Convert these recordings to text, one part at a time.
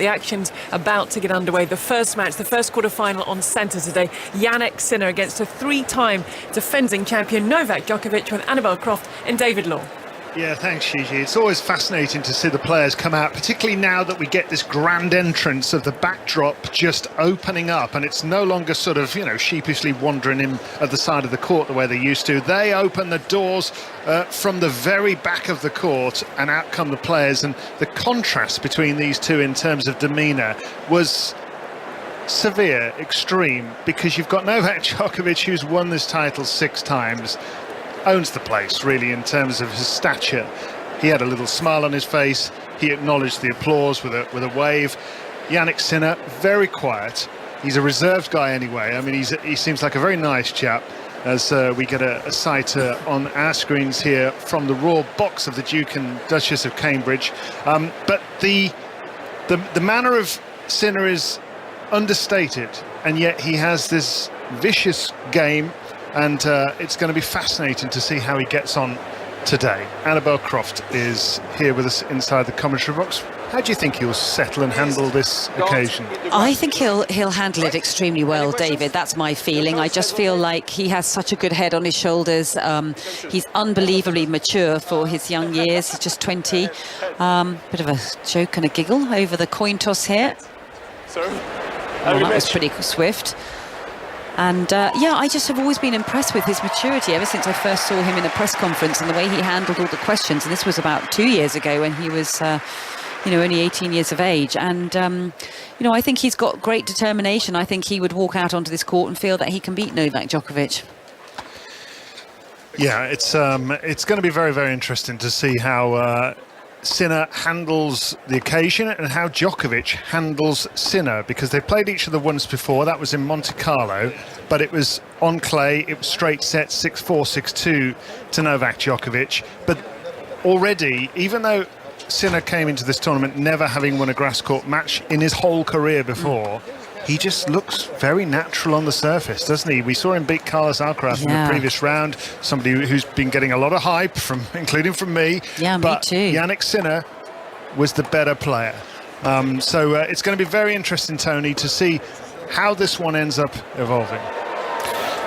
The action's about to get underway. The first match, the first quarter-final on centre today. Jannik Sinner against a three-time defending champion Novak Djokovic with Annabel Croft and David Law. Yeah, thanks, Gigi. It's always fascinating to see the players come out, particularly now that we get this grand entrance of the backdrop just opening up, and it's no longer sort of, you know, sheepishly wandering in at the side of the court the way they used to. They open the doors from the very back of the court, and out come the players, and the contrast between these two in terms of demeanour was severe, extreme, because you've got Novak Djokovic, who's won this title 6 times, owns the place really in terms of his stature. He had a little smile on his face. He acknowledged the applause with a wave. Jannik Sinner, very quiet. He's a reserved guy anyway. I mean, he seems like a very nice chap, as we get a sight on our screens here from the Royal Box of the Duke and Duchess of Cambridge. But the manner of Sinner is understated, and yet he has this vicious game. And it's going to be fascinating to see how he gets on today. Annabel Croft is here with us inside the commentary box. How do you think he'll settle and handle this occasion? I think he'll handle it extremely well, David. That's my feeling. I just feel like he has such a good head on his shoulders. He's unbelievably mature for his young years. He's just 20. Bit of a joke and a giggle over the coin toss here. Well, that was pretty swift. And yeah, I just have always been impressed with his maturity ever since I first saw him in a press conference and the way he handled all the questions. And this was about 2 years ago when he was, you know, only 18 years of age. And, you know, I think he's got great determination. I think he would walk out onto this court and feel that he can beat Novak Djokovic. Yeah, it's going to be very, very interesting to see how Sinner handles the occasion and how Djokovic handles Sinner, because they played each other once before. That was in Monte Carlo, but it was on clay. It was straight sets, 6-4, 6-2 to Novak Djokovic. But already, even though Sinner came into this tournament never having won a grass court match in his whole career before, he just looks very natural on the surface, doesn't he? We saw him beat Carlos Alcaraz in the previous round, somebody who's been getting a lot of hype, including from me. Yeah, but me too. Jannik Sinner was the better player. So it's going to be very interesting, Tony, to see how this one ends up evolving.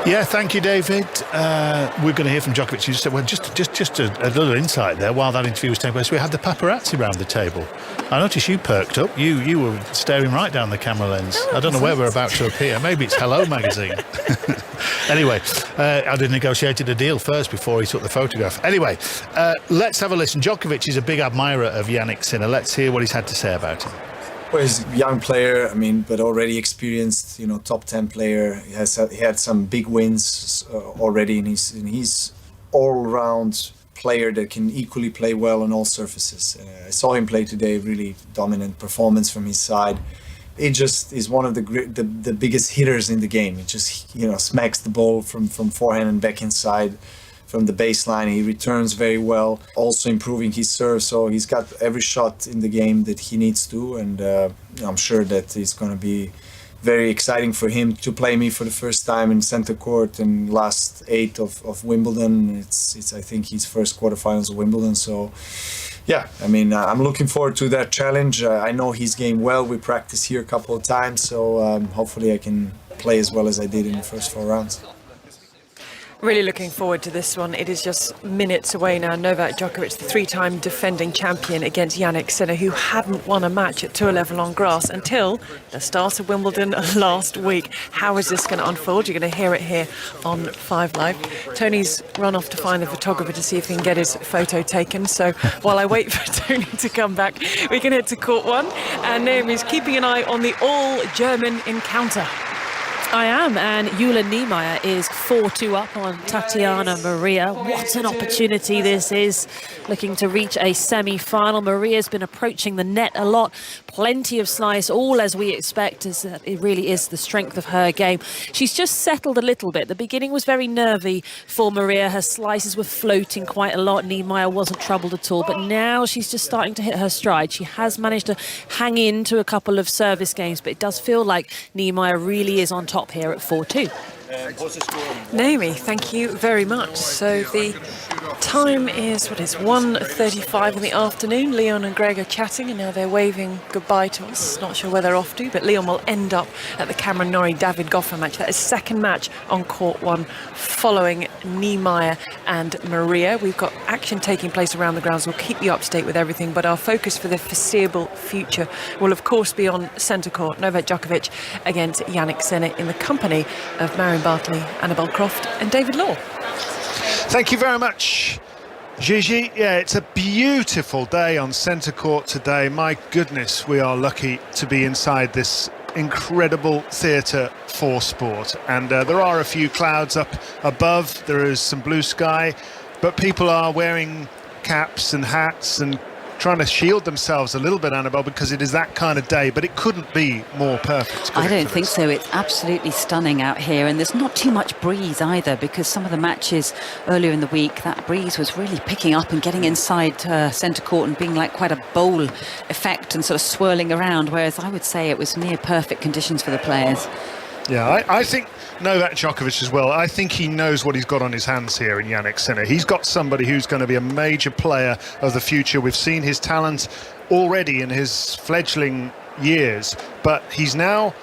Yeah, thank you, David. We're going to hear from Djokovic. You just said, well, just a little insight there. While that interview was taking place, we had the paparazzi round the table. I noticed you perked up. You were staring right down the camera lens. I don't know where we're about to appear. Maybe it's Hello Magazine. Anyway, I'd negotiated a deal first before he took the photograph. Anyway, let's have a listen. Djokovic is a big admirer of Jannik Sinner. Let's hear what he's had to say about him. Well, he's a young player, I mean, but already experienced, you know, top 10 player. He had some big wins already, and he's all-round player that can equally play well on all surfaces. I saw him play today, really dominant performance from his side. It just is one of the biggest hitters in the game. It just, you know, smacks the ball from forehand and backhand side. From the baseline, he returns very well, also improving his serve, so he's got every shot in the game that he needs to, and I'm sure that it's going to be very exciting for him to play me for the first time in center court in last 8 of Wimbledon. It's I think his first quarterfinals of Wimbledon, so yeah, I mean, I'm looking forward to that challenge. I know his game well. We practiced here a couple of times, so hopefully I can play as well as I did in the first 4 rounds. Really looking forward to this one. It is just minutes away now. Novak Djokovic, the 3-time defending champion, against Jannik Sinner, who hadn't won a match at tour level on grass until the start of Wimbledon last week. How is this going to unfold? You're going to hear it here on 5 Live. Tony's run off to find a photographer to see if he can get his photo taken. So while I wait for Tony to come back, we can head to court 1. And Naomi's keeping an eye on the all-German encounter. I am, and Jule Niemeyer is 4-2 up on Tatjana Maria. What an opportunity this is, looking to reach a semi-final. Maria's been approaching the net a lot, plenty of slice, all as we expect. It really is the strength of her game. She's just settled a little bit. The beginning was very nervy for Maria. Her slices were floating quite a lot. Niemeyer wasn't troubled at all, but now she's just starting to hit her stride. She has managed to hang in to a couple of service games, but it does feel like Niemeyer really is on top here at 4-2. Naomi, thank you very much. So the Time is, 1:35 in the afternoon. Leon and Greg are chatting and now they're waving goodbye to us. Not sure where they're off to, but Leon will end up at the Cameron Norrie-David Goffin match. That is second match on court one following Niemeyer and Maria. We've got action taking place around the grounds. We'll keep you up to date with everything, but our focus for the foreseeable future will of course be on centre court. Novak Djokovic against Jannik Sinner in the company of Marion Bartley, Annabel Croft and David Law. Thank you very much, Gigi. Yeah, it's a beautiful day on centre court today. My goodness, we are lucky to be inside this incredible theatre for sport. And there are a few clouds up above. There is some blue sky, but people are wearing caps and hats and trying to shield themselves a little bit, Annabelle, because it is that kind of day, but it couldn't be more perfect. I don't think so. It's absolutely stunning out here, and there's not too much breeze either, because some of the matches earlier in the week, that breeze was really picking up and getting inside centre court and being like quite a bowl effect and sort of swirling around, whereas I would say it was near perfect conditions for the players. Yeah, I think Novak Djokovic as well. I think he knows what he's got on his hands here in Jannik Sinner. He's got somebody who's going to be a major player of the future. We've seen his talent already in his fledgling years, but he's now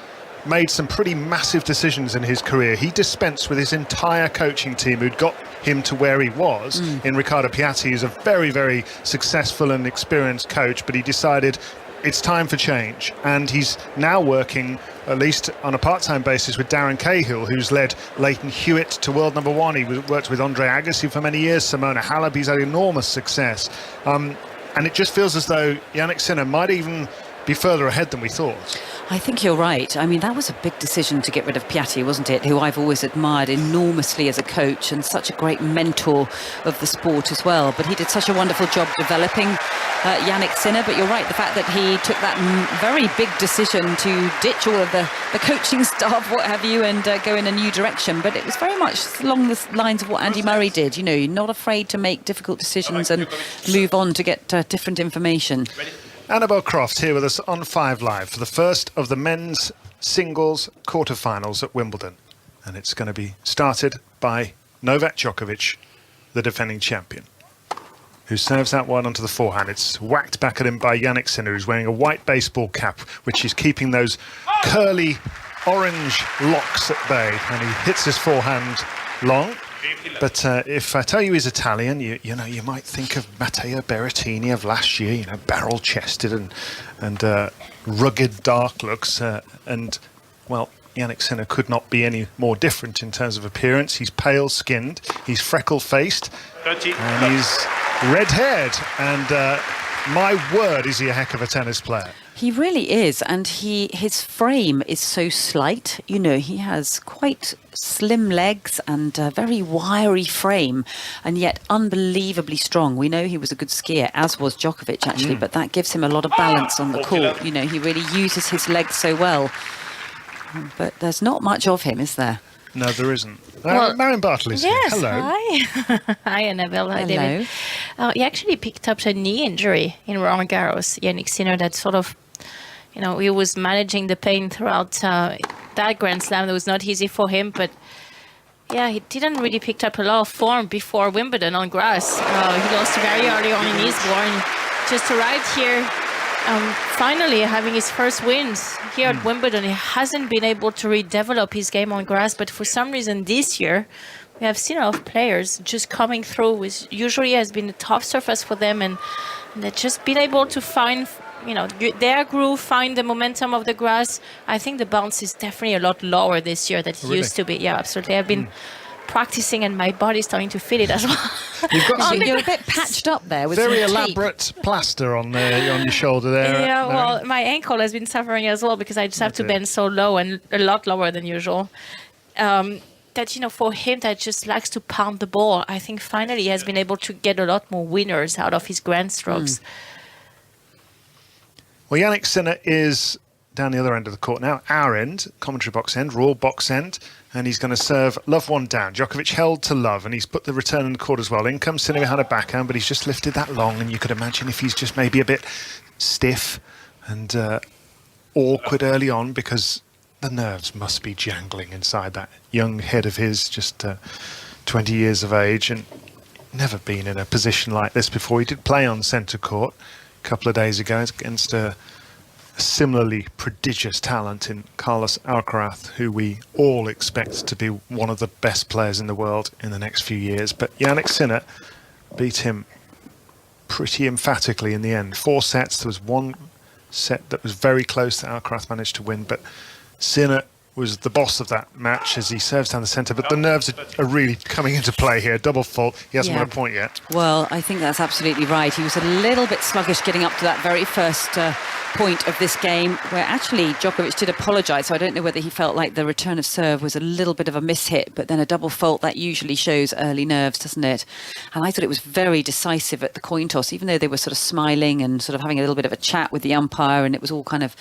made some pretty massive decisions in his career. He dispensed with his entire coaching team who'd got him to where he was in Riccardo Piatti, who's a very, very successful and experienced coach, but he decided it's time for change, and he's now working, at least on a part-time basis, with Darren Cahill, who's led Leighton Hewitt to world number one. He worked with Andre Agassi for many years, Simona Halep. He's had enormous success, and it just feels as though Jannik Sinner might even be further ahead than we thought. I think you're right. I mean, that was a big decision to get rid of Piatti, wasn't it? Who I've always admired enormously as a coach and such a great mentor of the sport as well. But he did such a wonderful job developing Jannik Sinner. But you're right, the fact that he took that very big decision to ditch all of the coaching staff, what have you, and go in a new direction. But it was very much along the lines of what Andy Murray did. You know, you're not afraid to make difficult decisions and move on to get different information. Annabel Croft here with us on 5 Live for the first of the men's singles quarterfinals at Wimbledon. And it's going to be started by Novak Djokovic, the defending champion, who serves that one onto the forehand. It's whacked back at him by Jannik Sinner, who's wearing a white baseball cap, which is keeping those curly orange locks at bay. And he hits his forehand long. But if I tell you he's Italian, you know, you might think of Matteo Berrettini of last year, you know, barrel-chested and rugged, dark looks. And, well, Jannik Sinner could not be any more different in terms of appearance. He's pale-skinned, he's freckle-faced, and he's red-haired. And my word, is he a heck of a tennis player. He really is, and his frame is so slight. You know, he has quite slim legs and a very wiry frame, and yet unbelievably strong. We know he was a good skier, as was Djokovic actually, but that gives him a lot of balance on the court. You know, he really uses his legs so well. But there's not much of him, is there? No, there isn't. Marion Bartley is here. Hello. Hi. Hi, Annabelle. Hi, Hello. David. He actually picked up a knee injury in Roland Garros. Jannik Sinner, that sort of, you know, he was managing the pain throughout that Grand Slam. That was not easy for him, but yeah, he didn't really pick up a lot of form before Wimbledon on grass. He lost very early on in Eastbourne. Just arrived here, finally having his first wins here at Wimbledon. He hasn't been able to redevelop his game on grass, but for some reason this year, we have seen a lot of players just coming through, which usually has been a tough surface for them, and they've just been able to find, you know, their groove, find the momentum of the grass. I think the bounce is definitely a lot lower this year than it used to be. Yeah, absolutely. I've been practicing and my body's starting to feel it as well. You're a bit patched up there with Very some tape. elaborate plaster on your shoulder there. Yeah, Mary. well, my ankle has been suffering as well because I just have to bend so low and a lot lower than usual. That, you know, for him that just likes to pound the ball, I think finally he has been able to get a lot more winners out of his grand strokes. Well, Jannik Sinner is down the other end of the court now, our end, commentary box end, Royal box end, and he's going to serve love one down. Djokovic held to love, and he's put the return in the court as well. In comes Sinner behind a backhand, but he's just lifted that long, and you could imagine if he's just maybe a bit stiff and awkward early on, because the nerves must be jangling inside that young head of his, just 20 years of age. And never been in a position like this before. He did play on centre court a couple of days ago against a similarly prodigious talent in Carlos Alcaraz, who we all expect to be one of the best players in the world in the next few years. But Jannik Sinner beat him pretty emphatically in the end. 4 sets. There was one set that was very close that Alcaraz managed to win, but Sinner was the boss of that match as he serves down the centre. But the nerves are really coming into play here. Double fault. He hasn't won a point yet. Well, I think that's absolutely right. He was a little bit sluggish getting up to that very first point of this game, where actually Djokovic did apologise. So I don't know whether he felt like the return of serve was a little bit of a mishit, but then a double fault, that usually shows early nerves, doesn't it? And I thought it was very decisive at the coin toss, even though they were sort of smiling and sort of having a little bit of a chat with the umpire, and it was all kind of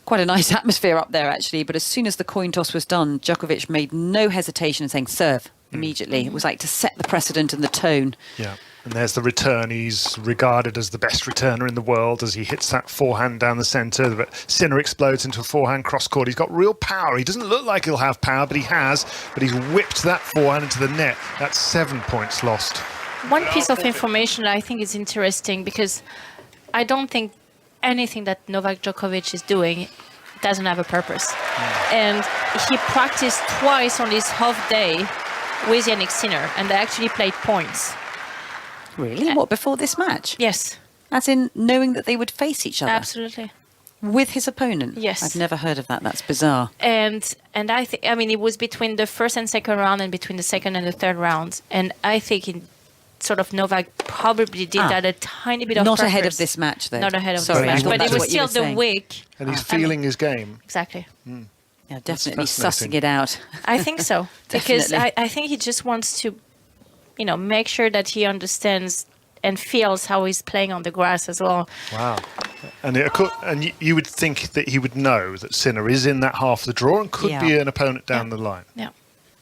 quite a nice atmosphere up there, actually. But as soon as the coin toss was done, Djokovic made no hesitation in saying serve immediately. It was like to set the precedent and the tone. Yeah. And there's the return. He's regarded as the best returner in the world as he hits that forehand down the centre. But Sinner explodes into a forehand cross-court. He's got real power. He doesn't look like he'll have power, but he has. But he's whipped that forehand into the net. That's 7 points lost. One piece of information that I think is interesting, because I don't think anything that Novak Djokovic is doing doesn't have a purpose. And he practiced twice on his half day with Jannik Sinner, and they actually played points. Really? What, before this match? Yes. As in knowing that they would face each other? Absolutely. With his opponent? Yes. I've never heard of that. That's bizarre. And I think, I mean, it was between the first and second round and between the second and the third rounds. And I think Novak probably did that a tiny bit of Not purpose. ahead of this match, though. Not ahead of Sorry, this match, I thought but it that's was what you still were the saying. week. And he's feeling his game. Exactly. Yeah, definitely fascinating. sussing it out. I think so. Because Definitely. I think he just wants to, make sure that he understands and feels how he's playing on the grass as well. Wow. And you would think that he would know that Sinner is in that half of the draw and could be an opponent down the line. Yeah.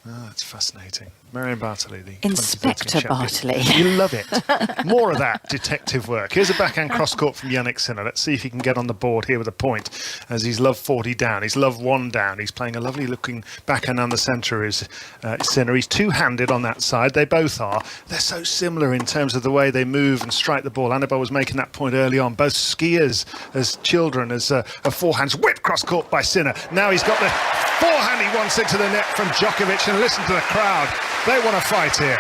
Oh, that's fascinating. Marion Bartley, the Inspector 2013 champion. Bartley. You love it. More of that detective work. Here's a backhand cross-court from Jannik Sinner. Let's see if he can get on the board here with a point, as he's love 40 down. He's love 1 down. He's playing a lovely-looking backhand down the centre is Sinner. He's two-handed on that side. They both are. They're so similar in terms of the way they move and strike the ball. Annabelle was making that point early on. Both skiers as children, as a forehands whipped cross-court by Sinner. Now he's got the forehand. He wants it to the net from Djokovic, and listen to the crowd. They want to fight here.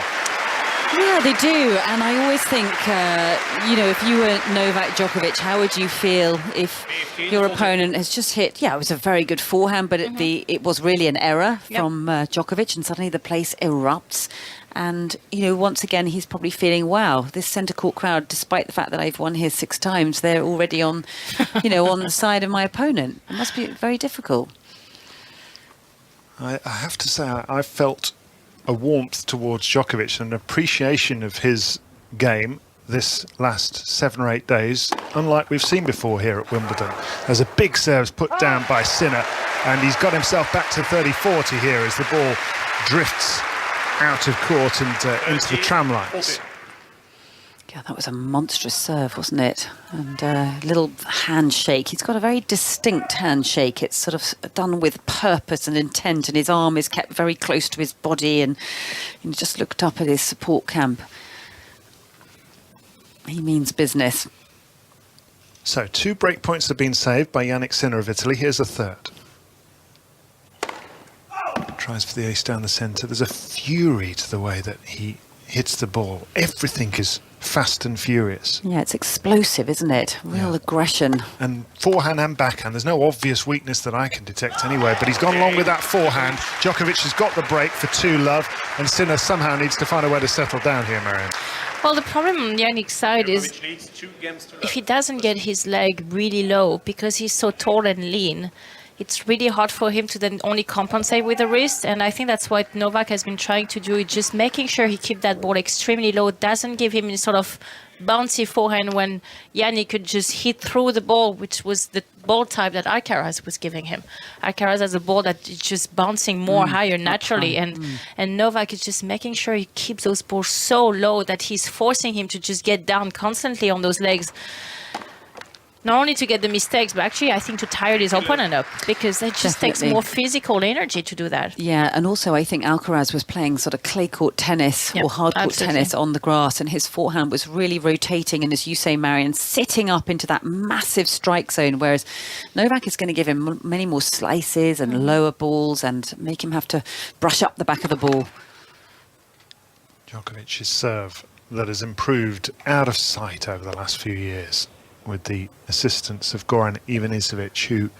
Yeah, they do. And I always think, if you were Novak Djokovic, how would you feel if your opponent has just hit, it was a very good forehand, but it was really an error from Djokovic, and suddenly the place erupts. And, once again, he's probably feeling, wow, this centre court crowd, despite the fact that I've won here 6 times, they're already on, on the side of my opponent. It must be very difficult. I have to say, I felt a warmth towards Djokovic and an appreciation of his game this last 7 or 8 days, unlike we've seen before here at Wimbledon. There's a big serve put down by Sinner, and he's got himself back to 30-40 here as the ball drifts out of court and into the tram lines. Yeah, that was a monstrous serve, wasn't it? And a little handshake. He's got a very distinct handshake. It's sort of done with purpose and intent, and his arm is kept very close to his body, and he just looked up at his support camp. He means business. So 2 break points have been saved by Jannik Sinner of Italy. Here's a third. Tries for the ace down the centre. There's a fury to the way that he hits the ball. Everything is fast and furious. Yeah, it's explosive, isn't it? Real aggression. And forehand and backhand. There's no obvious weakness that I can detect anyway, but he's gone along with that forehand. Djokovic has got the break for 2-love, and Sinner somehow needs to find a way to settle down here, Marion. Well, the problem on Jannik's side is if he doesn't get his leg really low, because he's so tall and lean, it's really hard for him to then only compensate with the wrist. And I think that's what Novak has been trying to do, is just making sure he keeps that ball extremely low, doesn't give him any sort of bouncy forehand when Jannik could just hit through the ball, which was the ball type that Alcaraz was giving him. Alcaraz has a ball that is just bouncing more higher naturally, and Novak is just making sure he keeps those balls so low that he's forcing him to just get down constantly on those legs. not only to get the mistakes, but actually I think to tire his opponent up, because it just takes more physical energy to do that. Yeah, and also I think Alcaraz was playing sort of clay court tennis or hard court tennis on the grass, and his forehand was really rotating and, as you say, Marion, sitting up into that massive strike zone, whereas Novak is going to give him many more slices and lower balls and make him have to brush up the back of the ball. Djokovic's serve that has improved out of sight over the last few years, with the assistance of Goran Ivanisevic, who,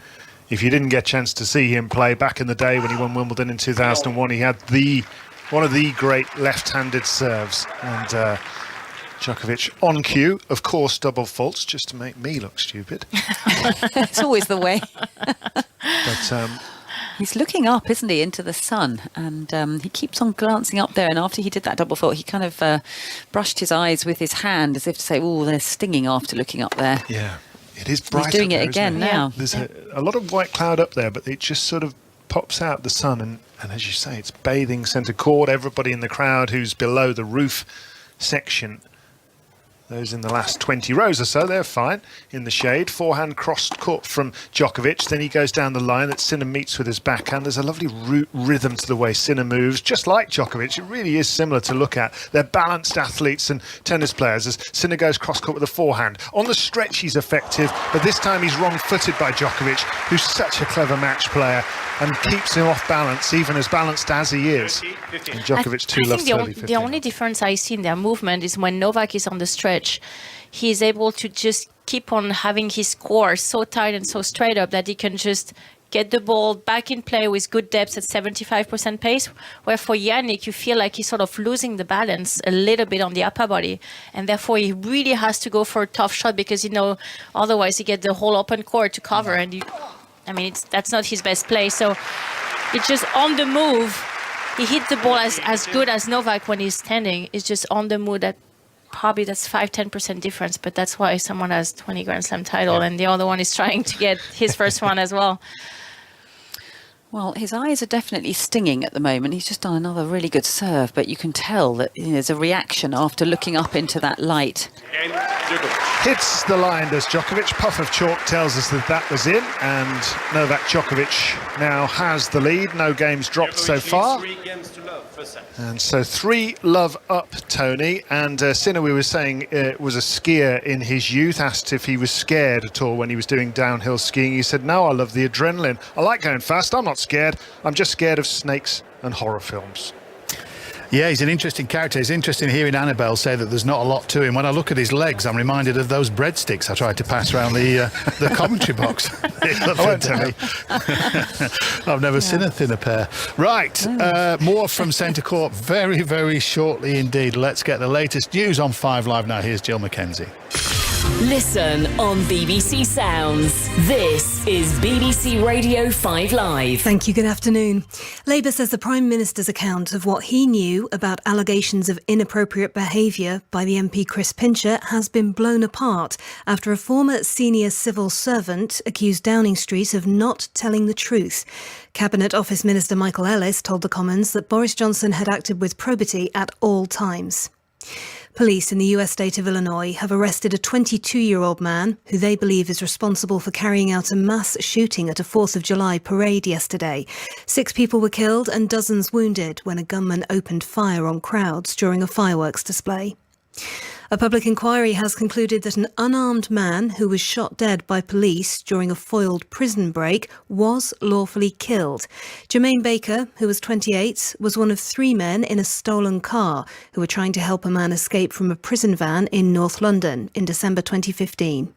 if you didn't get a chance to see him play back in the day when he won Wimbledon in 2001, he had one of the great left-handed serves. And Djokovic on cue, of course, double faults just to make me look stupid. It's always the way. But he's looking up, isn't he, into the sun, and he keeps on glancing up there. And after he did that double fault, he kind of brushed his eyes with his hand as if to say, "Oh, they're stinging," after looking up there. yeah, it is bright. He's doing up there, it again isn't it? now. There's a lot of white cloud up there, but it just sort of pops out the sun, and as you say, it's bathing centre court. Everybody in the crowd who's below the roof section, those in the last 20 rows or so, they're fine in the shade. Forehand crossed court from Djokovic. Then he goes down the line that Sinner meets with his backhand. There's a lovely rhythm to the way Sinner moves, just like Djokovic. It really is similar to look at. They're balanced athletes and tennis players as Sinner goes cross court with a forehand. On the stretch, he's effective, but this time he's wrong-footed by Djokovic, who's such a clever match player and keeps him off balance, even as balanced as he is. And Djokovic too loves the only difference I see in their movement is when Novak is on the stretch, he is able to just keep on having his core so tight and so straight up that he can just get the ball back in play with good depth at 75% pace, where for Jannik, you feel like he's sort of losing the balance a little bit on the upper body, and therefore he really has to go for a tough shot, because, otherwise he gets the whole open court to cover, and that's not his best play. So it's just on the move. He hit the ball as good as Novak when he's standing. It's just on the move that probably that's 5-10% difference, but that's why someone has 20 Grand Slam title and the other one is trying to get his first one as well. Well, his eyes are definitely stinging at the moment. He's just done another really good serve, but you can tell that there's a reaction after looking up into that light. Hits the line, does Djokovic. Puff of chalk tells us that was in, and Novak Djokovic now has the lead. No games dropped so far. And so 3-love up, Tony. And Sinner, we were saying, was a skier in his youth, asked if he was scared at all when he was doing downhill skiing. He said, "No, I love the adrenaline. I like going fast. I'm not scared. I'm just scared of snakes and horror films." Yeah, he's an interesting character. It's interesting hearing Annabelle say that there's not a lot to him. When I look at his legs, I'm reminded of those breadsticks I tried to pass around the commentary box. I've never seen a thinner pair. Right, more from centre court very, very shortly indeed. Let's get the latest news on 5 Live now. Here's Jill McKenzie. Listen on BBC Sounds. This is BBC Radio 5 Live. Thank you. Good afternoon. Labour says the Prime Minister's account of what he knew about allegations of inappropriate behaviour by the MP Chris Pincher has been blown apart after a former senior civil servant accused Downing Street of not telling the truth. Cabinet Office Minister Michael Ellis told the Commons that Boris Johnson had acted with probity at all times. Police in the US state of Illinois have arrested a 22-year-old man who they believe is responsible for carrying out a mass shooting at a 4th of July parade yesterday. 6 people were killed and dozens wounded when a gunman opened fire on crowds during a fireworks display. A public inquiry has concluded that an unarmed man who was shot dead by police during a foiled prison break was lawfully killed. Jermaine Baker, who was 28, was one of 3 men in a stolen car who were trying to help a man escape from a prison van in North London in December 2015.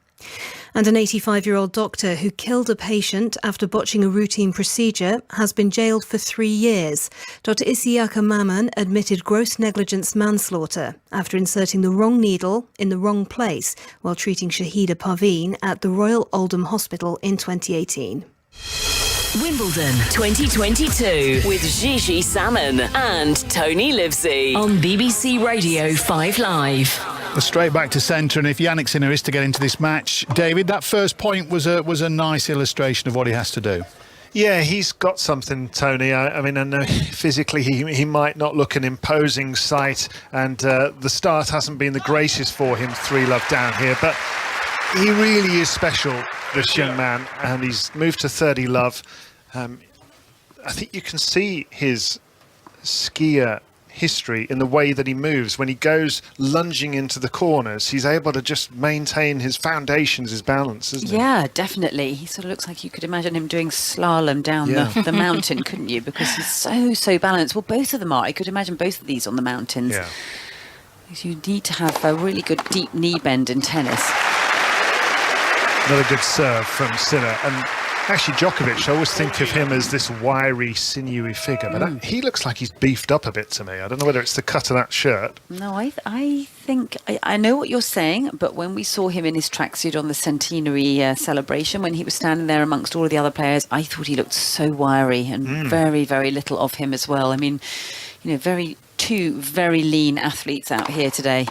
And an 85-year-old doctor who killed a patient after botching a routine procedure has been jailed for 3 years. Dr. Isiaka Maman admitted gross negligence manslaughter after inserting the wrong needle in the wrong place while treating Shahida Parveen at the Royal Oldham Hospital in 2018. Wimbledon 2022 with Gigi Salmon and Tony Livesey on BBC Radio 5 Live. Straight back to centre, and if Jannik Sinner is to get into this match, David, that first point was a nice illustration of what he has to do. Yeah, he's got something, Tony. I mean, I know physically he might not look an imposing sight, and the start hasn't been the greatest for him, 3-love down here, but He really is special, this young man, and he's moved to 30 love. I think you can see his skier history in the way that he moves. When he goes lunging into the corners, he's able to just maintain his foundations, his balance, isn't he? Yeah, definitely. He sort of looks like you could imagine him doing slalom down the mountain, couldn't you? Because he's so balanced. Well, both of them are. I could imagine both of these on the mountains. Yeah. Because you need to have a really good deep knee bend in tennis. Another good serve from Sinner. And actually, Djokovic, I always think of him as this wiry, sinewy figure, but he looks like he's beefed up a bit to me. I don't know whether it's the cut of that shirt. No, I think I know what you're saying, but when we saw him in his tracksuit on the centenary celebration, when he was standing there amongst all of the other players, I thought he looked so wiry, and very, very little of him as well. I mean, two very lean athletes out here today.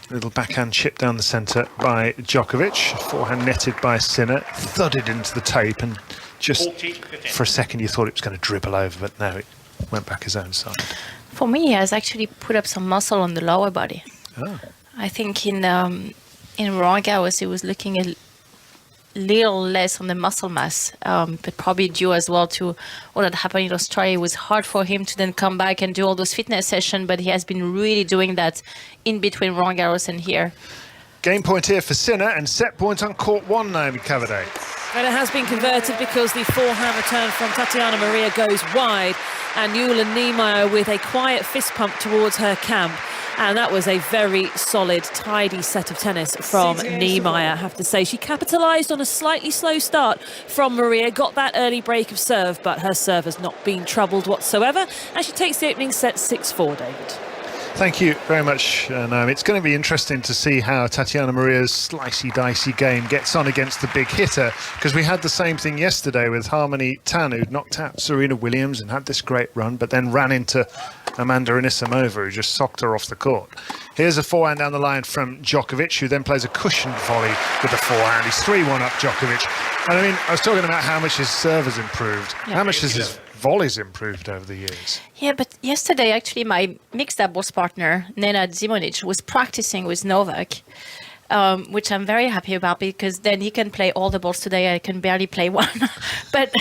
Little backhand chip down the centre by Djokovic. Forehand netted by Sinner. Thudded into the tape, and just for a second you thought it was going to dribble over, but no, it went back his own side. For me, he has actually put up some muscle on the lower body. Oh. I think in Roland Garros, he was looking a little less on the muscle mass, but probably due as well to all that happened in Australia. It was hard for him to then come back and do all those fitness sessions, but he has been really doing that in between Roland Garros and here. Game point here for Sinner, and set point on court 1, Naomi Cavaday. And it has been converted because the forehand return from Tatjana Maria goes wide, and Jule Niemeyer with a quiet fist pump towards her camp. And that was a very solid, tidy set of tennis from Niemeyer, I have to say. She capitalised on a slightly slow start from Maria, got that early break of serve, but her serve has not been troubled whatsoever. And she takes the opening set 6-4, David. Thank you very much, Naomi. It's going to be interesting to see how Tatjana Maria's slicey, dicey game gets on against the big hitter, because we had the same thing yesterday with Harmony Tan, who knocked out Serena Williams and had this great run, but then ran into Amanda Anisimova, who just socked her off the court. Here's a forehand down the line from Djokovic, who then plays a cushioned volley with the forehand. He's 3-1 up, Djokovic. And I mean, I was talking about how much his serve has improved. Yeah. How much has his volleys improved over the years? Yeah, but yesterday, actually, my mixed doubles partner, Nenad Zimonjic, was practicing with Novak, which I'm very happy about, because then he can play all the balls today. I can barely play one. But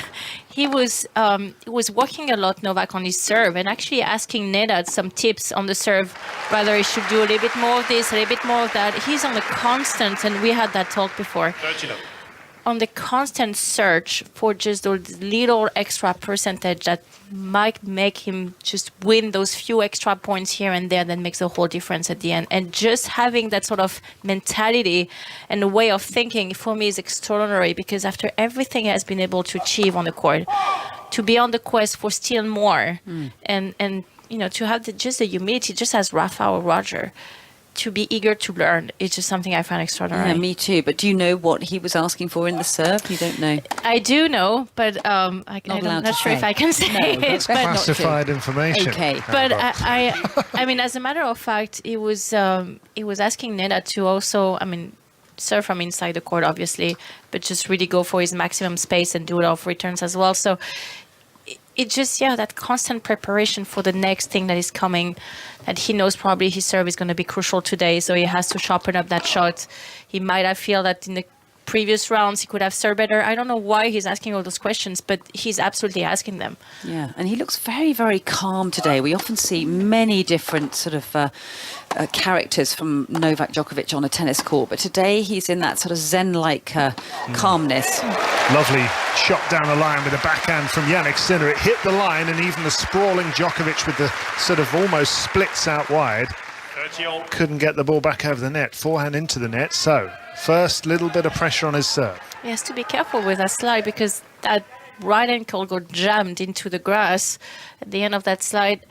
he was working a lot, Novak, on his serve, and actually asking Nenad some tips on the serve, whether he should do a little bit more of this, a little bit more of that. He's on the constant, and we had that talk before, on the constant search for just those little extra percentage that might make him just win those few extra points here and there that makes a whole difference at the end. And just having that sort of mentality and a way of thinking, for me, is extraordinary, because after everything he has been able to achieve on the court, to be on the quest for still more, and to have just the humility, just as Rafa or Roger, to be eager to learn, it's just something I find extraordinary. Yeah, me too. But do you know what he was asking for in the serve? You don't know. I do know, but I'm not sure if I can say it. That's classified information. Okay. But I mean, as a matter of fact, he was asking Nenad to also, serve from inside the court, obviously, but just really go for his maximum space and do it off returns as well. So it just, that constant preparation for the next thing that is coming, that he knows probably his serve is going to be crucial today, so he has to sharpen up that shot. He might have felt that in the previous rounds he could have served better. I don't know why he's asking all those questions, but he's absolutely asking them. Yeah, and he looks very, very calm today. We often see many different sort of characters from Novak Djokovic on a tennis court, but today he's in that sort of zen-like calmness. Lovely shot down the line with a backhand from Jannik Sinner. It hit the line, and even the sprawling Djokovic with the sort of almost splits out wide couldn't get the ball back over the net. Forehand into the net, so first little bit of pressure on his serve. He has to be careful with that slide, because that right ankle got jammed into the grass at the end of that slide.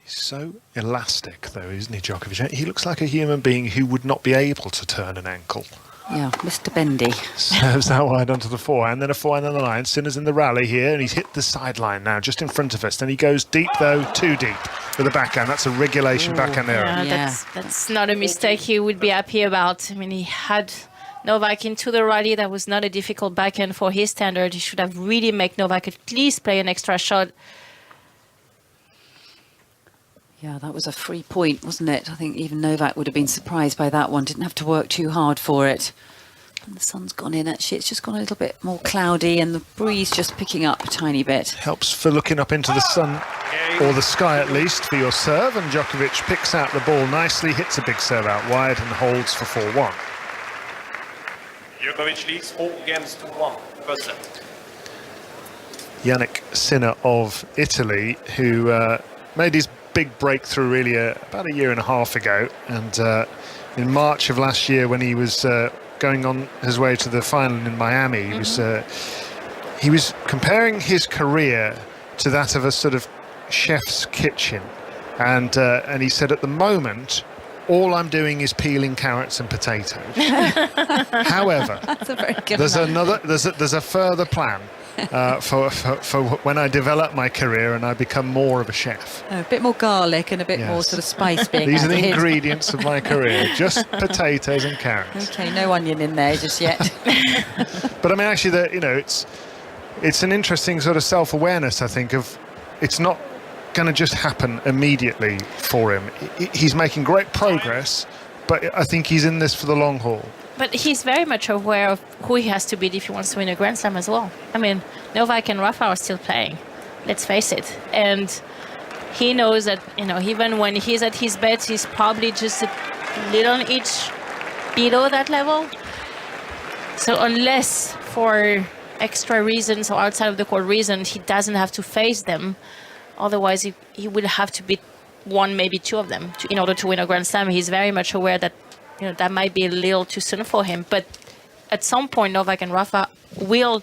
He's so elastic, though, isn't he, Djokovic? He looks like a human being who would not be able to turn an ankle. Yeah, Mr. Bendy. Serves that wide onto the forehand, then a forehand on the line. Sinner's in the rally here, and he's hit the sideline now, just in front of us. Then he goes deep, though, too deep with a backhand. That's a regulation backhand error. That's not a mistake he would be happy about. I mean, he had Novak into the rally. That was not a difficult backhand for his standard. He should have really made Novak at least play an extra shot. Yeah, that was a free point, wasn't it? I think even Novak would have been surprised by that one. Didn't have to work too hard for it. And the sun's gone in, actually. It's just gone a little bit more cloudy and the breeze just picking up a tiny bit. Helps for looking up into the sun, or the sky at least, for your serve. And Djokovic picks out the ball nicely, hits a big serve out wide and holds for 4-1. Djokovic leads 4-1, first set. Jannik Sinner of Italy, who made his big breakthrough really about a year and a half ago, and in March of last year when he was going on his way to the final in Miami, he was comparing his career to that of a sort of chef's kitchen, and he said, at the moment all I'm doing is peeling carrots and potatoes. However, That's a very good there's a further plan for when I develop my career and I become more of a chef. A bit more garlic and a bit more sort of spice being These are the added. ingredients of my career, just potatoes and carrots. Okay, no onion in there just yet. But I mean, actually, it's an interesting sort of self-awareness, I think, of it's not going to just happen immediately for him. He's making great progress, but I think he's in this for the long haul. But he's very much aware of who he has to beat if he wants to win a Grand Slam as well. I mean, Novak and Rafa are still playing, let's face it. And he knows that, even when he's at his best, he's probably just a little inch below that level. So unless for extra reasons or outside of the court reasons, he doesn't have to face them. Otherwise, he will have to beat one, maybe two of them in order to win a Grand Slam. He's very much aware that that might be a little too soon for him. But at some point, Novak and Rafa will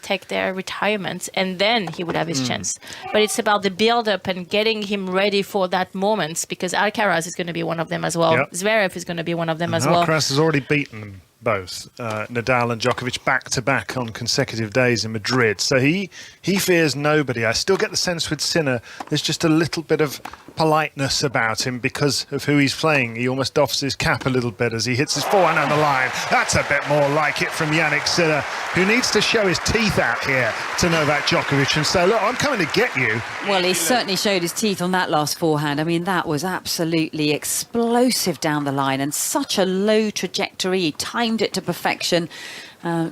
take their retirement, and then he would have his chance. But it's about the build-up and getting him ready for that moment, because Alcaraz is going to be one of them as well. Yep. Zverev is going to be one of them as Alcaraz well. has already beaten them both, Nadal and Djokovic, back-to-back on consecutive days in Madrid. So he fears nobody. I still get the sense with Sinner there's just a little bit of politeness about him because of who he's playing. He almost doffs his cap a little bit as he hits his forehand on the line. That's a bit more like it from Jannik Sinner, who needs to show his teeth out here to Novak Djokovic and say, look, I'm coming to get you. Well, he certainly showed his teeth on that last forehand. I mean, that was absolutely explosive down the line and such a low trajectory. He timed it to perfection.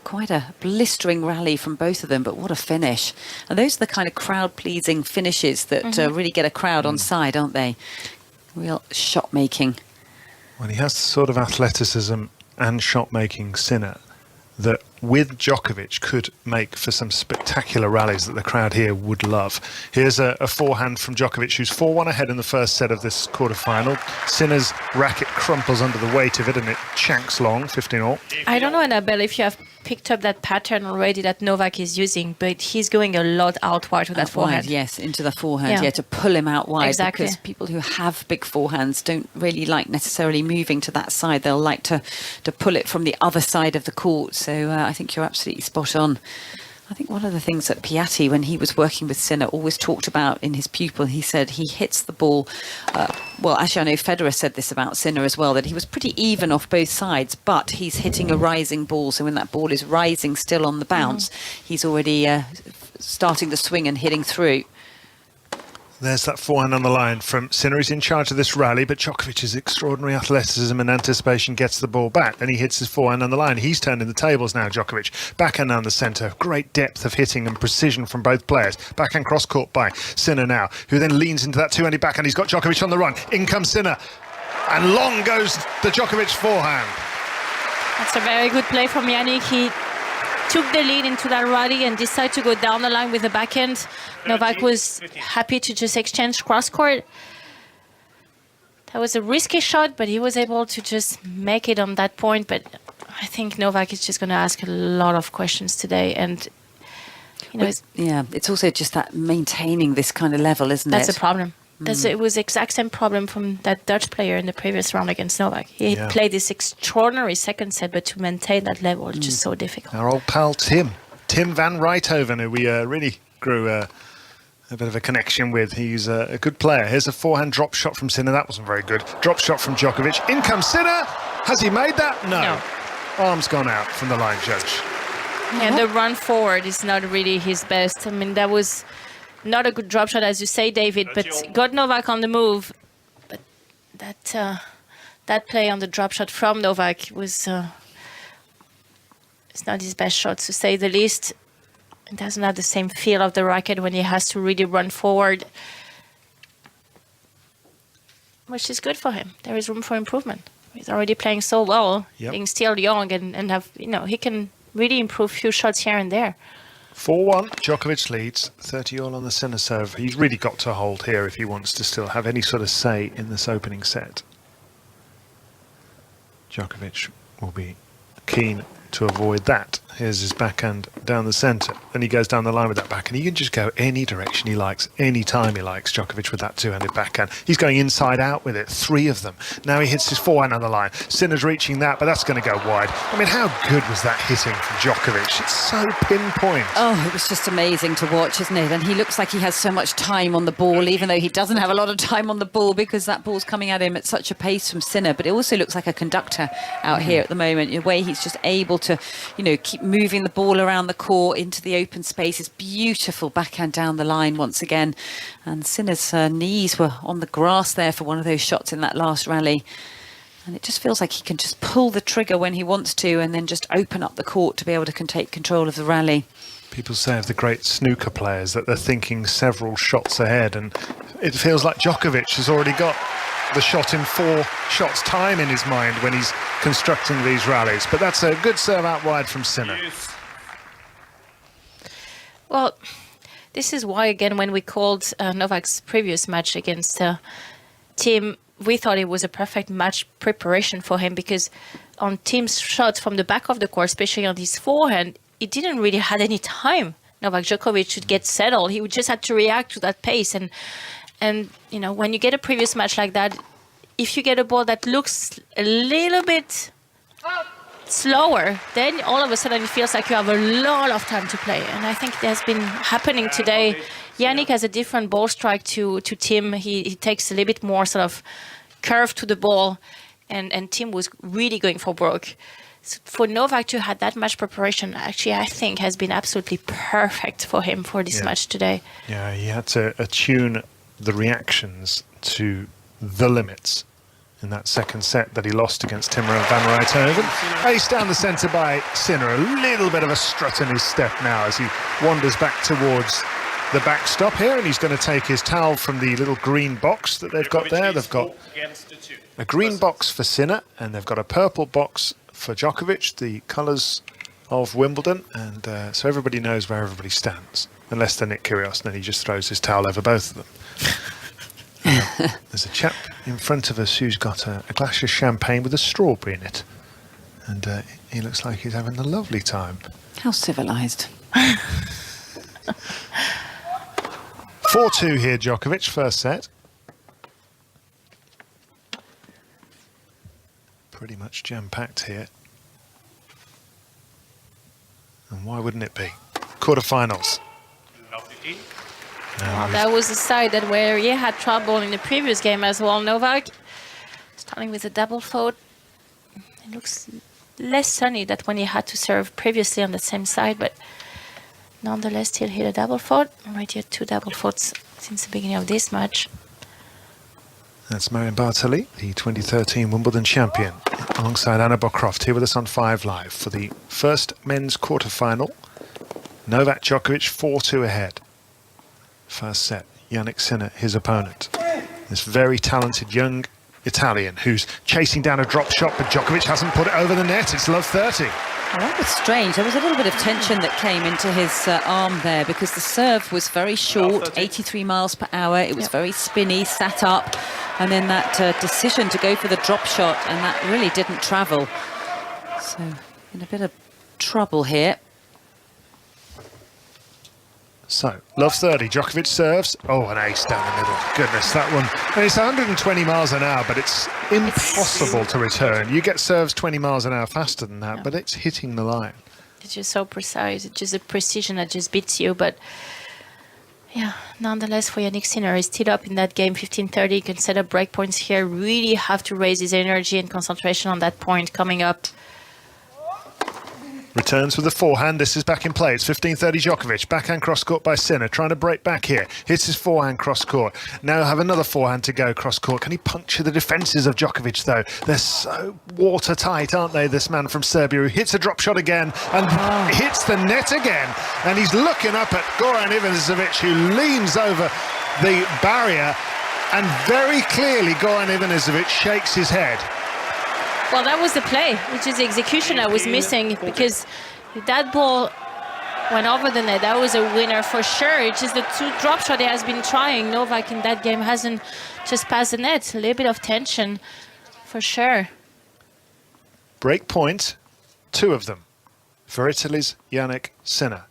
Quite a blistering rally from both of them, but what a finish. And those are the kind of crowd-pleasing finishes that really get a crowd on side, aren't they? Real shot-making. Well, he has the sort of athleticism and shot-making, Sinner, that with Djokovic could make for some spectacular rallies that the crowd here would love. Here's a forehand from Djokovic, who's 4-1 ahead in the first set of this quarter-final. Sinner's racket crumples under the weight of it and it chanks long, 15-all. I don't know, Annabelle, if you have picked up that pattern already that Novak is using, but he's going a lot out wide with that forehand. Wide, yes, into the forehand, to pull him out wide. Exactly. Because people who have big forehands don't really like necessarily moving to that side. They'll like to pull it from the other side of the court. So I think you're absolutely spot on. I think one of the things that Piatti, when he was working with Sinner, always talked about in his pupil, he said he hits the ball. Well, actually, I know Federer said this about Sinner as well, that he was pretty even off both sides, but he's hitting a rising ball. So when that ball is rising still on the bounce, he's already starting the swing and hitting through. There's that forehand on the line from Sinner. He's in charge of this rally, but Djokovic's extraordinary athleticism and anticipation gets the ball back. Then he hits his forehand on the line. He's turning the tables now, Djokovic. Backhand down the centre. Great depth of hitting and precision from both players. Backhand cross court by Sinner now, who then leans into that two-handed backhand. He's got Djokovic on the run. In comes Sinner. And long goes the Djokovic forehand. That's a very good play from Jannik. He took the lead into that rally and decided to go down the line with the backhand. Novak was happy to just exchange cross-court. That was a risky shot, but he was able to just make it on that point. But I think Novak is just going to ask a lot of questions today. And, it's also just that maintaining this kind of level, isn't it? That's a problem. It was the exact same problem from that Dutch player in the previous round against Novak. He played this extraordinary second set, but to maintain that level is just so difficult. Our old pal Tim van Rijthoven, who we really grew a bit of a connection with. He's a good player. Here's a forehand drop shot from Sinner. That wasn't very good. Drop shot from Djokovic. In comes Sinner. Has he made that? No. Arm's gone out from the line judge. Yeah, the run forward is not really his best. I mean, that was not a good drop shot, as you say, David, but got Novak on the move. But that play on the drop shot from Novak was it's not his best shot, to say the least. It doesn't have the same feel of the racket when he has to really run forward, which is good for him. There is room for improvement. He's already playing so well, being still young, and have, he can really improve a few shots here and there. 4-1, Djokovic leads, 30 all on the Sinner serve. He's really got to hold here if he wants to still have any sort of say in this opening set. Djokovic will be keen to avoid that. Here's his backhand down the centre. Then he goes down the line with that backhand. He can just go any direction he likes, any time he likes, Djokovic, with that two-handed backhand. He's going inside out with it, 3 of them. Now he hits his forehand on the line. Sinner's reaching that, but that's going to go wide. I mean, how good was that hitting from Djokovic? It's so pinpoint. Oh, it was just amazing to watch, isn't it? And he looks like he has so much time on the ball, even though he doesn't have a lot of time on the ball, because that ball's coming at him at such a pace from Sinner. But it also looks like a conductor out here at the moment, the way he's just able to, keep moving the ball around the court into the open spaces. Beautiful backhand down the line once again. And Sinner's knees were on the grass there for one of those shots in that last rally. And it just feels like he can just pull the trigger when he wants to, and then just open up the court to be able to take control of the rally. People say of the great snooker players that they're thinking several shots ahead, and it feels like Djokovic has already got the shot in 4 shots time in his mind when he's constructing these rallies. But that's a good serve out wide from Sinner. Well, this is why, again, when we called Novak's previous match against Thiem, we thought it was a perfect match preparation for him, because on Thiem's shots from the back of the court, especially on his forehand, he didn't really had any time. Novak Djokovic should get settled. He would just have to react to that pace. And when you get a previous match like that, if you get a ball that looks a little bit slower, then all of a sudden it feels like you have a lot of time to play. And I think that's been happening today. Jannik has a different ball strike to Thiem. He takes a little bit more sort of curve to the ball, and Thiem was really going for broke. So for Novak to have that much preparation, actually, I think has been absolutely perfect for him for this match today. Yeah, he had to attune the reactions to the limits in that second set that he lost against Timmer and Van Rijthoven. Ace down the centre by Sinner. A little bit of a strut in his step now as he wanders back towards the backstop here, and he's going to take his towel from the little green box that they've got there. They've got a green box for Sinner, and they've got a purple box for Djokovic, the colours of Wimbledon, and so everybody knows where everybody stands, unless they're Nick Kyrgios, and then he just throws his towel over both of them. There's a chap in front of us who's got a glass of champagne with a strawberry in it, and he looks like he's having a lovely time. How civilised. 4-2 here, Djokovic, first set. Pretty much jam-packed here. And why wouldn't it be? Quarterfinals. Well, that was the side that where he had trouble in the previous game as well. Novak starting with a double fault. It looks less sunny than when he had to serve previously on the same side, but nonetheless still hit a double fault. Already had 2 double faults since the beginning of this match. That's Marion Bartoli, the 2013 Wimbledon champion, alongside Anna Bokroft, here with us on 5 Live for the first men's quarterfinal. Novak Djokovic 4-2 ahead. First set, Jannik Sinner, his opponent. This very talented young Italian who's chasing down a drop shot, but Djokovic hasn't put it over the net. It's love 30. Oh, that was strange. There was a little bit of tension that came into his arm there, because the serve was very short, 83 miles per hour. It was very spinny, sat up, and then that decision to go for the drop shot, and that really didn't travel. So in a bit of trouble here. So, love 30, Djokovic serves. Oh, an ace down the middle. Goodness, that one. And it's 120 miles an hour, but it's impossible to return. You get serves 20 miles an hour faster than that, but it's hitting the line. It's just so precise. It's just a precision that just beats you. But yeah, nonetheless, for Jannik Sinner, he's still up in that game, 15-30. He can set up break points here. Really have to raise his energy and concentration on that point coming up. Returns with the forehand. This is back in play. It's 15-30 Djokovic. Backhand cross-court by Sinner. Trying to break back here. Hits his forehand cross-court. Now have another forehand to go cross-court. Can he puncture the defences of Djokovic, though? They're so watertight, aren't they, this man from Serbia, who hits a drop shot again and hits the net again. And he's looking up at Goran Ivanisevic, who leans over the barrier. And very clearly, Goran Ivanisevic shakes his head. Well, that was the play, which is the execution I was missing, because if that ball went over the net, that was a winner for sure. It's just the 2 drop shot he has been trying. Novak in that game hasn't just passed the net. A little bit of tension for sure. Break point, 2 of them for Italy's Jannik Sinner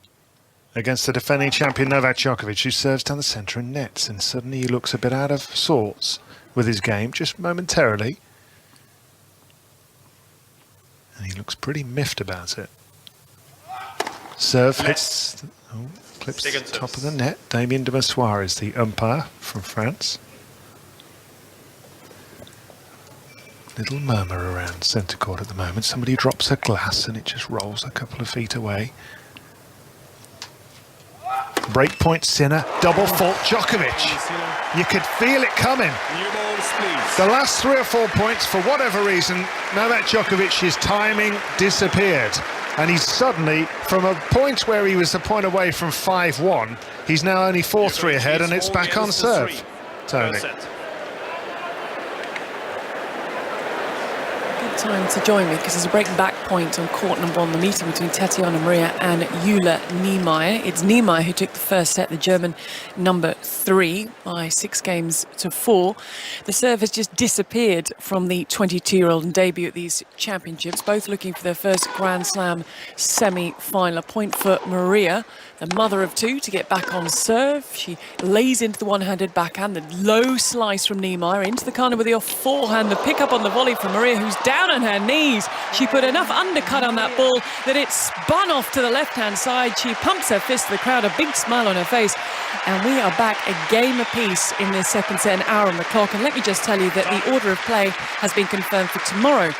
against the defending champion Novak Djokovic, who serves down the centre and nets, and suddenly he looks a bit out of sorts with his game, just momentarily. And he looks pretty miffed about it. Serve hits, clips the top of the net. Damien de Massoir is the umpire from France. Little murmur around centre court at the moment. Somebody drops a glass and it just rolls a couple of feet away. Breakpoint Sinner, double fault Djokovic. You could feel it coming. The last 3 or 4 points, for whatever reason, Novak Djokovic's timing disappeared. And he's suddenly, from a point where he was a point away from 5-1, he's now only 4-3 ahead, and it's back on serve. Tony. Time to join me, because there's a break-back point on court number 1, the meeting between Tatjana Maria and Jule Niemeyer. It's Niemeyer who took the first set, the German number 3, by 6-4. The serve has just disappeared from the 22-year-old and debut at these championships, both looking for their first Grand Slam semi-final. A point for Maria, the mother of 2, to get back on serve. She lays into the one-handed backhand, the low slice from Niemeyer into the corner with the off forehand, the pick-up on the volley from Maria, who's down on her knees. She put enough undercut on that ball that it spun off to the left-hand side. She pumps her fist to the crowd, a big smile on her face. And we are back a game apiece in this second set, an hour on the clock. And let me just tell you that the order of play has been confirmed for tomorrow.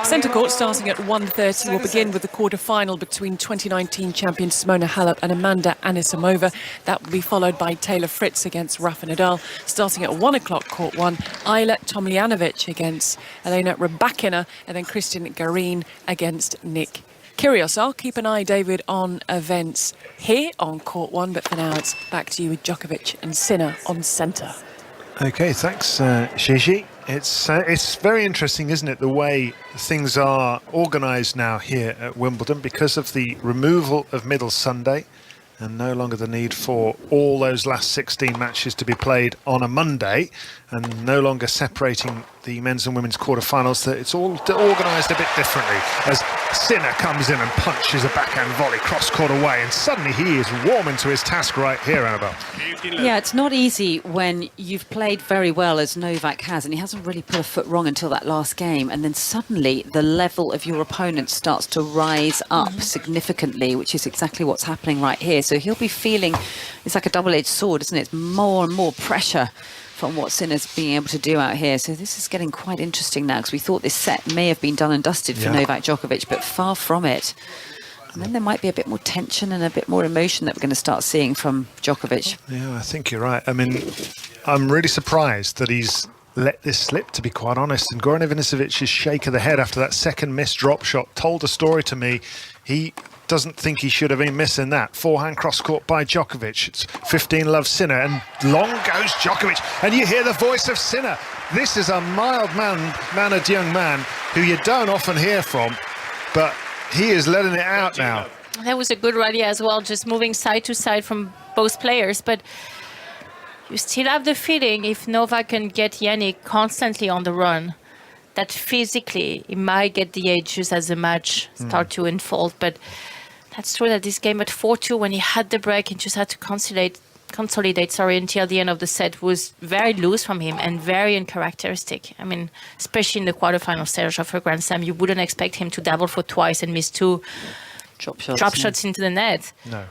Centre court starting at 1:30 will begin with the quarter-final between 2019 champion Simona Halep and Amanda Anisimova. That will be followed by Taylor Fritz against Rafa Nadal. Starting at 1 o'clock, court 1, Ayla Tomljanovic against Elena Rybakina, and then Christian Garin against Nick Kyrgios. I'll keep an eye, David, on events here on court 1, but for now it's back to you with Djokovic and Sinner on centre. Okay, thanks, Gigi. It's very interesting, isn't it, the way things are organised now here at Wimbledon, because of the removal of Middle Sunday and no longer the need for all those last 16 matches to be played on a Monday, and no longer separating the men's and women's quarterfinals. That it's all organised a bit differently, as Sinner comes in and punches a backhand volley cross-court away, and suddenly he is warming to his task right here, Annabelle. Yeah, it's not easy when you've played very well, as Novak has, and he hasn't really put a foot wrong until that last game, and then suddenly the level of your opponent starts to rise up significantly, which is exactly what's happening right here. So he'll be feeling, it's like a double-edged sword, isn't it? It's more and more pressure from what Sinner's being able to do out here. So this is getting quite interesting now, because we thought this set may have been done and dusted for Novak Djokovic, but far from it. And then there might be a bit more tension and a bit more emotion that we're going to start seeing from Djokovic. Yeah, I think you're right. I mean, I'm really surprised that he's let this slip, to be quite honest. And Goran Ivanisevic's shake of the head after that second missed drop shot told a story to me. He doesn't think he should have been missing that. Forehand cross-court by Djokovic. It's 15-love Sinner, and long goes Djokovic. And you hear the voice of Sinner. This is a mild-mannered young man who you don't often hear from, but he is letting it out now. That was a good rally as well, just moving side to side from both players. But you still have the feeling, if Novak can get Jannik constantly on the run, that physically he might get the edge just as the match start to unfold. But that's true that this game at 4-2, when he had the break and just had to consolidate until the end of the set, was very loose from him and very uncharacteristic. I mean, especially in the quarterfinal stage of a Grand Slam, you wouldn't expect him to double for twice and miss 2 drop shots into the net. No.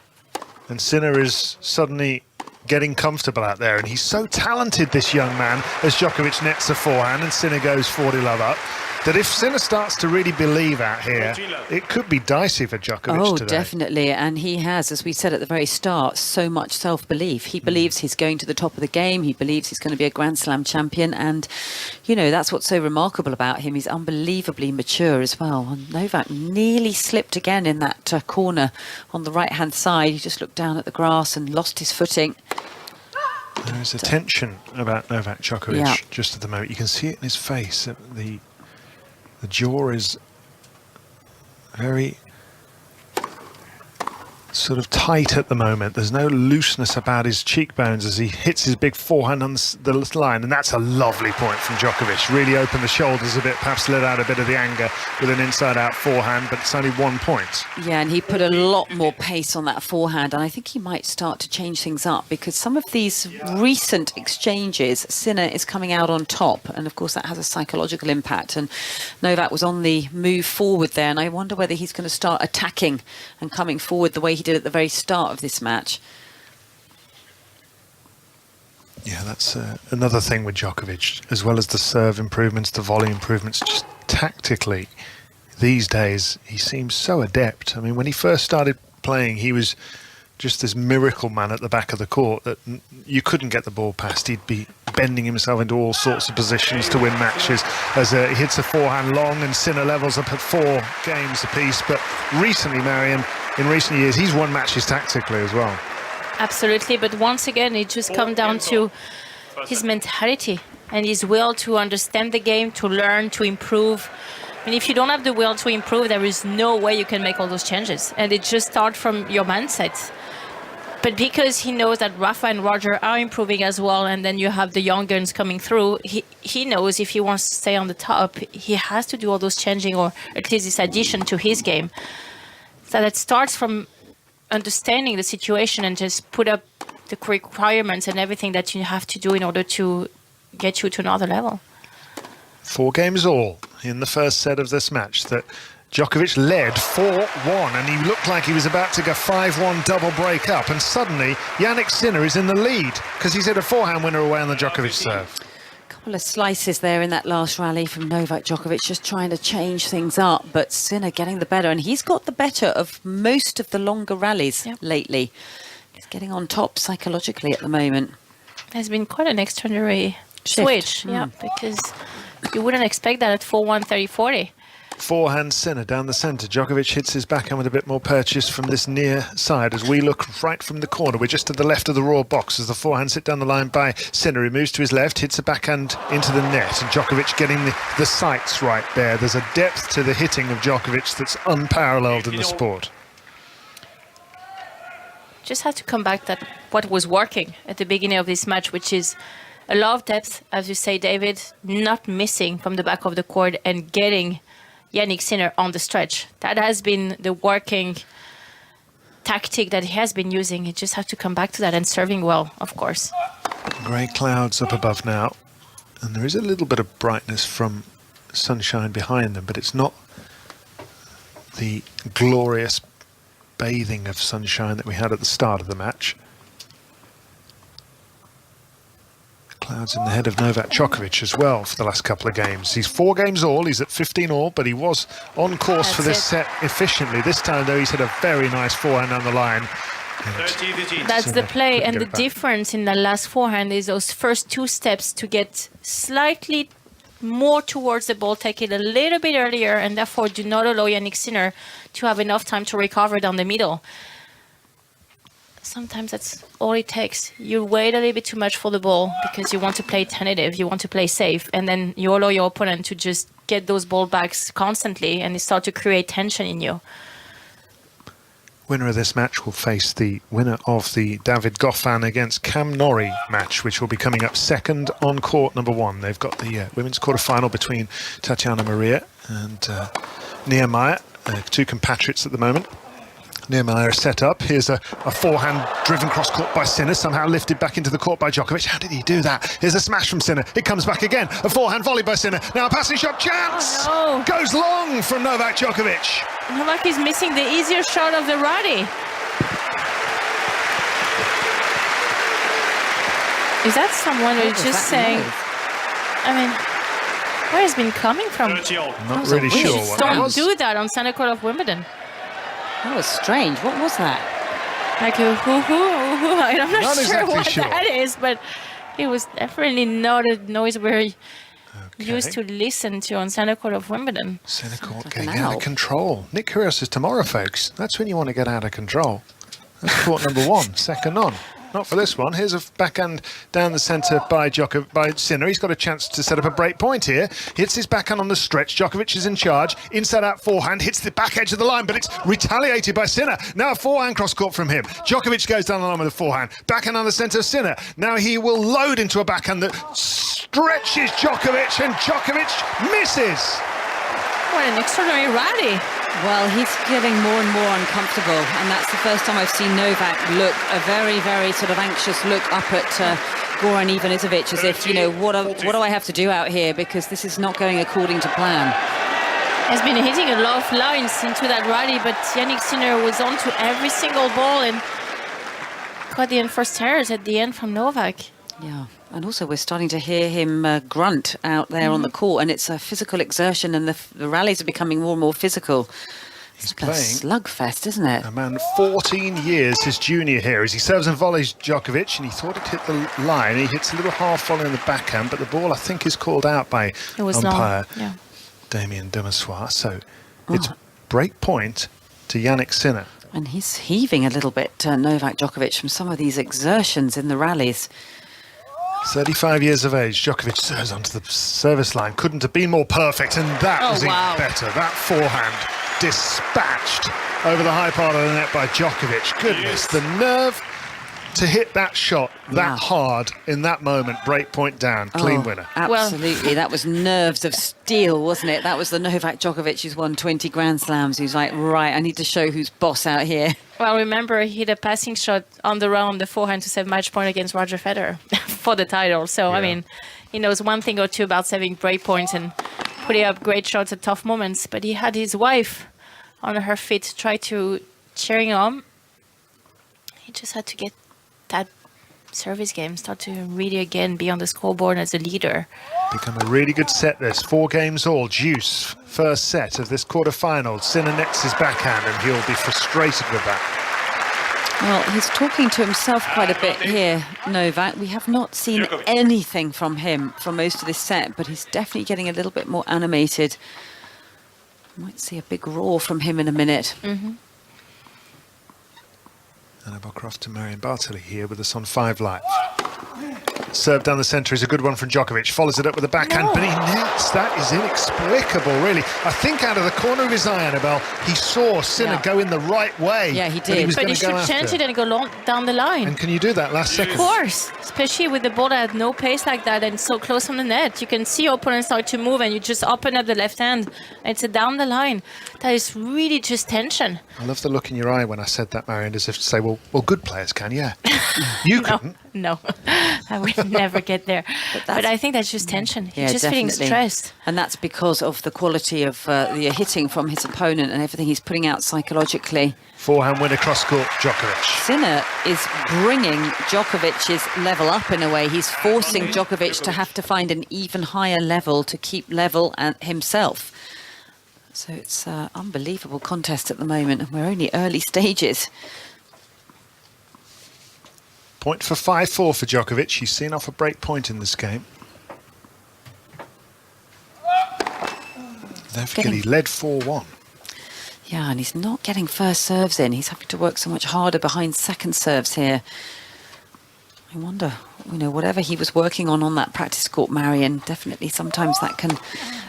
And Sinner is suddenly getting comfortable out there, and he's so talented, this young man, as Djokovic nets a forehand and Sinner goes 40-love up. that if Sinner starts to really believe out here, it could be dicey for Djokovic today. Definitely. And he has, as we said at the very start, so much self-belief. He believes he's going to the top of the game. He believes he's going to be a Grand Slam champion. And, you know, that's what's so remarkable about him. He's unbelievably mature as well. And Novak nearly slipped again in that corner on the right-hand side. He just looked down at the grass and lost his footing. There is a tension about Novak Djokovic just at the moment. You can see it in his face. The jaw is very sort of tight at the moment. There's no looseness about his cheekbones as he hits his big forehand on the line, and that's a lovely point from Djokovic. Really opened the shoulders a bit, perhaps let out a bit of the anger with an inside-out forehand, but it's only 1 point. Yeah, and he put a lot more pace on that forehand, and I think he might start to change things up because some of these recent exchanges, Sinner is coming out on top, and of course that has a psychological impact, and Novak was on the move forward there, and I wonder whether he's going to start attacking and coming forward the way he did at the very start of this match. Yeah, that's another thing with Djokovic, as well as the serve improvements, the volley improvements, just tactically these days he seems so adept. I mean, when he first started playing, he was just this miracle man at the back of the court that you couldn't get the ball past. He'd be bending himself into all sorts of positions to win matches as he hits a forehand long, and Sinner levels up at 4 games apiece. But recently, Marion, in recent years, he's won matches tactically as well. Absolutely, but once again, it just comes down to his mentality and his will to understand the game, to learn, to improve. And if you don't have the will to improve, there is no way you can make all those changes. And it just starts from your mindset. But because he knows that Rafa and Roger are improving as well, and then you have the young guns coming through, he knows if he wants to stay on the top, he has to do all those changing, or at least this addition to his game. So that starts from understanding the situation and just put up the requirements and everything that you have to do in order to get you to another level. 4 games all in the first set of this match that Djokovic led 4-1, and he looked like he was about to go 5-1 double break up, and suddenly Jannik Sinner is in the lead because he's hit a forehand winner away on the Djokovic serve. Couple of slices there in that last rally from Novak Djokovic, just trying to change things up, but Sinner getting the better, and he's got the better of most of the longer rallies lately. He's getting on top psychologically at the moment. There's been quite an extraordinary switch, because you wouldn't expect that at 4-1, 30-40. Forehand Sinner down the centre. Djokovic hits his backhand with a bit more purchase from this near side as we look right from the corner. We're just to the left of the raw box as the forehand sit down the line by Sinner. He moves to his left, hits a backhand into the net, and Djokovic getting the sights right there. There's a depth to the hitting of Djokovic that's unparalleled in the sport. Just have to come back to what was working at the beginning of this match, which is a lot of depth, as you say, David, not missing from the back of the court and getting Jannik Sinner on the stretch. That has been the working tactic that he has been using. You just have to come back to that, and serving well, of course. Grey clouds up above now, and there is a little bit of brightness from sunshine behind them, but it's not the glorious bathing of sunshine that we had at the start of the match. Clouds in the head of Novak Djokovic as well for the last couple of games. He's 4 games all, he's at 15 all, but he was on course for this set efficiently. This time though, he's hit a very nice forehand down the line. That's the play, and the difference in the last forehand is those first 2 steps to get slightly more towards the ball, take it a little bit earlier, and therefore do not allow Jannik Sinner to have enough time to recover down the middle. Sometimes that's all it takes. You wait a little bit too much for the ball because you want to play tentative, you want to play safe, and then you allow your opponent to just get those ball backs constantly, and they start to create tension in you. Winner of this match will face the winner of the David Goffin against Cam Nori match, which will be coming up second on court number 1. They've got the women's quarter-final between Tatjana Maria and Nehemiah, 2 compatriots at the moment. Nehemiah is set up. Here's a forehand driven cross-court by Sinner, somehow lifted back into the court by Djokovic. How did he do that? Here's a smash from Sinner. It comes back again. A forehand volley by Sinner. Now a passing shot chance! Oh, no. Goes long from Novak Djokovic. Novak is missing the easier shot of the rally. Is that someone who's just saying... I mean, Where has been coming from? Not really We sure just what that don't was. do that on center court of Wimbledon. That was strange. What was that? Like a hoo-hoo. I'm not, Not sure exactly what sure. that is, but it was definitely not a noise we're used to Okay. listen to on center court of Wimbledon. Centre court like an getting out owl. of control. Nick Kyrgios is tomorrow, folks. That's when you want to get out of control. That's court number 1, second on. Not for this one. Here's a backhand down the centre by Sinner. He's got a chance to set up a break point here. Hits his backhand on the stretch. Djokovic is in charge. Inside out forehand. Hits the back edge of the line, but it's retaliated by Sinner. Now a forehand cross court from him. Djokovic goes down the line with a forehand. Backhand on the centre of Sinner. Now he will load into a backhand that stretches Djokovic, and Djokovic misses. What an extraordinary rally. Well, he's getting more and more uncomfortable, and that's the first time I've seen Novak look a very, very sort of anxious look up at Goran Ivanisevic, as if, you know, what do I have to do out here, because this is not going according to plan. Has been hitting a lot of lines into that rally, but Jannik Sinner was on to every single ball and caught the unforced errors at the end from Novak. Yeah, and also we're starting to hear him grunt out there on the court, and it's a physical exertion, and the rallies are becoming more and more physical. It's like a slugfest, isn't it? A man 14 years his junior here as he serves and volleys Djokovic, and he thought it hit the line. He hits a little half volley on the backhand, but the ball I think is called out by umpire Damien Demassoir. So it's break point to Jannik Sinner. And he's heaving a little bit, Novak Djokovic, from some of these exertions in the rallies. 35 years of age, Djokovic serves onto the service line. Couldn't have been more perfect, and that was even better. That forehand dispatched over the high part of the net by Djokovic. Goodness, the nerve to hit that shot that hard in that moment. Break point down, clean winner. Absolutely, that was nerves of steel, wasn't it? That was the Novak Djokovic who's won 20 Grand Slams, who's like, right, I need to show who's boss out here. Well, remember, he hit a passing shot on the round, the forehand to save match point against Roger Federer for the title. So, I mean, he knows one thing or two about saving break points and putting up great shots at tough moments. But he had his wife on her feet to try to cheer him on. He just had to get that service game, start to really again be on the scoreboard as a leader. Become a really good set this. 4 games all. Deuce, first set of this quarter-final. Sinner nets his backhand, and he'll be frustrated with that. Well, he's talking to himself quite a bit here, Novak. We have not seen anything from him for most of this set, but he's definitely getting a little bit more animated. Might see a big roar from him in a minute. Anna Bokroff to Marion Bartoli here with us on 5 Live. Serve down the centre is a good one from Djokovic. Follows it up with a backhand, but he nets. That is inexplicable, really. I think out of the corner of his eye, Annabelle, he saw Sinner go in the right way. Yeah, he but did. He was But he gonna should go change after. it and go down the line. And can you do that last second? Of course, especially with the ball that had no pace like that and so close from the net. You can see opponents start to move and you just open up the left hand. It's a down the line. That is really just tension. I love the look in your eye when I said that, Marion, as if to say, well, good players can, yeah. You couldn't. No, I would never get there. But I think that's just tension. He's just feeling stressed. And that's because of the quality of the hitting from his opponent and everything he's putting out psychologically. Forehand winner cross-court, Djokovic. Sinner is bringing Djokovic's level up in a way. He's forcing Djokovic to have to find an even higher level to keep level himself. So it's an unbelievable contest at the moment, and we're only early stages. Point for 5-4 for Djokovic. He's seen off a break point in this game. Don't forget he led 4-1. Yeah, and he's not getting first serves in. He's having to work so much harder behind second serves here. I wonder, you know, whatever he was working on that practice court, Marion, definitely sometimes that can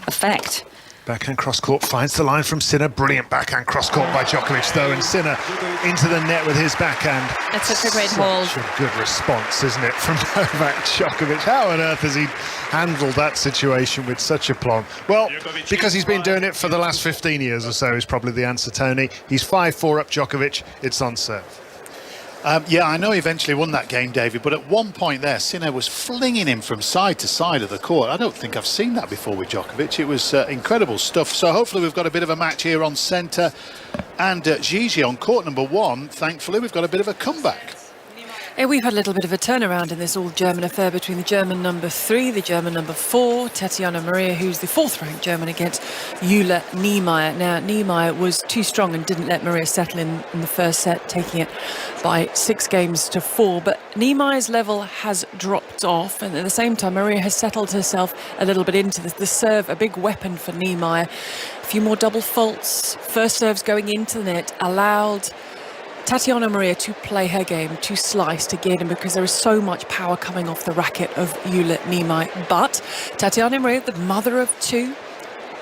affect. Backhand cross-court finds the line from Sinner. Brilliant backhand cross-court by Djokovic, though, and Sinner into the net with his backhand. That's such a great hold. Such a good response, isn't it, from Novak Djokovic? How on earth has he handled that situation with such aplomb? Well, because he's been doing it for the last 15 years or so is probably the answer, Tony. He's 5-4 up Djokovic. It's on serve. Yeah, I know he eventually won that game, David, but at one point there, Sinner was flinging him from side to side of the court. I don't think I've seen that before with Djokovic. It was incredible stuff. So hopefully we've got a bit of a match here on centre. And Gigi on court number 1, thankfully, we've got a bit of a comeback. We've had a little bit of a turnaround in this all-German affair between the German number 3, the German number 4, Tatjana Maria, who's the 4th-ranked German, against Jule Niemeyer. Now, Niemeyer was too strong and didn't let Maria settle in the first set, taking it by 6-4. But Niemeyer's level has dropped off, and at the same time, Maria has settled herself a little bit into the serve, a big weapon for Niemeyer. A few more double faults, first serves going into the net, allowed Tatjana Maria to play her game, to slice, to get in, because there is so much power coming off the racket of Jule Niemeyer. But Tatjana Maria, the mother of 2,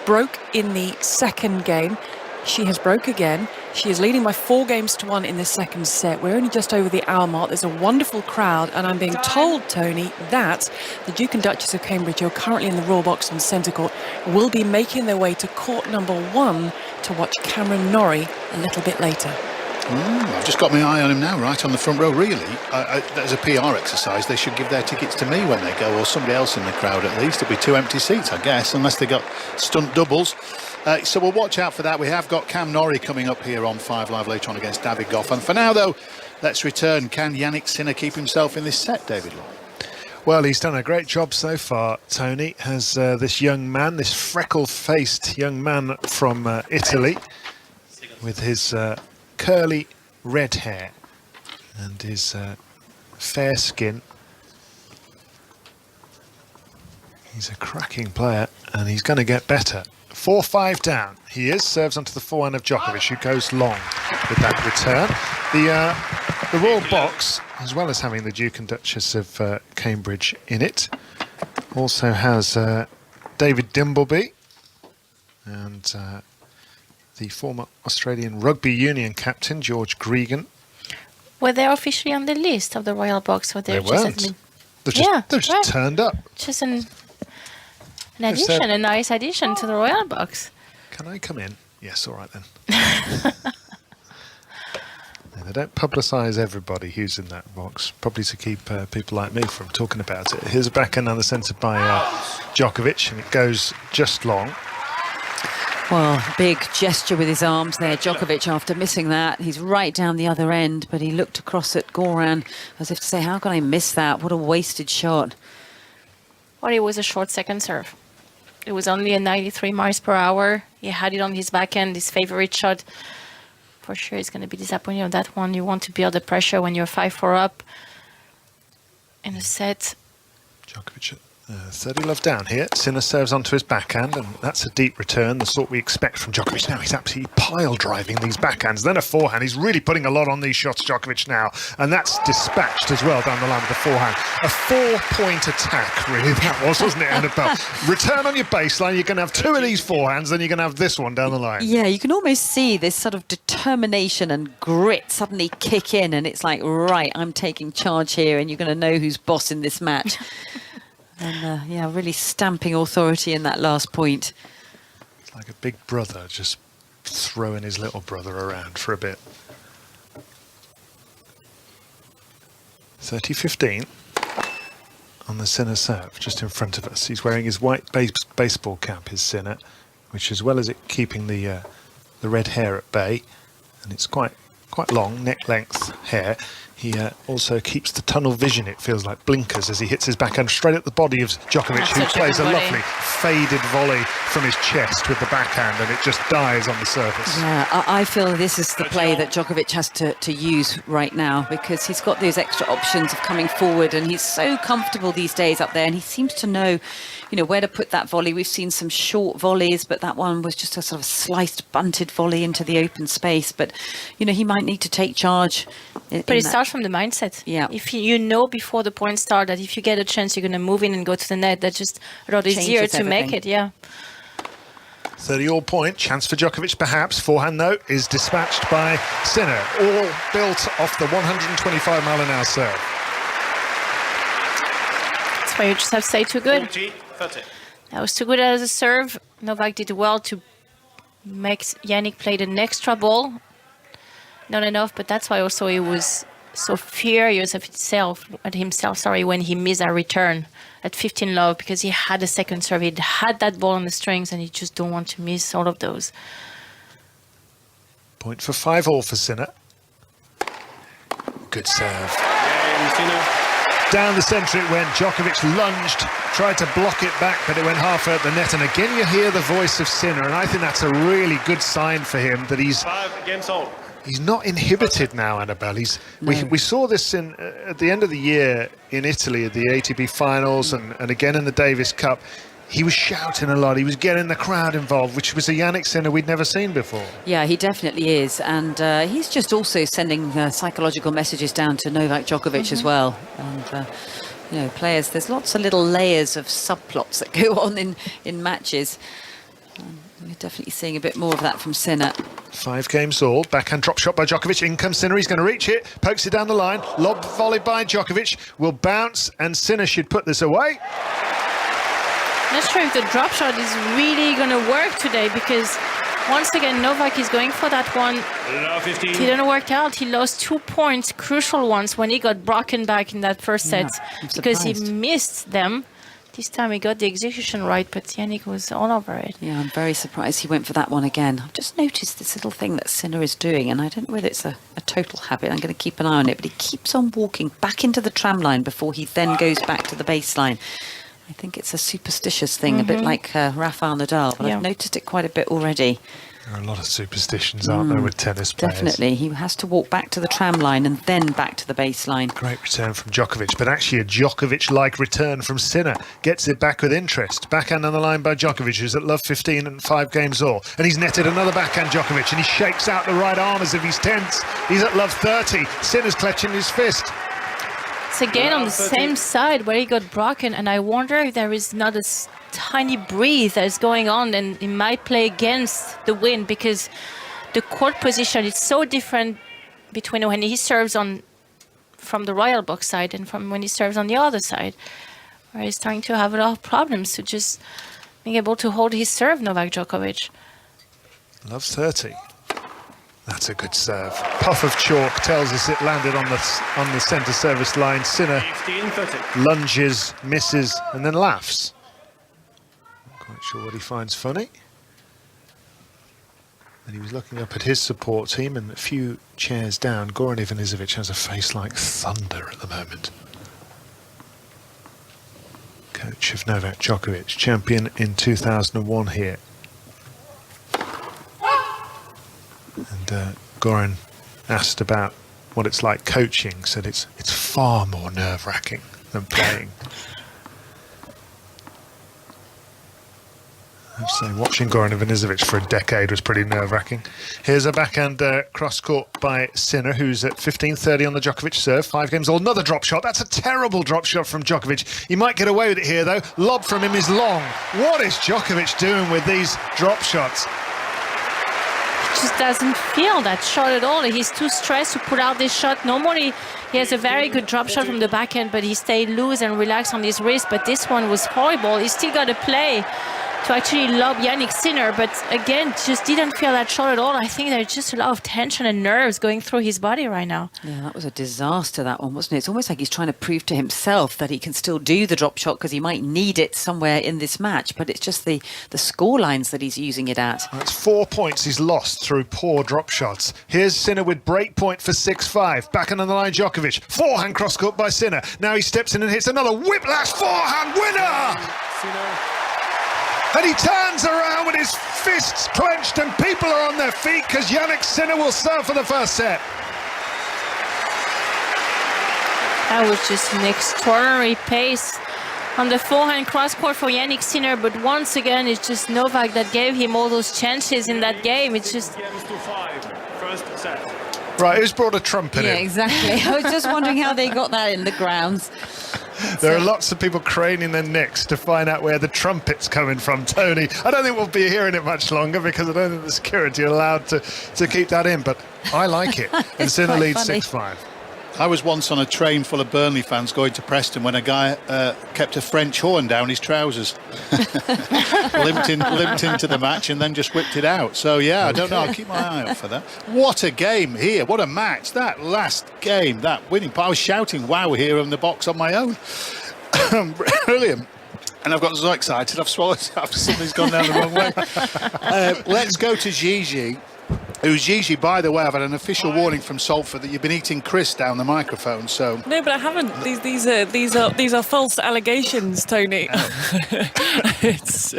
broke in the second game. She has broke again. She is leading by 4-1 in the second set. We're only just over the hour mark. There's a wonderful crowd, and I'm being told, Tony, that the Duke and Duchess of Cambridge, who are currently in the Royal Box on centre court, will be making their way to court number 1 to watch Cameron Nori a little bit later. I've just got my eye on him now, right on the front row. Really, as a PR exercise, they should give their tickets to me when they go, or somebody else in the crowd at least. It'll be 2 empty seats, I guess, unless they got stunt doubles. So we'll watch out for that. We have got Cam Nori coming up here on 5 Live later on against David Goff. And for now, though, let's return. Can Jannik Sinner keep himself in this set, David Law? Well, he's done a great job so far, Tony. Has this young man, this freckle-faced young man from Italy, with his curly red hair and his fair skin. He's a cracking player, and he's going to get better. 4-5 down. He is. Serves onto the forehand of Djokovic, who goes long with that return. The Royal Box, as well as having the Duke and Duchess of Cambridge in it, also has David Dimbleby and the former Australian Rugby Union captain, George Gregan. Were they officially on the list of the Royal Box? Or They weren't. They've just turned up. Just an addition, a nice addition to the Royal Box. Can I come in? Yes, all right then. They don't publicise everybody who's in that box, probably to keep people like me from talking about it. Here's a backhand on the centre by Djokovic, and it goes just long. Well, big gesture with his arms there, Djokovic, after missing that. He's right down the other end, but he looked across at Goran as if to say, how can I miss that? What a wasted shot. Well, it was a short second serve. It was only a 93 miles per hour. He had it on his backhand, his favourite shot. For sure, he's going to be disappointed on that one. You want to build the pressure when you're 5-4 up in a set. Djokovic 30 love down here. Sinner serves onto his backhand, and that's a deep return, the sort we expect from Djokovic. Now he's absolutely pile driving these backhands, then a forehand. He's really putting a lot on these shots, Djokovic, now, and that's dispatched as well down the line with the forehand. A 4-point attack, really, that was, wasn't it, Annabelle? Return on your baseline, you're going to have 2 of these forehands, then you're going to have this one down the line. Yeah, you can almost see this sort of determination and grit suddenly kick in, and it's like, right, I'm taking charge here, and you're going to know who's boss in this match. And yeah, really stamping authority in that last point. It's like a big brother just throwing his little brother around for a bit. 30-15 on the Sinner serve, just in front of us. He's wearing his white baseball cap, his Sinner, which, as well as it keeping the red hair at bay, and it's quite long, neck length hair. He also keeps the tunnel vision, it feels like, blinkers as he hits his backhand straight at the body of Djokovic, who plays a lovely faded volley from his chest with the backhand, and it just dies on the surface. Yeah, I feel this is the play that Djokovic has to use right now, because he's got those extra options of coming forward, and he's so comfortable these days up there, and he seems to know, where to put that volley. We've seen some short volleys, but that one was just a sort of sliced, bunted volley into the open space. But, he might need to take charge. But it starts from the mindset. Yeah. If you know before the point start that if you get a chance, you're going to move in and go to the net, that's just a lot easier to make it, yeah. 30-all point, chance for Djokovic perhaps. Forehand, though, is dispatched by Sinner, all built off the 125-mile-an-hour serve. That's why you just have to say too good. 40-30. That was too good as a serve. Novak did well to make Jannik play the next ball. Not enough, but that's why also he was so furious at himself, when he missed a return at 15 love, because he had a second serve. He had that ball on the strings, and he just don't want to miss all of those. Point for 5-all for Sinner. Good serve. Down the centre it went. Djokovic lunged, tried to block it back, but it went half out the net. And again, you hear the voice of Sinner, and I think that's a really good sign for him that he's 5 games all. He's not inhibited now, Annabelle. We saw this at the end of the year in Italy at the ATP finals and again in the Davis Cup. He was shouting a lot. He was getting the crowd involved, which was a Jannik Sinner we'd never seen before. Yeah, he definitely is. And he's just also sending psychological messages down to Novak Djokovic as well. And, you know, players, there's lots of little layers of subplots that go on in matches. We're definitely seeing a bit more of that from Sinner. 5 games all. Backhand drop shot by Djokovic. In comes Sinner. He's going to reach it. Pokes it down the line. Lob volley by Djokovic. Will bounce, and Sinner should put this away. Not sure if the drop shot is really going to work today, because once again Novak is going for that one. It didn't work out. He lost 2 points, crucial ones, when he got broken back in that first set because he missed them. This time he got the execution right, but Jannik was all over it. Yeah, I'm very surprised he went for that one again. I've just noticed this little thing that Sinner is doing, and I don't know whether it's a total habit. I'm going to keep an eye on it, but he keeps on walking back into the tram line before he then goes back to the baseline. I think it's a superstitious thing, a bit like Rafael Nadal, but I've noticed it quite a bit already. There are a lot of superstitions, aren't there, with tennis players? Definitely. He has to walk back to the tram line and then back to the baseline. Great return from Djokovic, but actually a Djokovic-like return from Sinner. Gets it back with interest. Backhand on the line by Djokovic, who's at love 15 and 5 games all. And he's netted another backhand, Djokovic, and he shakes out the right arm as if he's tense. He's at love 30. Sinner's clutching his fist. It's again on the same side where he got broken, and I wonder if there is not a tiny breeze that is going on, and he might play against the wind, because the court position is so different between when he serves from the royal box side and from when he serves on the other side, where he's trying to have a lot of problems to just being able to hold his serve, Novak Djokovic. Love 30. That's a good serve. Puff of chalk tells us it landed on the centre service line. Sinner lunges, misses, and then laughs. Not quite sure what he finds funny. And he was looking up at his support team, and a few chairs down, Goran Ivanisevic has a face like thunder at the moment. Coach of Novak Djokovic, champion in 2001 here. And Goran asked about what it's like coaching, said it's far more nerve-wracking than playing. I'd say watching Goran Ivanisevic for a decade was pretty nerve-wracking. Here's a backhand cross-court by Sinner, who's at 15-30 on the Djokovic serve. 5 games all. Another drop shot. That's a terrible drop shot from Djokovic. He might get away with it here, though. Lob from him is long. What is Djokovic doing with these drop shots? Just doesn't feel that shot at all. He's too stressed to put out this shot. Normally he has a very good drop shot from the backhand, but he stayed loose and relaxed on his wrist. But this one was horrible. He's still got to play to actually lob Jannik Sinner, but again, just didn't feel that shot at all. I think there's just a lot of tension and nerves going through his body right now. Yeah, that was a disaster, that one, wasn't it? It's almost like he's trying to prove to himself that he can still do the drop shot because he might need it somewhere in this match, but it's just the score lines that he's using it at. That's 4 points he's lost through poor drop shots. Here's Sinner with break point for 6-5. Backhand on the line, Djokovic. Forehand cross-court by Sinner. Now he steps in and hits another whiplash forehand winner! And he turns around with his fists clenched, and people are on their feet because Jannik Sinner will serve for the first set. That was just an extraordinary pace on the forehand cross-court for Jannik Sinner, but once again, it's just Novak that gave him all those chances in that game. It's just... First set. Right, who's brought a trumpet in? Yeah, exactly. I was just wondering how they got that in the grounds. There are lots of people craning their necks to find out where the trumpet's coming from, Tony. I don't think we'll be hearing it much longer because I don't think the security are allowed to keep that in, but I like it. And Sinner leads 6-5. I was once on a train full of Burnley fans going to Preston when a guy kept a French horn down his trousers. limped into the match and then just whipped it out. So, yeah, I don't know. I'll keep my eye out for that. What a game here. What a match. That last game, that winning part. I was shouting wow here in the box on my own. Brilliant. And I've got so excited, I've swallowed. Something's gone down the wrong way. Let's go to Gigi. Who's usually, by the way, I've had an official warning from Salford that you've been eating Chris down the microphone. So No, but I haven't. These are false allegations, Tony. It's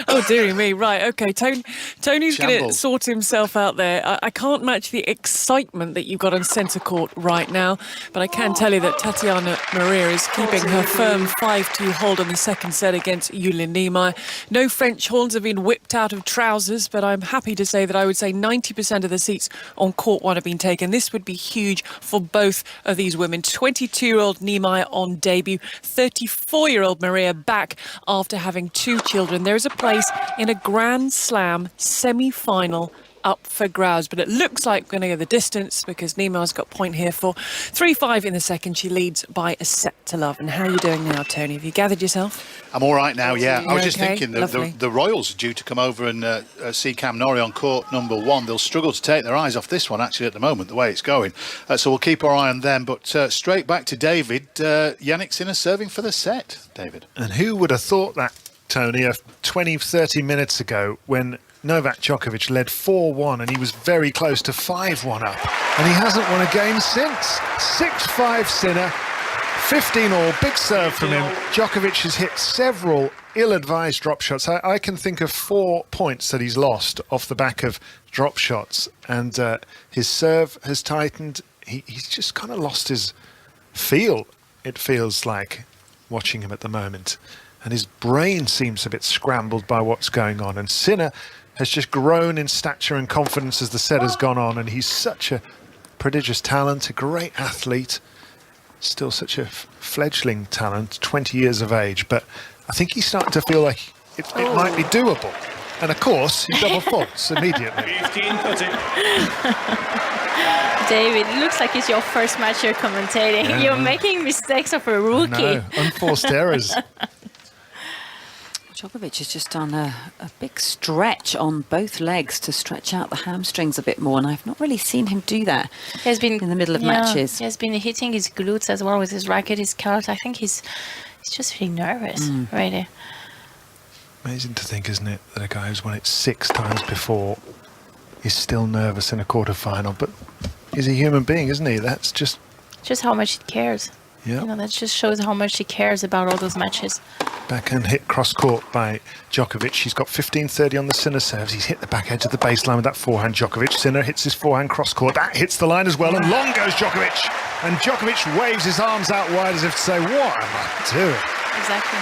oh dearie me. Right, okay. Tony's going to sort himself out there. I can't match the excitement that you've got on centre court right now, but I can tell you that Tatjana Maria is keeping her firm 5-2 hold on the second set against Julia Niemeyer. No French horns have been whipped out of trousers, but I'm happy to say that I would say 90% of the seats on court one have been taken. This would be huge for both of these women. 22-year-old Niemeyer on debut, 34-year-old Maria back after having 2 children. There is a place in a Grand Slam semi-final up for grabs, but it looks like we're going to go the distance because Niemeyer's got point here for 3-5 in the second. She leads by a set to love. And how are you doing now, Tony? Have you gathered yourself? I'm all right now, yeah. I was just okay? thinking the Royals are due to come over and see Cam Nori on court number 1. They'll struggle to take their eyes off this one, actually, at the moment, the way it's going. So we'll keep our eye on them. But straight back to David. Jannik Sinner serving for the set, David. And who would have thought that, Tony, 20-30 minutes ago when Novak Djokovic led 4-1 and he was very close to 5-1 up. And he hasn't won a game since. 6-5 Sinner, 15-all, big serve from him. Djokovic has hit several ill-advised drop shots. I can think of 4 points that he's lost off the back of drop shots. And his serve has tightened. He's just kind of lost his feel, it feels like, watching him at the moment. And his brain seems a bit scrambled by what's going on. And Sinner has just grown in stature and confidence as the set has gone on, and he's such a prodigious talent, a great athlete, still such a fledgling talent, 20 years of age, but I think he's starting to feel like it might be doable. And of course, he double faults immediately. 15 putting. David, it looks like it's your first match you're commentating. Yeah. You're making mistakes of a rookie. No, unforced errors. Djokovic has just done a big stretch on both legs to stretch out the hamstrings a bit more, and I've not really seen him do that in the middle of matches. He has been hitting his glutes as well with his racket, his court. I think he's just really nervous, really. Amazing to think, isn't it, that a guy who's won it 6 times before is still nervous in a quarter-final, but he's a human being, isn't he? That's just how much he cares. Yeah. You know, that just shows how much he cares about all those matches. Backhand hit cross-court by Djokovic. He's got 15-30 on the Sinner serves. He's hit the back edge of the baseline with that forehand, Djokovic. Sinner hits his forehand cross-court. That hits the line as well, and long goes Djokovic. And Djokovic waves his arms out wide as if to say, what am I doing? Exactly.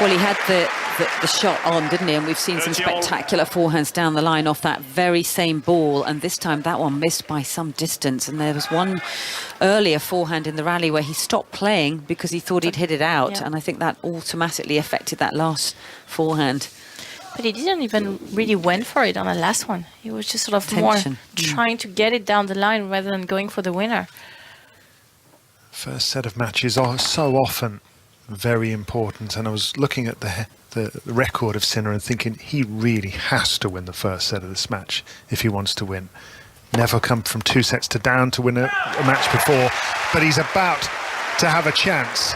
Well, he had the shot on, didn't he? And we've seen some spectacular forehands down the line off that very same ball. And this time that one missed by some distance. And there was one earlier forehand in the rally where he stopped playing because he thought he'd hit it out. Yeah. And I think that automatically affected that last forehand. But he didn't even really went for it on the last one. He was just sort of more trying to get it down the line rather than going for the winner. First set of matches are so often very important, and I was looking at the record of Sinner and thinking he really has to win the first set of this match if he wants to win. Never come from 2 sets to down to win a match before, but he's about to have a chance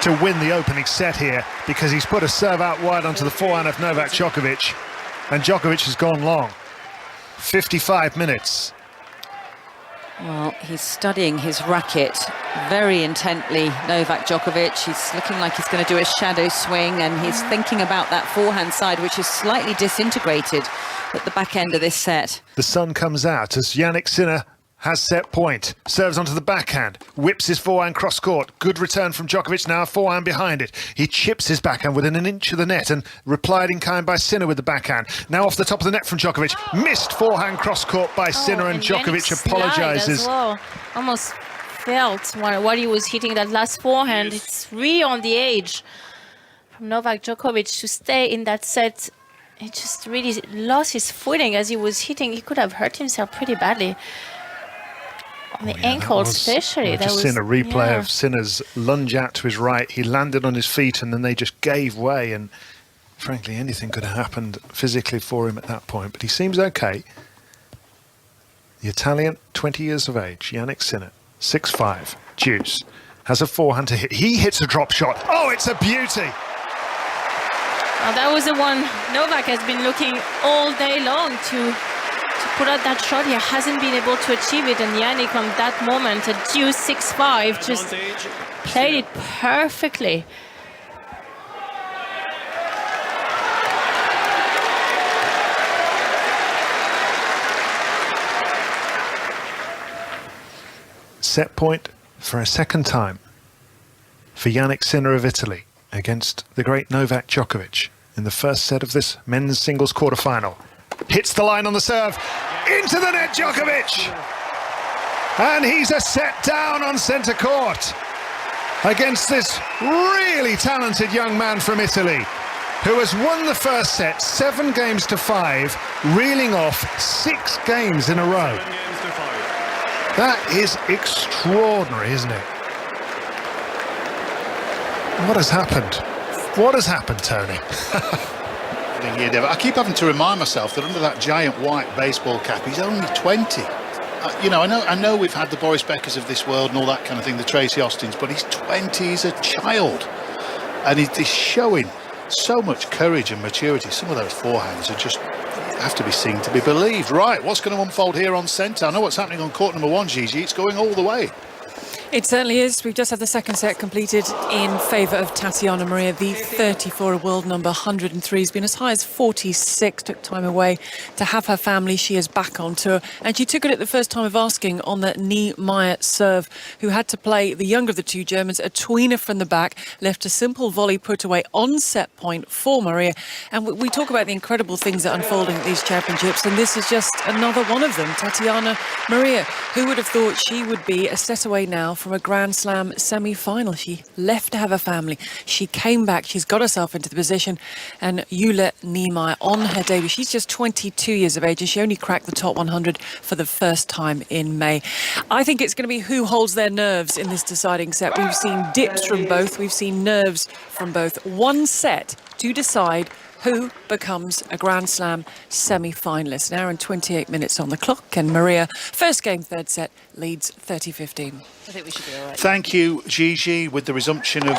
to win the opening set here because he's put a serve out wide onto the forehand of Novak Djokovic, and Djokovic has gone long. 55 minutes. Well, he's studying his racket very intently, Novak Djokovic. He's looking like he's going to do a shadow swing, and he's thinking about that forehand side, which is slightly disintegrated at the back end of this set. The sun comes out as Jannik Sinner has set point, serves onto the backhand, whips his forehand cross-court. Good return from Djokovic, now a forehand behind it. He chips his backhand within an inch of the net and replied in kind by Sinner with the backhand. Now off the top of the net from Djokovic. Missed forehand cross-court by Sinner, and Djokovic apologises. Well. Almost felt what he was hitting that last forehand. It's really on the edge from Novak Djokovic to stay in that set. He just really lost his footing as he was hitting. He could have hurt himself pretty badly. On the ankle especially. I've just seen a replay of Sinner's lunge out to his right. He landed on his feet and then they just gave way, and frankly anything could have happened physically for him at that point, but he seems okay. The Italian, 20 years of age, Jannik Sinner, 6'5", deuce, has a forehand to hit. He hits a drop shot. Oh, it's a beauty! Well, that was the one Novak has been looking all day long to put out that shot. He hasn't been able to achieve it, and Jannik on that moment, a deuce 6-5, just played it perfectly. Set point for a second time for Jannik Sinner of Italy against the great Novak Djokovic in the first set of this men's singles quarter-final. Hits the line on the serve, into the net Djokovic! And he's a set down on centre court against this really talented young man from Italy, who has won the first set 7-5, reeling off 6 games in a row. That is extraordinary, isn't it? What has happened? What has happened, Tony? I keep having to remind myself that under that giant white baseball cap, he's only 20. I know we've had the Boris Beckers of this world and all that kind of thing, the Tracy Austins, but he's 20, he's a child. And he's showing so much courage and maturity. Some of those forehands are just have to be seen to be believed. Right, what's going to unfold here on centre? I know what's happening on court number 1, Gigi. It's going all the way. It certainly is. We've just had the second set completed in favour of Tatjana Maria, the 34 world number 103. Has been as high as 46, took time away to have her family. She is back on tour, and she took it at the first time of asking on the Niemeyer serve, who had to play the younger of the two Germans, a tweener from the back, left a simple volley put away on set point for Maria. And we talk about the incredible things that are unfolding at these championships, and this is just another one of them. Tatjana Maria, who would have thought she would be a set away now from a Grand Slam semi-final. She left to have a family. She came back. She's got herself into the position. And Jule Niemeyer on her debut. She's just 22 years of age, and she only cracked the top 100 for the first time in May. I think it's going to be who holds their nerves in this deciding set. We've seen dips from both. We've seen nerves from both. One set to decide who becomes a Grand Slam semi-finalist. An hour and 28 minutes on the clock, and Maria, first game, third set, leads 30-15. I think we should be all right. Thank you, Gigi. With the resumption of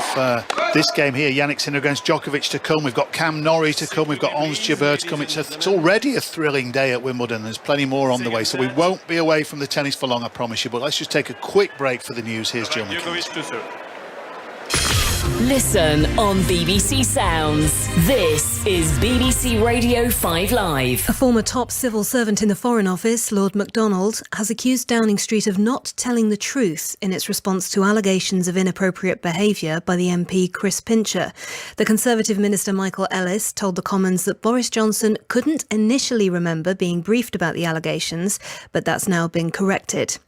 this game here, Jannik Sinner against Djokovic to come. We've got Cam Nori to come. We've got Ons Jabeur to come. It's already a thrilling day at Wimbledon. There's plenty more on the way, so we won't be away from the tennis for long, I promise you. But let's just take a quick break for the news. Here's Jill McKenzie. Listen on BBC Sounds. This is BBC Radio 5 Live. A former top civil servant in the Foreign Office, Lord MacDonald, has accused Downing Street of not telling the truth in its response to allegations of inappropriate behaviour by the MP Chris Pincher. The Conservative Minister Michael Ellis told the Commons that Boris Johnson couldn't initially remember being briefed about the allegations, but that's now been corrected.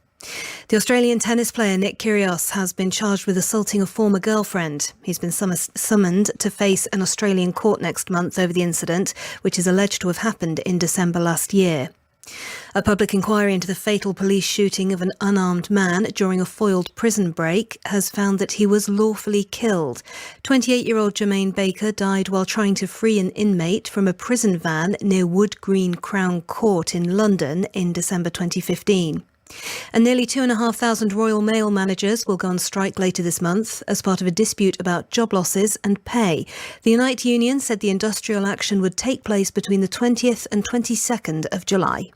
The Australian tennis player Nick Kyrgios has been charged with assaulting a former girlfriend. He's been summoned to face an Australian court next month over the incident, which is alleged to have happened in December last year. A public inquiry into the fatal police shooting of an unarmed man during a foiled prison break has found that he was lawfully killed. 28-year-old Jermaine Baker died while trying to free an inmate from a prison van near Wood Green Crown Court in London in December 2015. And nearly 2,500 Royal Mail managers will go on strike later this month as part of a dispute about job losses and pay. The Unite Union said the industrial action would take place between the 20th and 22nd of July.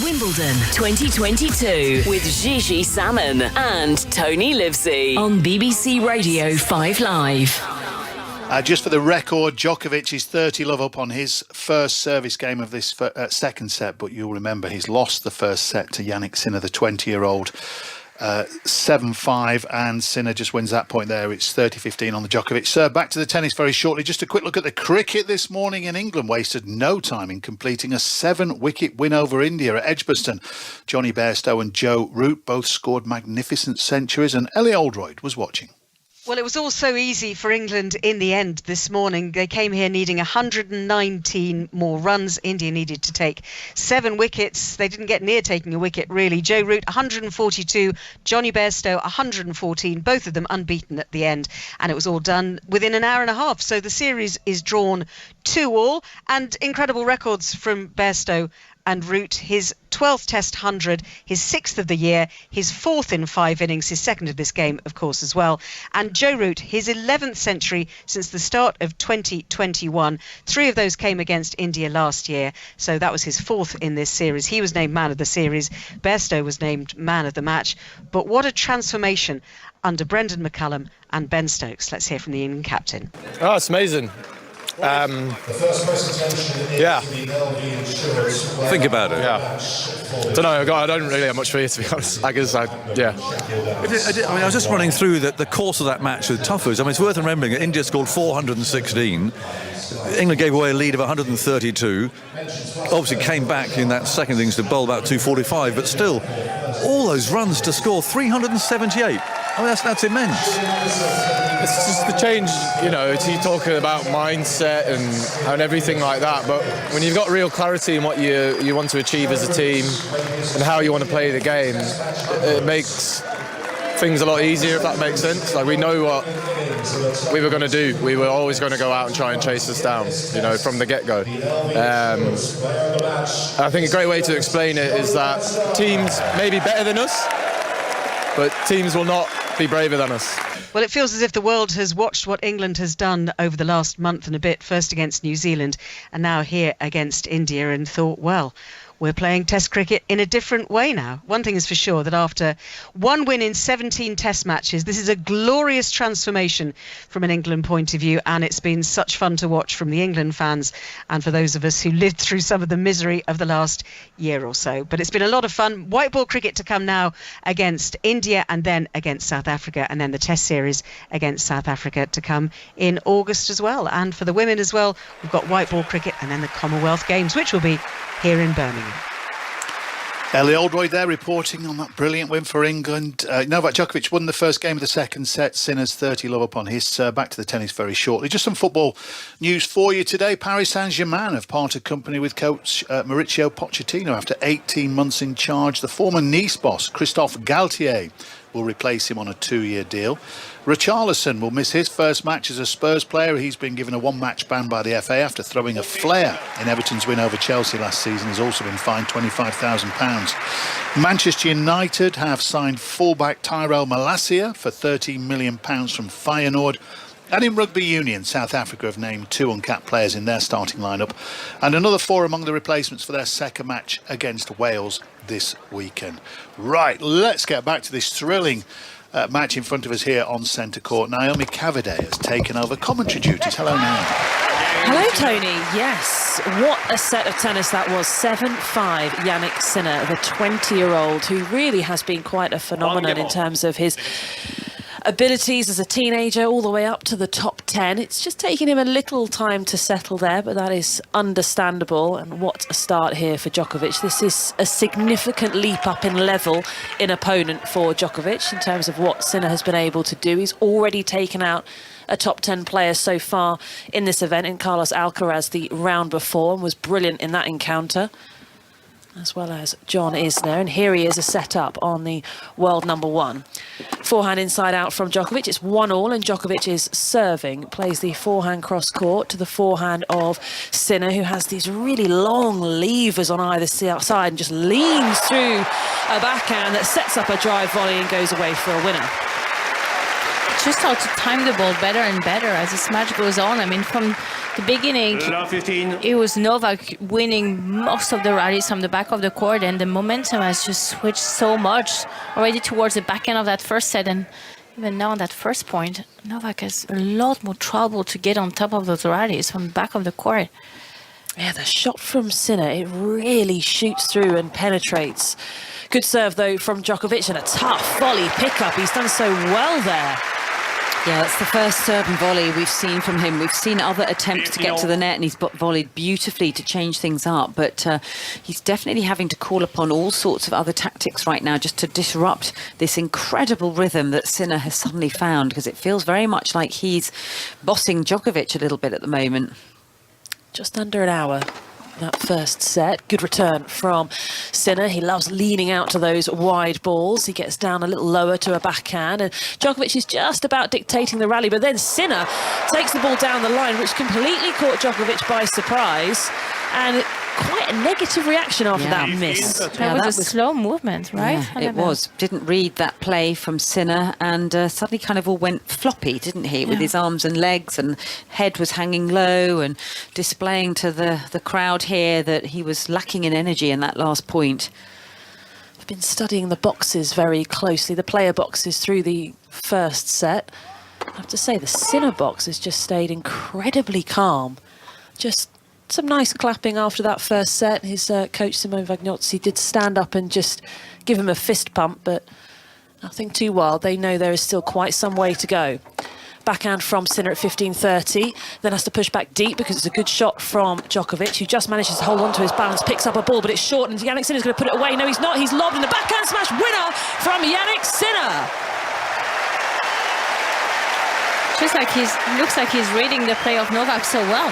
Wimbledon 2022 with Gigi Salmon and Tony Livesey on BBC Radio 5 Live. Just for the record, Djokovic is 30 love up on his first service game of this second set, but you'll remember he's lost the first set to Jannik Sinner, the 20-year-old, 7-5, and Sinner just wins that point there. It's 30-15 on the Djokovic serve. Back to the tennis very shortly. Just a quick look at the cricket this morning in England. Wasted no time in completing a 7-wicket win over India at Edgbaston. Johnny Bairstow and Joe Root both scored magnificent centuries, and Ellie Oldroyd was watching. Well, it was all so easy for England in the end this morning. They came here needing 119 more runs. India needed to take 7 wickets. They didn't get near taking a wicket, really. Joe Root, 142. Johnny Bairstow, 114. Both of them unbeaten at the end. And it was all done within an hour and a half. So the series is drawn 2-2. And incredible records from Bairstow en route, his 12th Test 100, his 6th of the year, his 4th in 5 innings, his 2nd of this game, of course, as well. And Joe Root, his 11th century since the start of 2021. 3 of those came against India last year, so that was his 4th in this series. He was named man of the series. Bairstow was named man of the match. But what a transformation under Brendan McCullum and Ben Stokes. Let's hear from the England captain. Oh, it's amazing. Yeah. Think about it. Yeah. Don't know. I don't really have much for you, to be honest. I guess yeah. I mean, I was just running through the course of that match with toughers. I mean, it's worth remembering that India scored 416. England gave away a lead of 132. Obviously came back in that second innings to bowl about 245, but still, all those runs to score 378. I mean, that's immense. It's just the change, you know, you talking about mindset and everything like that, but when you've got real clarity in what you want to achieve as a team and how you want to play the game, it makes things a lot easier, if that makes sense. Like, we know what we were going to do. We were always going to go out and try and chase us down, you know, from the get-go. I think a great way to explain it is that teams may be better than us, but teams will not be braver than us. Well, it feels as if the world has watched what England has done over the last month and a bit, first against New Zealand and now here against India, and thought, well, we're playing Test cricket in a different way now. One thing is for sure, that after one win in 17 Test matches, this is a glorious transformation from an England point of view, and it's been such fun to watch from the England fans and for those of us who lived through some of the misery of the last year or so. But it's been a lot of fun. White ball cricket to come now against India and then against South Africa, and then the Test series against South Africa to come in August as well. And for the women as well, we've got white ball cricket and then the Commonwealth Games, which will be here in Birmingham. Ellie Oldroyd there reporting on that brilliant win for England. Novak Djokovic won the first game of the second set. Sinner's 30 love upon his. Back to the tennis very shortly. Just some football news for you today. Paris Saint-Germain have parted company with coach Mauricio Pochettino after 18 months in charge. The former Nice boss, Christophe Galtier, will replace him on a 2-year deal. Richarlison will miss his first match as a Spurs player. He's been given a 1-match ban by the FA after throwing a flare in Everton's win over Chelsea last season. He's also been fined £25,000. Manchester United have signed fullback Tyrell Malacia for £13 million from Feyenoord. And in rugby union, South Africa have named 2 uncapped players in their starting lineup, and another 4 among the replacements for their second match against Wales this weekend. Right, let's get back to this thrilling match in front of us here on centre court. Naomi Cavaday has taken over commentary duties. Hello, Naomi. Hello, Tony. Yes, what a set of tennis that was. 7-5, Jannik Sinner, the 20-year-old, who really has been quite a phenomenon in terms of his abilities as a teenager all the way up to the top 10. It's just taken him a little time to settle there, but that is understandable. And what a start here for Djokovic. This is a significant leap up in level in opponent for Djokovic in terms of what Sinner has been able to do. He's already taken out a top 10 player so far in this event in Carlos Alcaraz the round before, and was brilliant in that encounter, as well as John Isner. And here he is, a set-up on the world number 1. Forehand inside out from Djokovic. It's 1-1, and Djokovic is serving. Plays the forehand cross-court to the forehand of Sinner, who has these really long levers on either side and just leans through a backhand that sets up a drive volley and goes away for a winner. Just how to time the ball better and better as this match goes on. I mean, from the beginning, it was Novak winning most of the rallies from the back of the court, and the momentum has just switched so much already towards the back end of that first set. And even now on that first point, Novak has a lot more trouble to get on top of those rallies from the back of the court. Yeah, the shot from Sinner, it really shoots through and penetrates. Good serve, though, from Djokovic, and a tough volley pickup. He's done so well there. Yeah, that's the first serve and volley we've seen from him. We've seen other attempts to get to the net, and he's volleyed beautifully to change things up. But he's definitely having to call upon all sorts of other tactics right now just to disrupt this incredible rhythm that Sinner has suddenly found, because it feels very much like he's bossing Djokovic a little bit at the moment. Just under an hour, that first set. Good return from Sinner. He loves leaning out to those wide balls. He gets down a little lower to a backhand, and Djokovic is just about dictating the rally, but then Sinner takes the ball down the line, which completely caught Djokovic by surprise. And quite a negative reaction after that miss. That was a slow movement, right? Yeah, it was. Didn't read that play from Sinner, and suddenly kind of all went floppy, didn't he? With his arms and legs, and head was hanging low, and displaying to the crowd here that he was lacking in energy in that last point. I've been studying the boxes very closely, the player boxes through the first set. I have to say the Sinner box has just stayed incredibly calm. Just some nice clapping after that first set. His coach Simone Vagnozzi did stand up and just give him a fist pump, but nothing too wild. They know there is still quite some way to go. Backhand from Sinner at 15:30, then has to push back deep because it's a good shot from Djokovic, who just manages to hold on to his balance, picks up a ball, but it's short, and Jannik Sinner's going to put it away. No, he's not. He's lobbed, and the backhand smash winner from Jannik Sinner. Just like looks like he's reading the play of Novak so well.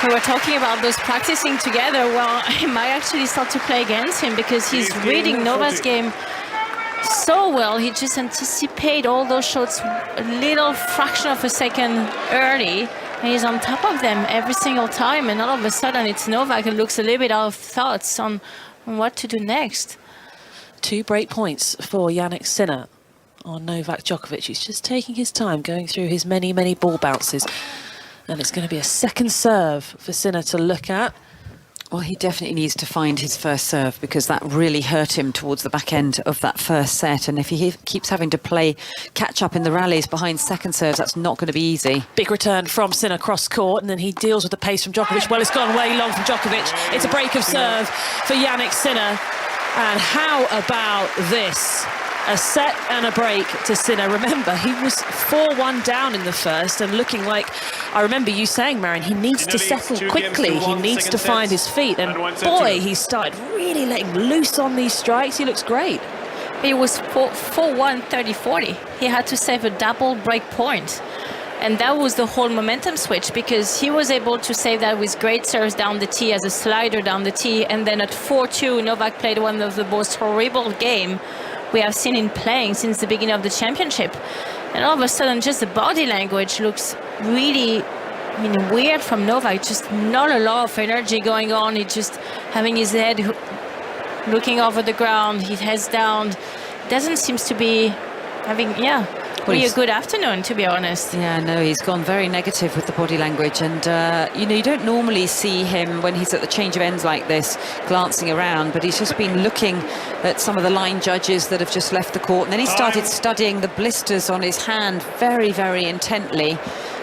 We were talking about those practicing together. Well, he might actually start to play against him because he's reading Novak's game so well. He just anticipates all those shots a little fraction of a second early, and he's on top of them every single time. And all of a sudden, it's Novak who looks a little bit out of thoughts on what to do next. 2 break points for Jannik Sinner on Novak Djokovic. He's just taking his time going through his many, many ball bounces. And it's going to be a second serve for Sinner to look at. Well, he definitely needs to find his first serve because that really hurt him towards the back end of that first set. And if he keeps having to play catch up in the rallies behind second serves, that's not going to be easy. Big return from Sinner cross court, and then he deals with the pace from Djokovic. Well, it's gone way long from Djokovic. It's a break of serve for Jannik Sinner. And how about this? A set and a break to Sinner. Remember, he was 4-1 down in the first and looking like, I remember you saying, Marion, he needs to settle quickly. He needs to find his feet. And boy, he started really letting loose on these strikes. He looks great. He was 4-1, 30-40. He had to save a double break point. And that was the whole momentum switch because he was able to save that with great serves down the tee as a slider down the tee. And then at 4-2, Novak played one of the most horrible game we have seen him playing since the beginning of the championship. And all of a sudden, just the body language looks really, weird from Novak. Just not a lot of energy going on. He's just having his head looking over the ground, his head's down. Doesn't seem to be having, really a good afternoon, to be honest. Yeah, no, he's gone very negative with the body language. And, you don't normally see him when he's at the change of ends like this, glancing around, but he's just been looking at some of the line judges that have just left the court. And then he started studying the blisters on his hand very, very intently.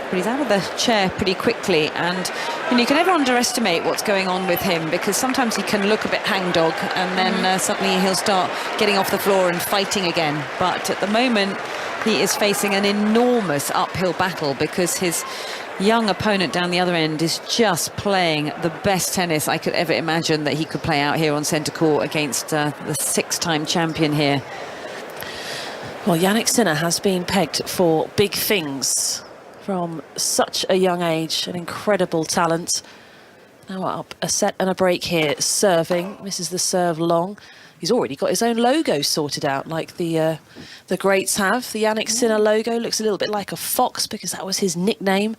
But he's out of the chair pretty quickly. And, you can never underestimate what's going on with him because sometimes he can look a bit hangdog and then suddenly he'll start getting off the floor and fighting again. But at the moment, he is facing an enormous uphill battle because his young opponent down the other end is just playing the best tennis I could ever imagine that he could play out here on centre court against the 6-time champion here. Well, Jannik Sinner has been pegged for big things from such a young age, an incredible talent. Now up a set and a break here, serving, misses the serve long. He's already got his own logo sorted out, like the greats have. The Jannik Sinner logo looks a little bit like a fox because that was his nickname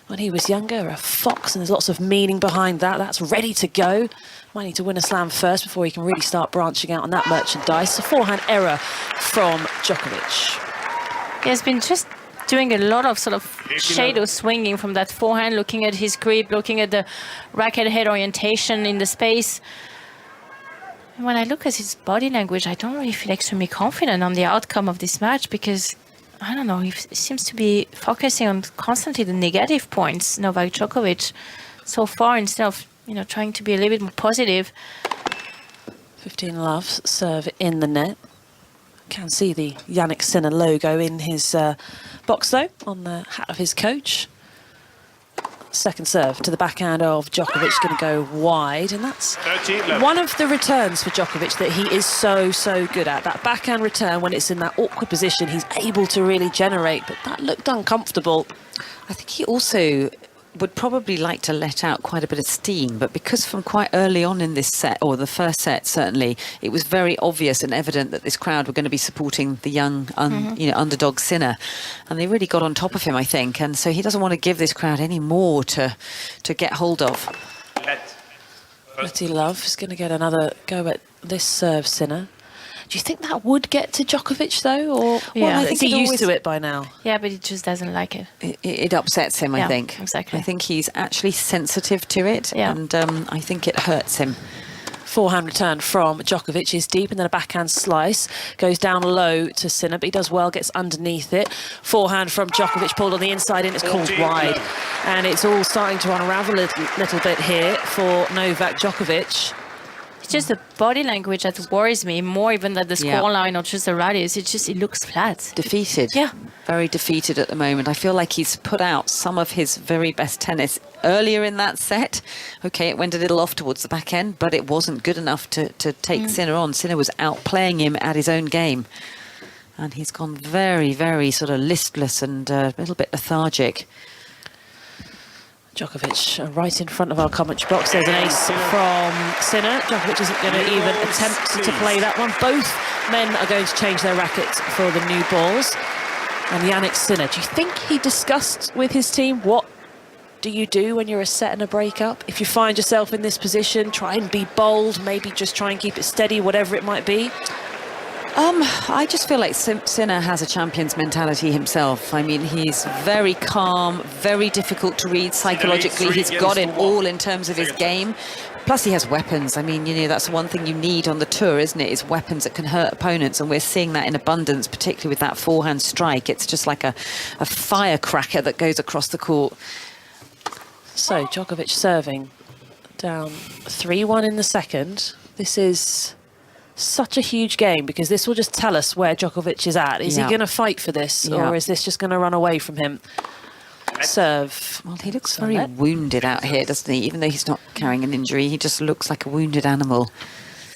when he was younger, a fox, and there's lots of meaning behind that. That's ready to go. Might need to win a slam first before he can really start branching out on that merchandise. A forehand error from Djokovic. He has been just doing a lot of sort of shadow swinging from that forehand, looking at his grip, looking at the racket head orientation in the space. And when I look at his body language, I don't really feel extremely confident on the outcome of this match because, I don't know, he seems to be focusing on constantly the negative points, Novak Djokovic, so far instead of, trying to be a little bit more positive. 15 loves serve in the net. Can see the Jannik Sinner logo in his box though, on the hat of his coach. Second serve to the backhand of Djokovic, going to go wide, and that's one of the returns for Djokovic that he is so good at. That backhand return, when it's in that awkward position, he's able to really generate, but that looked uncomfortable. I think he also would probably like to let out quite a bit of steam, but because from quite early on in this set, or the first set certainly, it was very obvious and evident that this crowd were going to be supporting the young underdog Sinner, and they really got on top of him, I think, and so he doesn't want to give this crowd any more to get hold of. Letty Love is going to get another go at this serve, Sinner. Do you think that would get to Djokovic, though? Or Yeah, I think he's used to it by now. Yeah, but he just doesn't like it. It upsets him, I think. Exactly. I think he's actually sensitive to it, and I think it hurts him. Forehand return from Djokovic is deep, and then a backhand slice goes down low to Sinner, but he does well, gets underneath it. Forehand from Djokovic pulled on the inside and it's called wide, and it's all starting to unravel a little bit here for Novak Djokovic. It's just the body language that worries me more even than the scoreline or just the rallies. It looks flat. Defeated. Yeah. Very defeated at the moment. I feel like he's put out some of his very best tennis earlier in that set. Okay, it went a little off towards the back end, but it wasn't good enough to take Sinner on. Sinner was outplaying him at his own game. And he's gone very, very sort of listless and a little bit lethargic. Djokovic right in front of our commentary box. There's an ace from Sinner. Djokovic isn't going to even attempt to play that one. Both men are going to change their rackets for the new balls. And Jannik Sinner, do you think he discussed with his team what do you do when you're a set and a break up? If you find yourself in this position, try and be bold, maybe just try and keep it steady, whatever it might be. I just feel like Sinner has a champion's mentality himself. I mean, he's very calm, very difficult to read psychologically. He's got it all in terms of his game. Plus, he has weapons. I mean, you know, that's one thing you need on the tour, isn't it? Is weapons that can hurt opponents, and we're seeing that in abundance, particularly with that forehand strike. It's just like a firecracker that goes across the court. So, Djokovic serving down 3-1 in the second. This is such a huge game because this will just tell us where Djokovic is at. Is he going to fight for this, or is this just going to run away from him? Serve. Well, he looks very wounded out here, doesn't he? Even though he's not carrying an injury, he just looks like a wounded animal.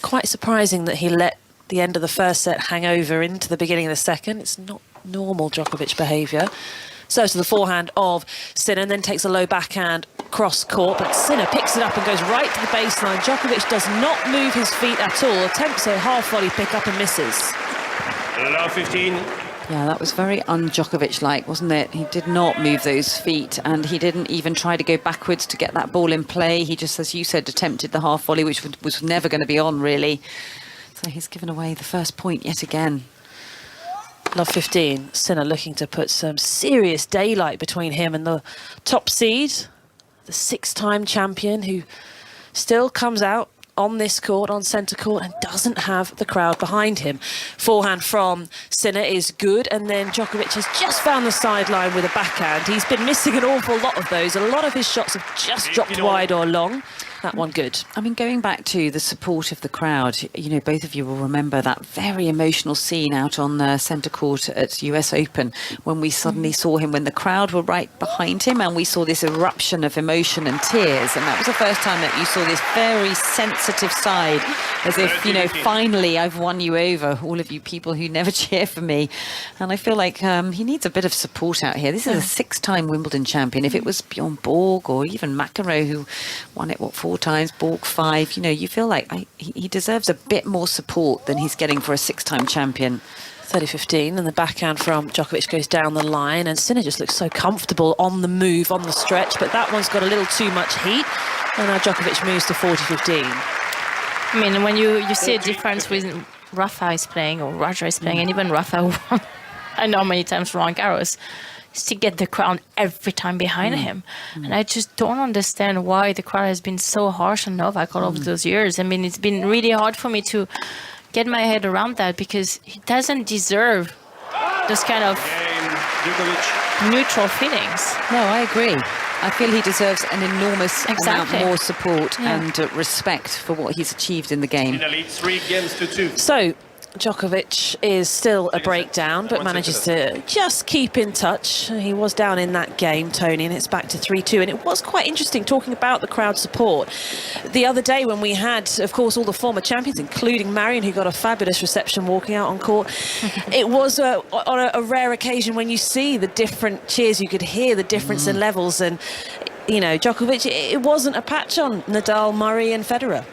Quite surprising that he let the end of the first set hang over into the beginning of the second. It's not normal Djokovic behaviour. So to the forehand of Sinner, and then takes a low backhand cross court, but Sinner picks it up and goes right to the baseline. Djokovic does not move his feet at all, attempts a half volley pick up and misses. Love 15. Yeah, that was very un-Djokovic-like, wasn't it? He did not move those feet, and he didn't even try to go backwards to get that ball in play. He just, as you said, attempted the half volley, which was never going to be on, really. So he's given away the first point yet again. Love 15. Sinner looking to put some serious daylight between him and the top seed, the six-time champion, who still comes out on this court, on centre court, and doesn't have the crowd behind him. Forehand from Sinner is good, and then Djokovic has just found the sideline with a backhand. He's been missing an awful lot of those. A lot of his shots have just dropped wide or long. That one good. I mean, going back to the support of the crowd, you know, both of you will remember that very emotional scene out on the centre court at US Open when we suddenly saw him, when the crowd were right behind him, and we saw this eruption of emotion and tears. And that was the first time that you saw this very sensitive side, as if, you know, finally I've won you over, all of you people who never cheer for me. And I feel like he needs a bit of support out here. This is a six-time Wimbledon champion. If it was Bjorn Borg or even McEnroe, who won it, 4 times, Borg 5, you know, you feel like he deserves a bit more support than he's getting for a six-time champion. 30-15, and the backhand from Djokovic goes down the line, and Sinner just looks so comfortable on the move, on the stretch, but that one's got a little too much heat, and now Djokovic moves to 40-15. I mean, when you see a difference with Rafa is playing, or Roger is playing, and even Rafa won, I know many times Roland Garros, is to get the crowd every time behind him. And I just don't understand why the crowd has been so harsh on Novak all of those years. I mean, it's been really hard for me to get my head around that, because he doesn't deserve those kind of neutral feelings. No, I agree. I feel he deserves an enormous amount more support and respect for what he's achieved in the game. 3 games to 2. So Djokovic is still a breakdown, but manages to just keep in touch. He was down in that game, Tony, and it's back to 3-2. And it was quite interesting talking about the crowd support. The other day when we had, of course, all the former champions, including Marion, who got a fabulous reception walking out on court. It was on a rare occasion when you see the different cheers, you could hear the difference in levels. And, you know, Djokovic, it wasn't a patch on Nadal, Murray and Federer.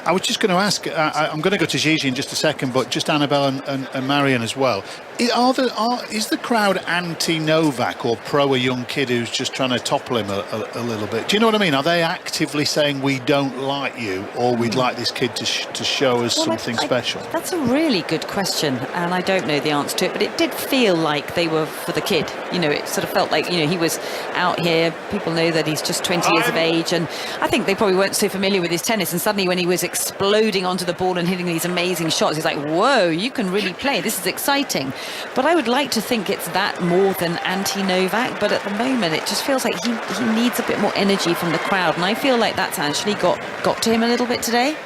I was just going to ask, I'm going to go to Gigi in just a second, but just Annabelle and Marion as well. Is the crowd anti-Novak or pro a young kid who's just trying to topple him a little bit? Do you know what I mean? Are they actively saying we don't like you, or we'd like this kid to show us something special? That's a really good question, and I don't know the answer to it, but it did feel like they were for the kid. You know, it sort of felt like, you know, he was out here. People know that he's just 20 years of age, and I think they probably weren't so familiar with his tennis, and suddenly when he was exploding onto the ball and hitting these amazing shots, he's like, whoa, you can really play, this is exciting. But I would like to think it's that more than anti-Novak, but at the moment it just feels like he needs a bit more energy from the crowd, and I feel like that's actually got to him a little bit today.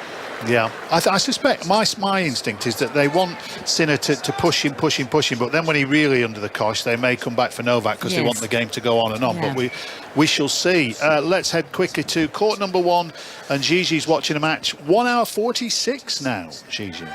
Yeah, I suspect my instinct is that they want Sinner to push him, but then when he really under the cosh, they may come back for Novak because they want the game to go on and on. Yeah. But we shall see. Let's head quickly to court number 1, and Gigi's watching a match. 1 hour 46 now, Gigi.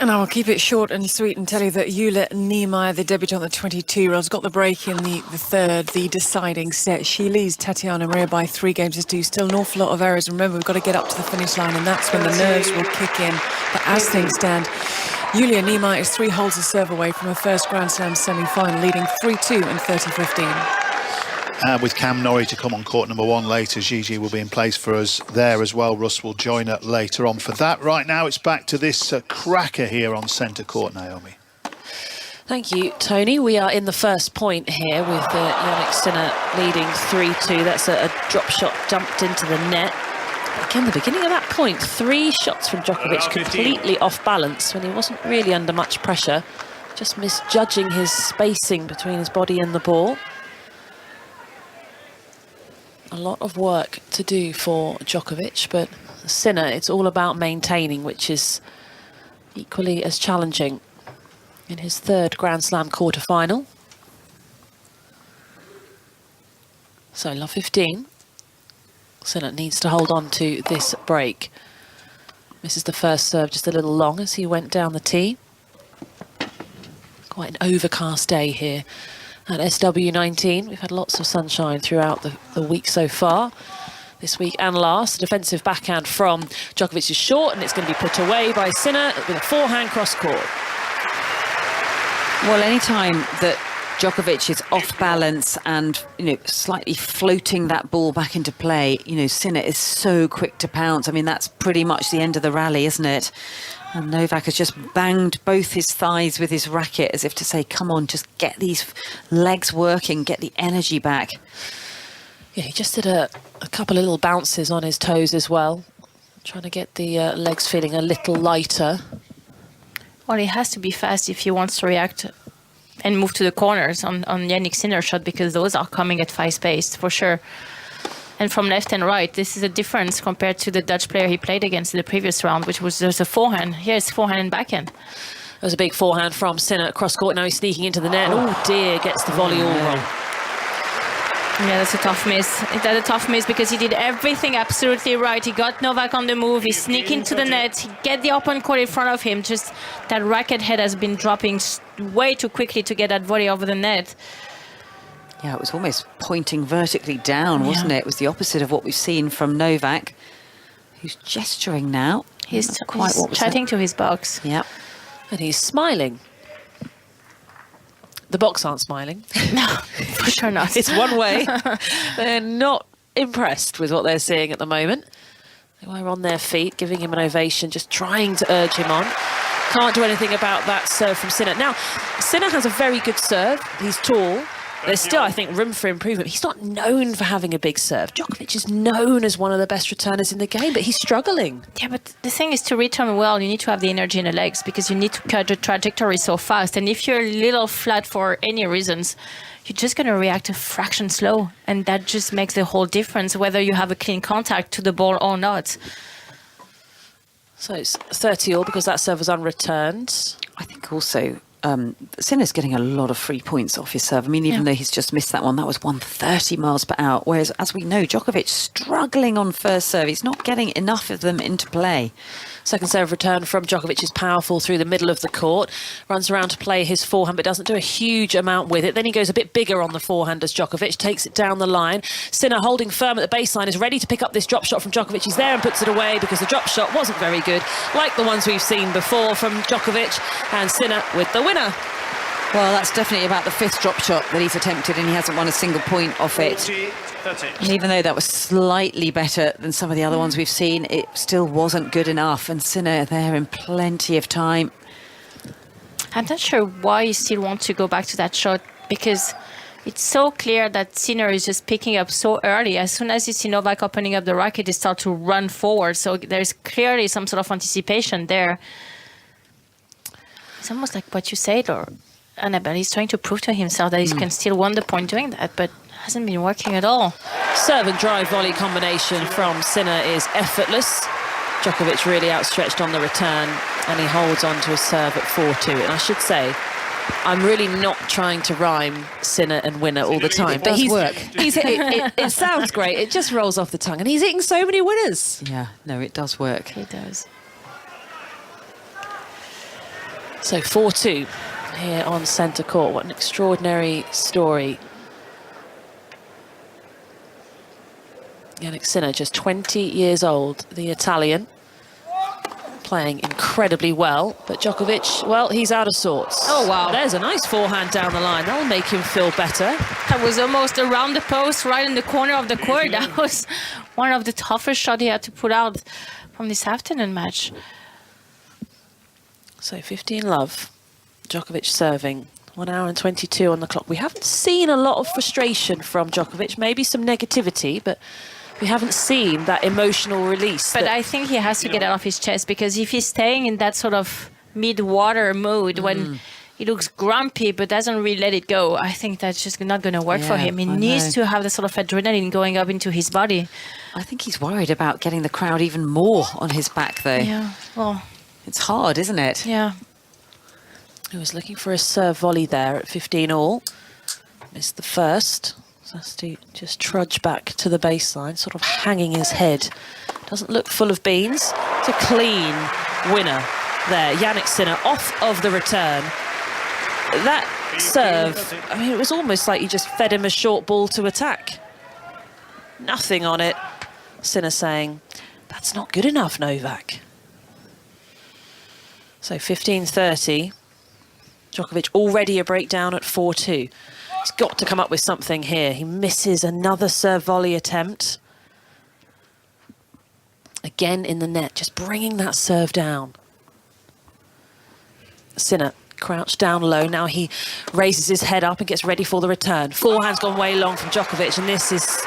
And I will keep it short and sweet and tell you that Jule Niemeyer, the debutant, the 22-year-old, got the break in the third, the deciding set. She leads Tatjana Maria by 3 games to 2. Still an awful lot of errors. Remember, we've got to get up to the finish line, and that's when the nerves will kick in. But as things stand, Jule Niemeyer is 3 holes of serve away from her first Grand Slam semi-final, leading 3-2 and 30-15. With Cam Nori to come on court number 1 later. Gigi will be in place for us there as well. Russ will join her later on for that. Right now it's back to this cracker here on centre court, Naomi. Thank you, Tony. We are in the first point here with Jannik Sinner leading 3-2. That's a drop shot dumped into the net. Again, the beginning of that point, 3 shots from Djokovic completely off balance when he wasn't really under much pressure, just misjudging his spacing between his body and the ball. A lot of work to do for Djokovic, but Sinner, it's all about maintaining, which is equally as challenging in his 3rd Grand Slam quarter-final. So, love 15. Sinner needs to hold on to this break. Misses the first serve just a little long as he went down the tee. Quite an overcast day here at SW19. We've had lots of sunshine throughout the week so far. This week and last. The defensive backhand from Djokovic is short, and it's going to be put away by Sinner with a forehand cross court. Well, any time that Djokovic is off balance and, you know, slightly floating that ball back into play, you know, Sinner is so quick to pounce. I mean, that's pretty much the end of the rally, isn't it? And Novak has just banged both his thighs with his racket as if to say, come on, just get these legs working, get the energy back. Yeah, he just did a couple of little bounces on his toes as well, trying to get the legs feeling a little lighter. Well, he has to be fast if he wants to react and move to the corners on Jannik Sinner's shot, because those are coming at 5 pace for sure. And from left and right, this is a difference compared to the Dutch player he played against in the previous round, which was just a forehand. Here's forehand and backhand. There's a big forehand from Sinner across court. Now he's sneaking into the net. Oh dear, gets the volley all wrong. Yeah, that's a tough miss. That's a tough miss because he did everything absolutely right. He got Novak on the move. He sneaked into the net. He get the open court in front of him. Just that racket head has been dropping way too quickly to get that volley over the net. Yeah, it was almost pointing vertically down, wasn't it? It was the opposite of what we've seen from Novak, who's gesturing now. He's chatting to his box. Yeah. And he's smiling. The box aren't smiling. No, for sure not. It's one way. They're not impressed with what they're seeing at the moment. They were on their feet, giving him an ovation, just trying to urge him on. Can't do anything about that serve from Sinner. Now, Sinner has a very good serve. He's tall. There's still, I think, room for improvement. He's not known for having a big serve. Djokovic is known as one of the best returners in the game, but he's struggling. Yeah, but the thing is, to return well, you need to have the energy in the legs because you need to cut the trajectory so fast. And if you're a little flat for any reasons, you're just going to react a fraction slow. And that just makes the whole difference, whether you have a clean contact to the ball or not. So it's 30-all because that serve was unreturned. I think also Sinner's getting a lot of free points off his serve. I mean, even though he's just missed that one, that was 130 miles per hour. Whereas, as we know, Djokovic struggling on first serve. He's not getting enough of them into play. Second serve return from Djokovic is powerful through the middle of the court. Runs around to play his forehand, but doesn't do a huge amount with it. Then he goes a bit bigger on the forehand as Djokovic takes it down the line. Sinner holding firm at the baseline is ready to pick up this drop shot from Djokovic. He's there and puts it away because the drop shot wasn't very good, like the ones we've seen before from Djokovic. And Sinner with the winner. Well, that's definitely about the 5th drop shot that he's attempted, and he hasn't won a single point off it. And even though that was slightly better than some of the other ones we've seen, it still wasn't good enough. And Sinner there in plenty of time. I'm not sure why you still want to go back to that shot, because it's so clear that Sinner is just picking up so early. As soon as you see Novak opening up the racket, they start to run forward. So there's clearly some sort of anticipation there. It's almost like what you said, or Annabelle, he's trying to prove to himself that he can still win the point doing that, but hasn't been working at all. Serve and drive volley combination from Sinner is effortless. Djokovic really outstretched on the return, and he holds on to a serve at 4-2. And I should say, I'm really not trying to rhyme Sinner and winner all the time. It does work. It sounds great. It just rolls off the tongue, and he's hitting so many winners. Yeah, no, it does work. He does. So 4-2 here on centre court. What an extraordinary story. Jannik Sinner, just 20 years old, the Italian, playing incredibly well. But Djokovic, well, he's out of sorts. Oh, wow. There's a nice forehand down the line. That'll make him feel better. That was almost around the post, right in the corner of the court. That was one of the toughest shots he had to put out from this afternoon match. So 15-love. Djokovic serving. 1 hour and 22 on the clock. We haven't seen a lot of frustration from Djokovic, maybe some negativity, but we haven't seen that emotional release. But I think he has to get it off his chest, because if he's staying in that sort of mid-water mood when he looks grumpy but doesn't really let it go, I think that's just not going to work for him. He needs to have the sort of adrenaline going up into his body. I think he's worried about getting the crowd even more on his back, though. Yeah, well, it's hard, isn't it? Yeah. He was looking for a serve volley there at 15 all. Missed the first. So has to just trudge back to the baseline, sort of hanging his head. Doesn't look full of beans. It's a clean winner there. Jannik Sinner off of the return. That serve, I mean, it was almost like you just fed him a short ball to attack. Nothing on it. Sinner saying, that's not good enough, Novak. So 15-30. Djokovic already a breakdown at 4-2. He's got to come up with something here. He misses another serve volley attempt. Again in the net, just bringing that serve down. Sinner crouched down low. Now he raises his head up and gets ready for the return. Forehand's gone way long from Djokovic, and this is,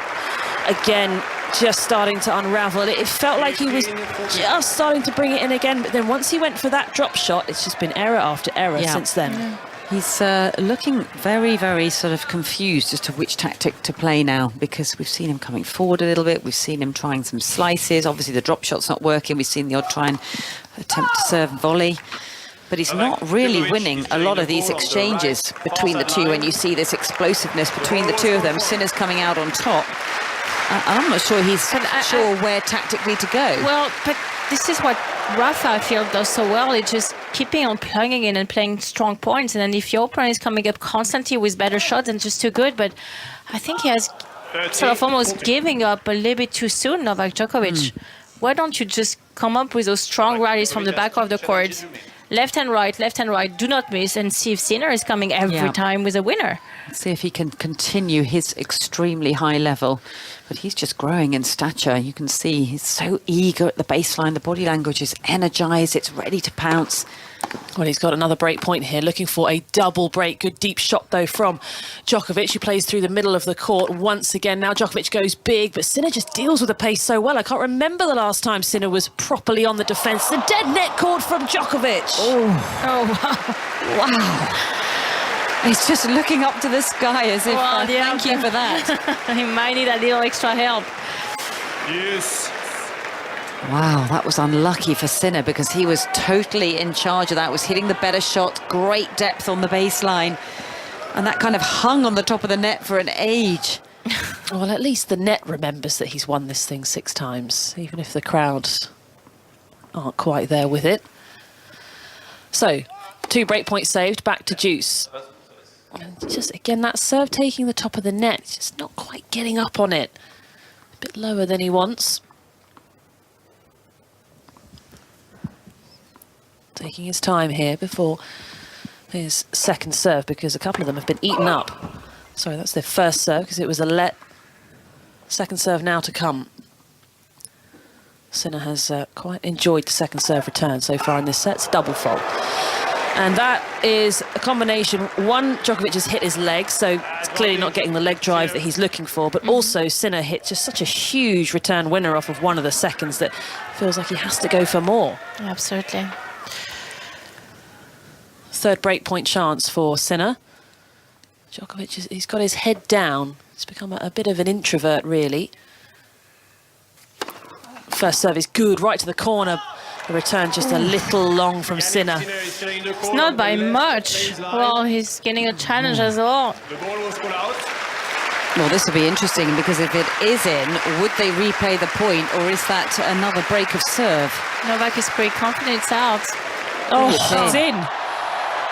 again, just starting to unravel. It felt like he was just starting to bring it in again, but then once he went for that drop shot, it's just been error after error since then. Yeah. He's looking very, very sort of confused as to which tactic to play now, because we've seen him coming forward a little bit. We've seen him trying some slices. Obviously, the drop shot's not working. We've seen the odd try and attempt to serve volley. But he's not really winning a lot of these exchanges between the two when you see this explosiveness between the two of them. Sinner's coming out on top. I'm not sure he's sure where tactically to go. Well, but this is what Rafa, I feel, does so well. It's just keeping on plugging in and playing strong points. And then if your opponent is coming up constantly with better shots, then just too good. But I think he has sort of almost giving up a little bit too soon, Novak Djokovic. Why don't you just come up with those strong rallies from the back of the court? Left and right, do not miss, and see if Sinner is coming every time with a winner. See if he can continue his extremely high level. But he's just growing in stature. You can see he's so eager at the baseline. The body language is energized. It's ready to pounce. Well, he's got another break point here, looking for a double break. Good deep shot, though, from Djokovic, who plays through the middle of the court once again. Now Djokovic goes big, but Sinner just deals with the pace so well. I can't remember the last time Sinner was properly on the defence. The dead net cord from Djokovic. Oh, wow. He's just looking up to the sky as if, thank you for that. He might need a little extra help. Yes. Wow, that was unlucky for Sinner because he was totally in charge of that, was hitting the better shot, great depth on the baseline, and that kind of hung on the top of the net for an age. Well, at least the net remembers that he's won this thing 6 times, even if the crowd aren't quite there with it. So, 2 break points saved, back to deuce. And just, again, that serve taking the top of the net, just not quite getting up on it. A bit lower than he wants. Taking his time here before his second serve, because a couple of them have been eaten up. Sorry, that's their first serve because it was a let. Second serve now to come. Sinner has quite enjoyed the second serve return so far in this set. It's a double fault. And that is a combination. One, Djokovic has hit his leg, so it's clearly not getting the leg drive that he's looking for, but also Sinner hit just such a huge return winner off of one of the seconds that feels like he has to go for more. Absolutely. Third break point chance for Sinner. Djokovic, he's got his head down. He's become a bit of an introvert, really. First serve is good, right to the corner. The return just a little long from Sinner. It's not by much. Well, he's getting a challenge as well. Well, this will be interesting because if it is in, would they replay the point, or is that another break of serve? Novak is pretty confident it's out. Oh, it's in.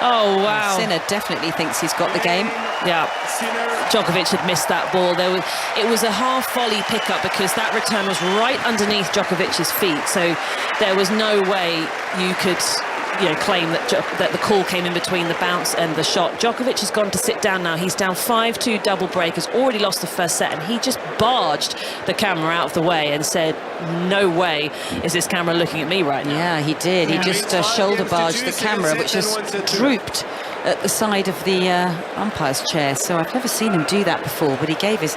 Oh, wow. Sinner definitely thinks he's got the game. Yeah. Djokovic had missed that ball. It was a half volley pickup because that return was right underneath Djokovic's feet. So there was no way you could, claim that the call came in between the bounce and the shot. Djokovic has gone to sit down now. He's down 5-2 double break, has already lost the first set, and he just barged the camera out of the way and said, no way is this camera looking at me right now. Yeah, he did. He just shoulder barged the camera, which has drooped at the side of the umpire's chair. So I've never seen him do that before, but he gave his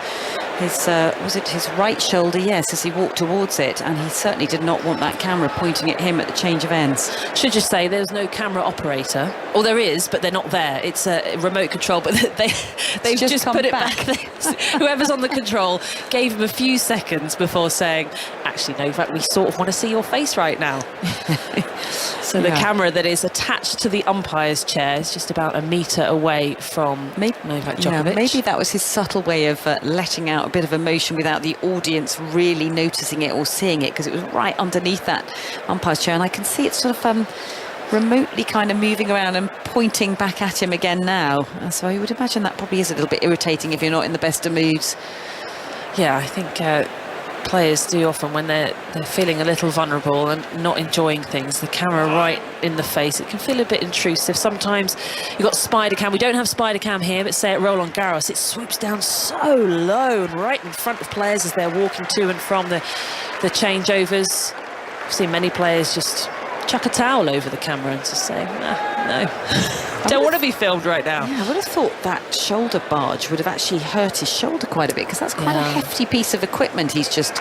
was it his right shoulder, yes, as he walked towards it, and he certainly did not want that camera pointing at him at the change of ends. Should just say there's no camera operator, or there is, but they're not there. It's a remote control, but they've just put it back there. Whoever's on the control gave him a few seconds before saying, actually, Novak, we sort of want to see your face right now. So the camera that is attached to the umpire's chair is just about a metre away from Novak Djokovic. Yeah, maybe that was his subtle way of letting out a bit of emotion without the audience really noticing it or seeing it, because it was right underneath that umpire's chair, and I can see it sort of remotely kind of moving around and pointing back at him again now. So I would imagine that probably is a little bit irritating if you're not in the best of moods. Yeah, I think players do often, when they're feeling a little vulnerable and not enjoying things, the camera right in the face, it can feel a bit intrusive. Sometimes you've got spider cam. We don't have spider cam here, but say at Roland Garros, it swoops down so low and right in front of players as they're walking to and from the changeovers. I've seen many players just chuck a towel over the camera and just say, no, don't want to be filmed right now. Yeah, I would have thought that shoulder barge would have actually hurt his shoulder quite a bit, because that's quite a hefty piece of equipment he's just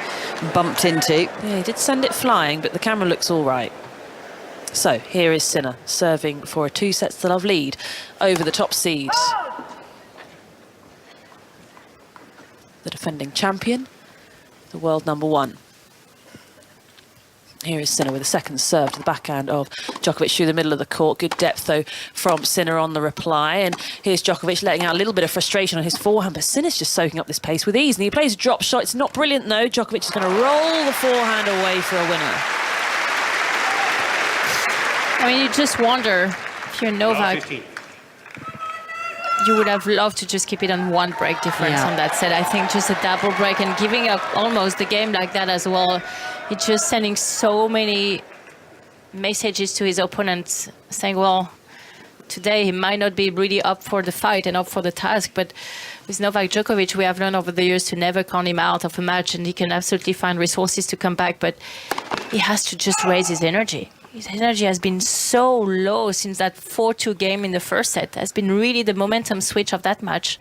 bumped into. Yeah, he did send it flying, but the camera looks all right. So here is Sinner serving for a 2-sets-to-love lead over the top seed. The defending champion, the world number 1. Here is Sinner with a second serve to the backhand of Djokovic through the middle of the court. Good depth, though, from Sinner on the reply. And here's Djokovic letting out a little bit of frustration on his forehand, but Sinner's just soaking up this pace with ease. And he plays a drop shot. It's not brilliant, though. Djokovic is going to roll the forehand away for a winner. I mean, you just wonder if you're Novak, you would have loved to just keep it on 1 break difference on that set. I think just a double break and giving up almost the game like that as well. It's just sending so many messages to his opponents saying, well, today he might not be really up for the fight and up for the task, but with Novak Djokovic, we have learned over the years to never count him out of a match, and he can absolutely find resources to come back, but he has to just raise his energy. His energy has been so low since that 4-2 game in the first set. Has been really the momentum switch of that match.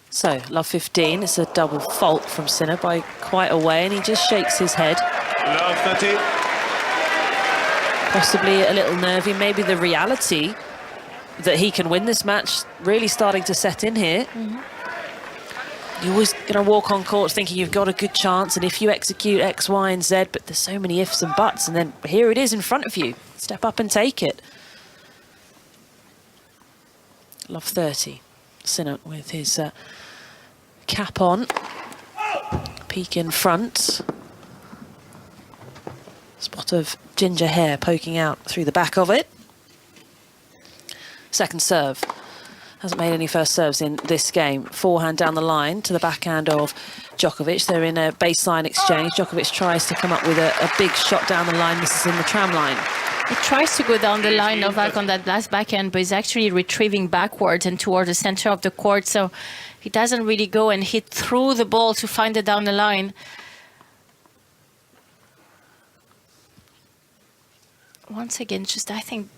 So, love 15. It's a double fault from Sinner by quite a way, and he just shakes his head. Love 30. Possibly a little nervy. Maybe the reality that he can win this match really starting to set in here. You're always going to walk on courts thinking you've got a good chance, and if you execute X, Y, and Z, but there's so many ifs and buts, and then here it is in front of you. Step up and take it. Love 30. Sinner with his cap on. Peek in front. Spot of ginger hair poking out through the back of it. Second serve. Hasn't made any first serves in this game. Forehand down the line to the backhand of Djokovic. They're in a baseline exchange. Djokovic tries to come up with a big shot down the line. Misses in the tram line. He tries to go down the line, Novak, on that last backhand, but he's actually retrieving backwards and toward the center of the court. So he doesn't really go and hit through the ball to find it down the line. Once again, just I think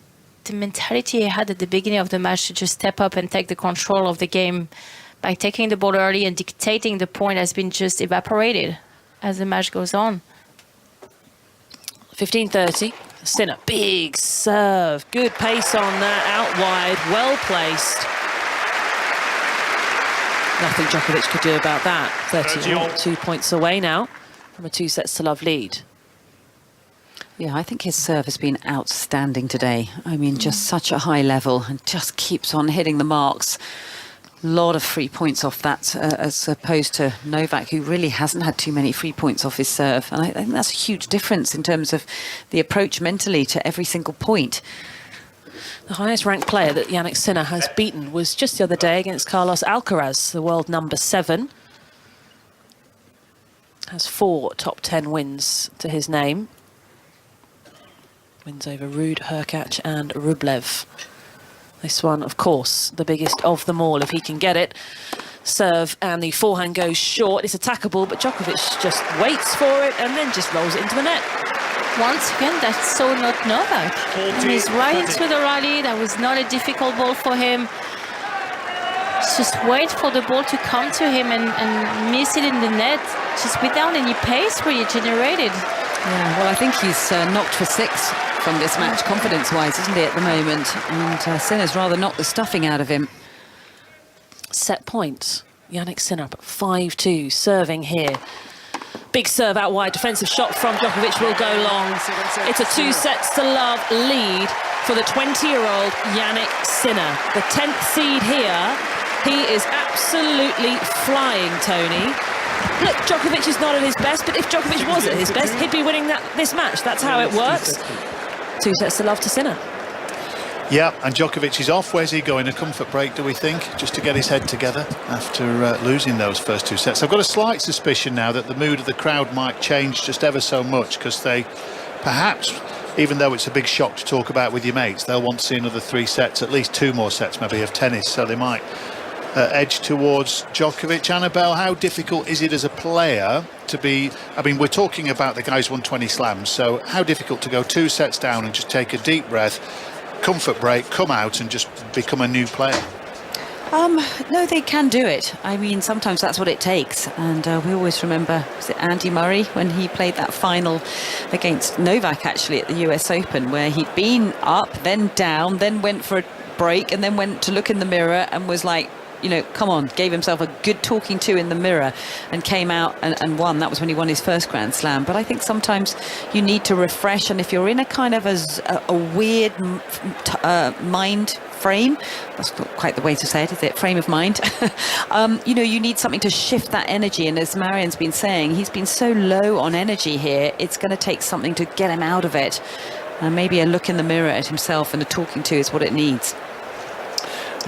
the mentality he had at the beginning of the match to just step up and take the control of the game by taking the ball early and dictating the point has been just evaporated as the match goes on. 15-30. Sinner, big serve. Good pace on that, out wide, well placed. Nothing Djokovic could do about that. 2 points away now from a 2-sets-to-love lead. Yeah, I think his serve has been outstanding today. I mean, just such a high level and just keeps on hitting the marks. A lot of free points off that, as opposed to Novak, who really hasn't had too many free points off his serve. And I think that's a huge difference in terms of the approach mentally to every single point. The highest ranked player that Jannik Sinner has beaten was just the other day against Carlos Alcaraz, the world number 7. Has 4 top 10 wins to his name. Wins over Ruud, Hurkacz and Rublev. This one, of course, the biggest of them all, if he can get it. Serve, and the forehand goes short. It's attackable, but Djokovic just waits for it and then just rolls it into the net. Once again, that's so not Novak. He's right into the rally. That was not a difficult ball for him. Just wait for the ball to come to him and miss it in the net, just without any pace really generated. Yeah, well, I think he's knocked for 6 from this match, confidence-wise, isn't he, at the moment? And Sinner's rather knocked the stuffing out of him. Set point. Jannik Sinner up at 5-2, serving here. Big serve out wide, defensive shot from Djokovic will go long. It's a 2-sets-to-love lead for the 20-year-old Jannik Sinner. The 10th seed here. He is absolutely flying, Tony. Look, Djokovic is not at his best, but if Djokovic was at his best, he'd be winning this match. That's how it works. 2-sets-to-love to Sinner. Yeah, and Djokovic is off. Where's he going? A comfort break, do we think? Just to get his head together after losing those first 2 sets. I've got a slight suspicion now that the mood of the crowd might change just ever so much, because they perhaps, even though it's a big shock to talk about with your mates, they'll want to see another 3 sets, at least 2 more sets maybe of tennis, so they might edge towards Djokovic. Annabelle, how difficult is it as a player to be, I mean, we're talking about the guys won 20 slams, so how difficult to go 2 sets down and just take a deep breath, comfort break, come out and just become a new player? No, they can do it. I mean, sometimes that's what it takes. And we always remember, was it Andy Murray when he played that final against Novak, actually, at the US Open, where he'd been up, then down, then went for a break, and then went to look in the mirror and was like, you know, come on, gave himself a good talking to in the mirror and came out and won. That was when he won his first Grand Slam. But I think sometimes you need to refresh, and if you're in a kind of a weird mind frame, that's not quite the way to say it, is it? Frame of mind. You know, you need something to shift that energy, and as Marian's been saying, he's been so low on energy here, it's going to take something to get him out of it. And maybe a look in the mirror at himself and a talking to is what it needs.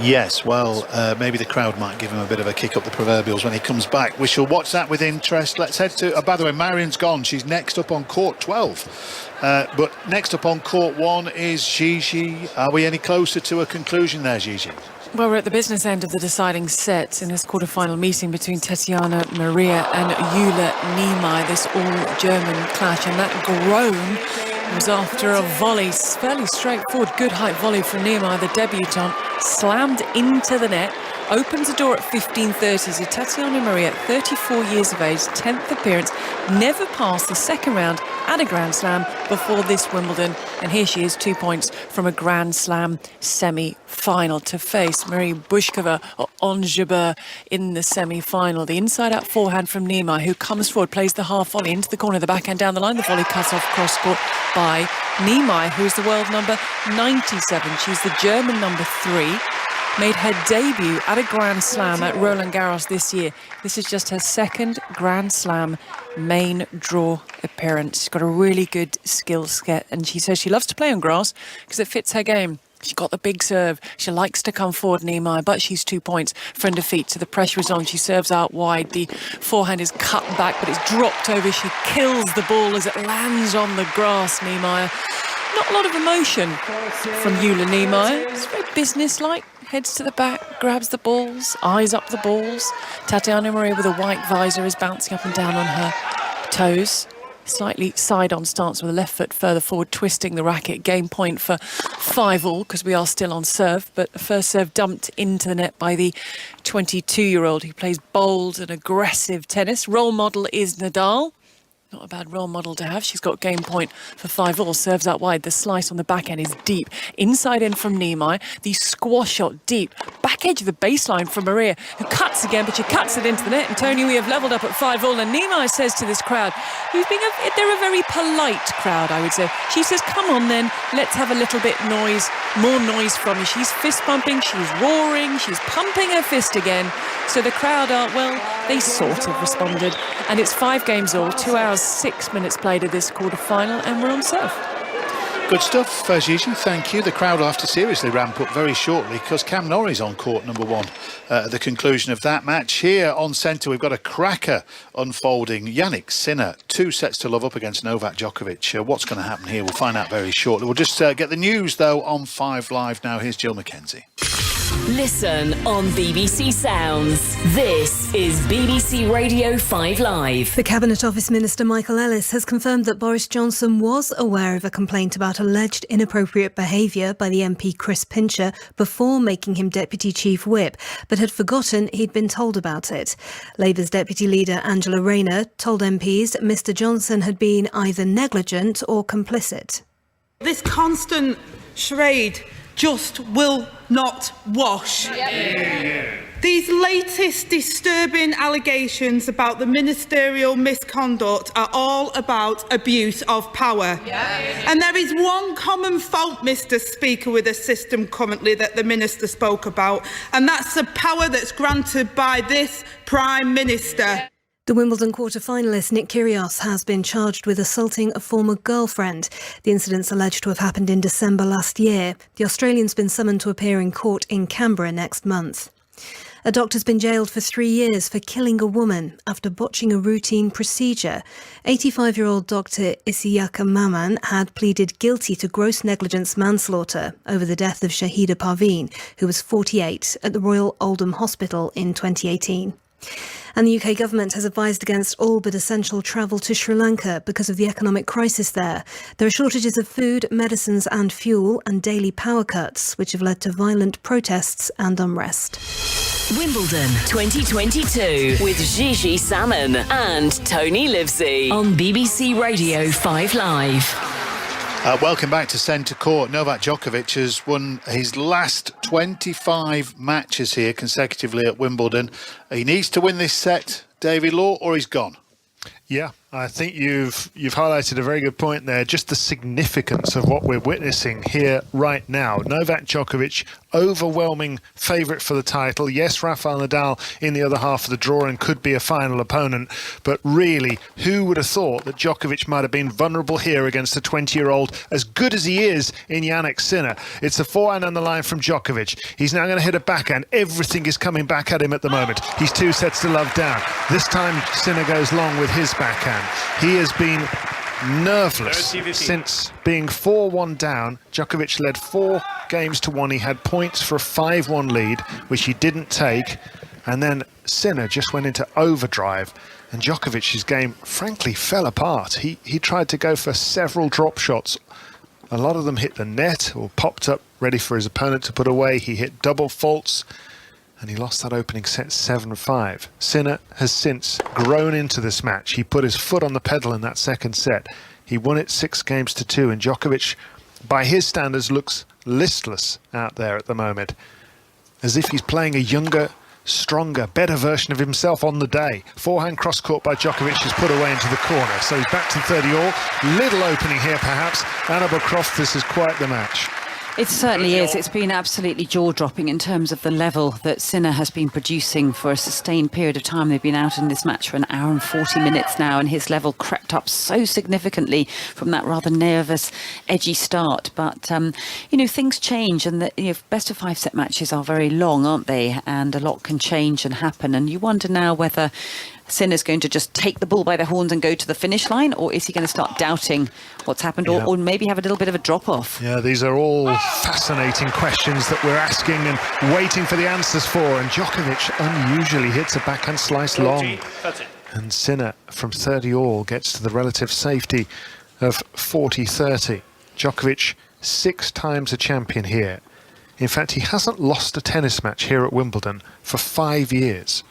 Yes, well, maybe the crowd might give him a bit of a kick up the proverbials when he comes back. We shall watch that with interest. Let's head to, by the way, Marian's gone. She's next up on court 12. But next up on court 1 is Gigi. Are we any closer to a conclusion there, Gigi? Well, we're at the business end of the deciding set in this quarter-final meeting between Tatjana Maria and Jule Niemey, this all-German clash, and that groan was after a volley, fairly straightforward, good height volley from Niemey, the debutant, slammed into the net opens the door at 15:30. So Tatjana Maria, 34 years of age, 10th appearance, never passed the second round at a Grand Slam before this Wimbledon. And here she is, 2 points from a Grand Slam semi-final to face Marie Bushkova or Onjabeur in the semi-final. The inside-out forehand from Niemeyer, who comes forward, plays the half volley into the corner of the backhand down the line. The volley cut off cross-court by Niemeyer, who's the world number 97. She's the German number 3. Made her debut at a Grand Slam at Roland Garros this year. This is just her second Grand Slam main draw appearance. She's got a really good skill set, and she says she loves to play on grass because it fits her game. She's got the big serve. She likes to come forward, Niemeyer, but she's 2 points from defeat. So the pressure is on. She serves out wide. The forehand is cut back, but it's dropped over. She kills the ball as it lands on the grass, Niemeyer. Not a lot of emotion from Jule Niemeyer. It's very businesslike. Heads to the back, grabs the balls, eyes up the balls. Tatjana Maria with a white visor is bouncing up and down on her toes. Slightly side-on stance with the left foot further forward, twisting the racket. Game point for 5-all because we are still on serve. But the first serve dumped into the net by the 22-year-old who plays bold and aggressive tennis. Role model is Nadal. Not a bad role model to have. She's got game point for 5-all. Serves out wide. The slice on the backhand is deep. Inside in from Niemeyer. The squash shot deep. Back edge of the baseline from Maria, who cuts again, but she cuts it into the net. And Tony, we have levelled up at 5-all. And Niemeyer says to this crowd, they're a very polite crowd, I would say. She says, come on then, let's have a little bit more noise from you. She's fist pumping, she's roaring, she's pumping her fist again. So the crowd are, well, they sort of responded. And it's 5 games all, 2 hours, 6 minutes played at this quarter-final, and we're on serve. Good stuff, Gigi, thank you. The crowd will have to seriously ramp up very shortly because Cam Nori's on court number 1 at the conclusion of that match. Here on centre, we've got a cracker unfolding. Jannik Sinner, 2 sets to love up against Novak Djokovic. What's going to happen here? We'll find out very shortly. We'll just get the news, though, on 5 Live now. Here's Jill McKenzie. Listen on BBC Sounds. This is BBC Radio 5 Live. The Cabinet Office Minister Michael Ellis has confirmed that Boris Johnson was aware of a complaint about alleged inappropriate behaviour by the MP Chris Pincher before making him Deputy Chief Whip, but had forgotten he'd been told about it. Labour's Deputy Leader Angela Rayner told MPs Mr Johnson had been either negligent or complicit. This constant charade just will not wash. These latest disturbing allegations about the ministerial misconduct are all about abuse of power. And there is one common fault, Mr Speaker, with the system currently that the Minister spoke about, and that's the power that's granted by this Prime Minister. The Wimbledon quarter-finalist Nick Kyrgios has been charged with assaulting a former girlfriend. The incident's alleged to have happened in December last year. The Australian's been summoned to appear in court in Canberra next month. A doctor's been jailed for 3 years for killing a woman after botching a routine procedure. 85-year-old Dr. Isiyaka Maman had pleaded guilty to gross negligence manslaughter over the death of Shahida Parveen, who was 48, at the Royal Oldham Hospital in 2018. And the UK government has advised against all but essential travel to Sri Lanka because of the economic crisis there. There are shortages of food, medicines and fuel, and daily power cuts, which have led to violent protests and unrest. Wimbledon 2022 with Gigi Salmon and Tony Livesey on BBC Radio 5 Live. Welcome back to centre court. Novak Djokovic has won his last 25 matches here consecutively at Wimbledon. He needs to win this set, David Law, or he's gone. Yeah, I think you've highlighted a very good point there. Just the significance of what we're witnessing here right now. Novak Djokovic, overwhelming favourite for the title. Yes, Rafael Nadal in the other half of the draw and could be a final opponent. But really, who would have thought that Djokovic might have been vulnerable here against the 20-year-old, as good as he is, in Jannik Sinner? It's a forehand on the line from Djokovic. He's now going to hit a backhand. Everything is coming back at him at the moment. He's 2 sets to love down. This time, Sinner goes long with his backhand. He has been nerveless since being 4-1 down. Djokovic led 4 games to 1. He had points for a 5-1 lead, which he didn't take. And then Sinner just went into overdrive. And Djokovic's game, frankly, fell apart. He tried to go for several drop shots. A lot of them hit the net or popped up ready for his opponent to put away. He hit double faults. And he lost that opening set 7-5. Sinner has since grown into this match. He put his foot on the pedal in that second set. He won it 6-2, and Djokovic, by his standards, looks listless out there at the moment, as if he's playing a younger, stronger, better version of himself on the day. Forehand cross-court by Djokovic is put away into the corner, so he's back to 30-all. Little opening here, perhaps. Annabel Croft, this is quite the match. It certainly is. It's been absolutely jaw-dropping in terms of the level that Sinner has been producing for a sustained period of time. They've been out in this match for an hour and 40 minutes now, and his level crept up so significantly from that rather nervous, edgy start. But, you know, things change, and the best of 5 set matches are very long, aren't they? And a lot can change and happen. And you wonder now whether Sinner's going to just take the bull by the horns and go to the finish line, or is he going to start doubting what's happened, or maybe have a little bit of a drop-off? Yeah, these are all fascinating questions that we're asking and waiting for the answers for. And Djokovic unusually hits a backhand slice long. And Sinner from 30-all gets to the relative safety of 40-30. Djokovic 6 times a champion here. In fact, he hasn't lost a tennis match here at Wimbledon for 5 years.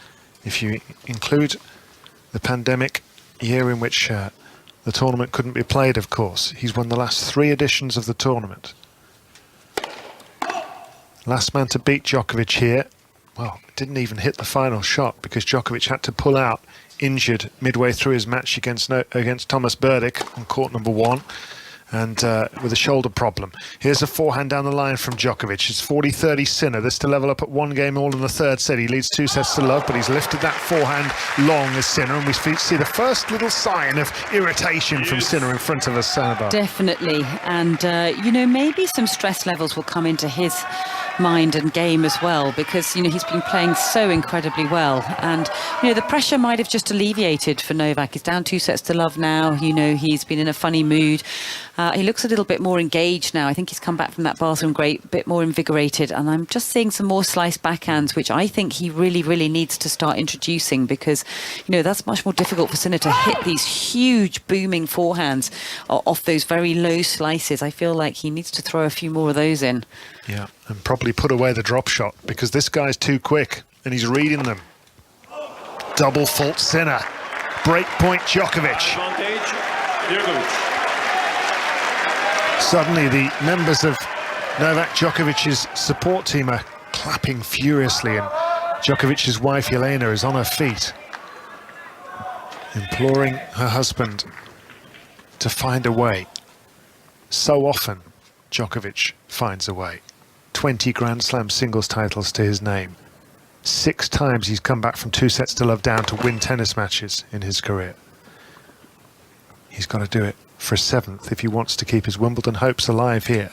If you include the pandemic year in which the tournament couldn't be played, of course. He's won the last 3 editions of the tournament. Last man to beat Djokovic here. Well, didn't even hit the final shot because Djokovic had to pull out injured midway through his match against Thomas Berdych on court number 1. And with a shoulder problem. Here's a forehand down the line from Djokovic. It's 40-30 Sinner. This to level up at 1 game all in the 3rd set. He leads 2 sets to love, but he's lifted that forehand long as Sinner, and we see the first little sign of irritation from Sinner in front of us, Sanaba. Definitely, and you know, maybe some stress levels will come into his mind and game as well, because you know he's been playing so incredibly well, and you know the pressure might have just alleviated for Novak. He's down 2 sets to love now. You know, he's been in a funny mood. He looks a little bit more engaged now. I think he's come back from that bathroom break a bit more invigorated, and I'm just seeing some more sliced backhands, which I think he really needs to start introducing, because you know that's much more difficult for Sinner to hit these huge booming forehands off those very low slices. I feel like he needs to throw a few more of those in. Yeah, and probably put away the drop shot, because this guy's too quick and he's reading them. Double fault Sinner. Break point Djokovic. Suddenly the members of Novak Djokovic's support team are clapping furiously, and Djokovic's wife Jelena is on her feet, imploring her husband to find a way. So often Djokovic finds a way. 20 Grand Slam singles titles to his name. 6 times he's come back from 2 sets to love down to win tennis matches in his career. He's got to do it for a 7th if he wants to keep his Wimbledon hopes alive here.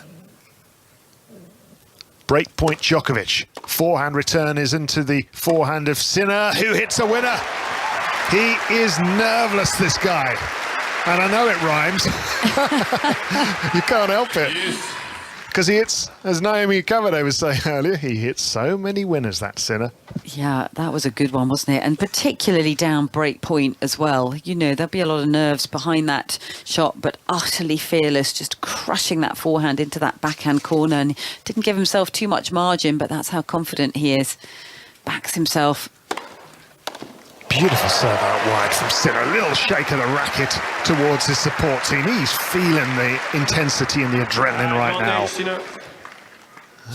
Breakpoint Djokovic. Forehand return is into the forehand of Sinner, who hits a winner. He is nerveless, this guy. And I know it rhymes. You can't help it. Because he hits, as Naomi Cavade was saying earlier, he hits so many winners, that Sinner. Yeah, that was a good one, wasn't it? And particularly down break point as well. You know, there'll be a lot of nerves behind that shot, but utterly fearless, just crushing that forehand into that backhand corner, and didn't give himself too much margin, but that's how confident he is. Backs himself. Beautiful serve out wide from Sinner. A little shake of the racket towards his support team. He's feeling the intensity and the adrenaline right now.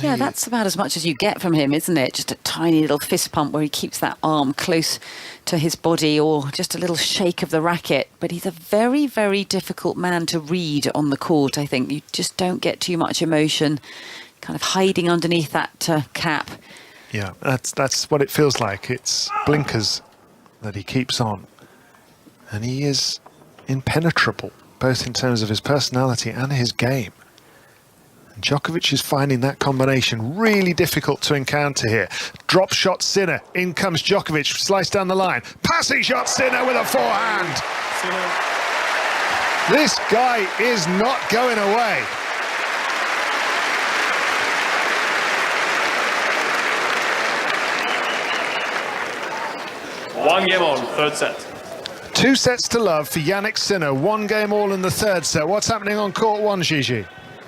Yeah, that's about as much as you get from him, isn't it? Just a tiny little fist pump where he keeps that arm close to his body, or just a little shake of the racket. But he's a very difficult man to read on the court, I think. You just don't get too much emotion, kind of hiding underneath that cap. Yeah, that's what it feels like. It's blinkers that he keeps on, and he is impenetrable, both in terms of his personality and his game. And Djokovic is finding that combination really difficult to encounter here. Drop shot Sinner, in comes Djokovic, slice down the line, passing shot Sinner with a forehand. This guy is not going away. One game on, 3rd set. 2 sets to love for Jannik Sinner. 1 game all in the 3rd set. What's happening on court 1, Gigi?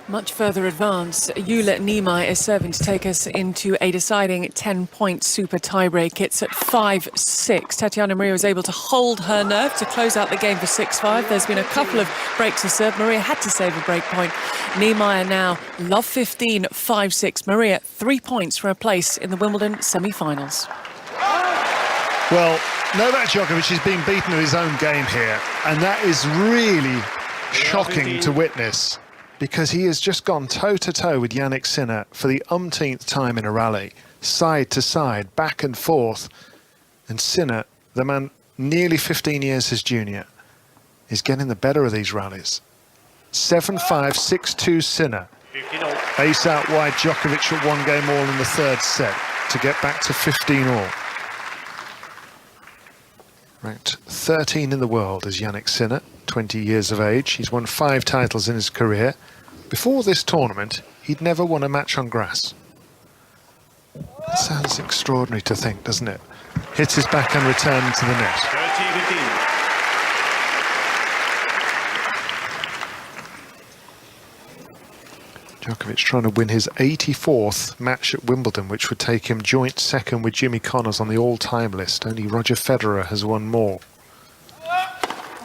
Much further advanced, Yulia Nimai is serving to take us into a deciding 10-point super tiebreak. It's at 5-6. Tatjana Maria was able to hold her nerve to close out the game for 6-5. There's been a couple of breaks of serve. Maria had to save a break point. Nimai now love 15, 5-6. Maria, 3 points for a place in the Wimbledon semi-finals. Well, Novak Djokovic is being beaten in his own game here, and that is really shocking to witness, because he has just gone toe-to-toe with Jannik Sinner for the umpteenth time in a rally, side to side, back and forth. And Sinner, the man nearly 15 years his junior, is getting the better of these rallies. 7-5, 6-2 Sinner. Ace out wide Djokovic at 1 game all in the third set to get back to 15 all. Ranked 13 in the world is Jannik Sinner, 20 years of age. He's won 5 titles in his career. Before this tournament, he'd never won a match on grass. It sounds extraordinary to think, doesn't it? Hits his backhand return to the net. 30-15. Djokovic trying to win his 84th match at Wimbledon, which would take him joint second with Jimmy Connors on the all-time list. Only Roger Federer has won more.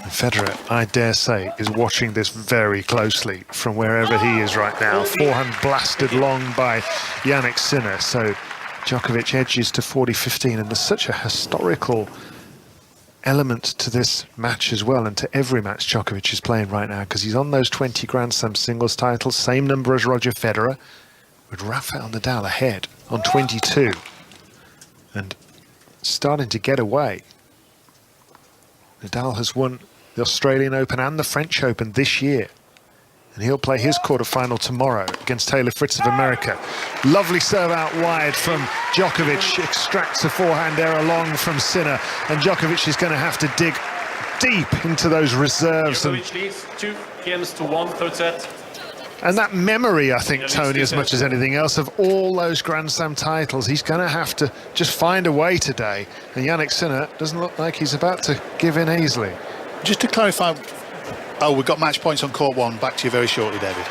And Federer, I dare say, is watching this very closely from wherever he is right now. Forehand blasted long by Jannik Sinner, so Djokovic edges to 40-15, and there's such a historical element to this match as well, and to every match Djokovic is playing right now, because he's on those 20 Grand Slam singles titles, same number as Roger Federer, with Rafael Nadal ahead on 22 and starting to get away. Nadal has won the Australian Open and the French Open this year, and he'll play his quarter-final tomorrow against Taylor Fritz of America. Lovely serve out wide from Djokovic, extracts a forehand error long from Sinner, and Djokovic is going to have to dig deep into those reserves. Djokovic leads 2 games to 1, third set. And that memory, I think, Tony, as much as anything else, of all those Grand Slam titles, he's going to have to just find a way today. And Jannik Sinner doesn't look like he's about to give in easily. Just to clarify, we've got match points on court 1. Back to you very shortly, David.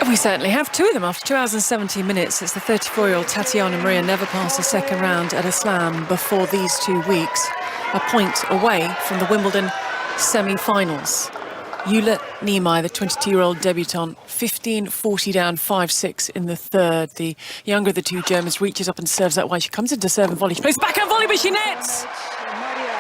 We certainly have 2 of them after 2 hours and 17 minutes. It's the 34-year-old Tatjana Maria, never passed the second round at a slam before these 2 weeks. A point away from the Wimbledon semi-finals. Yulia Nimai, the 22-year-old debutante, 15-40 down, 5-6 in the third. The younger of the 2 Germans reaches up and serves that wide. She comes into serve and volley. She plays backhand volley, but she nets!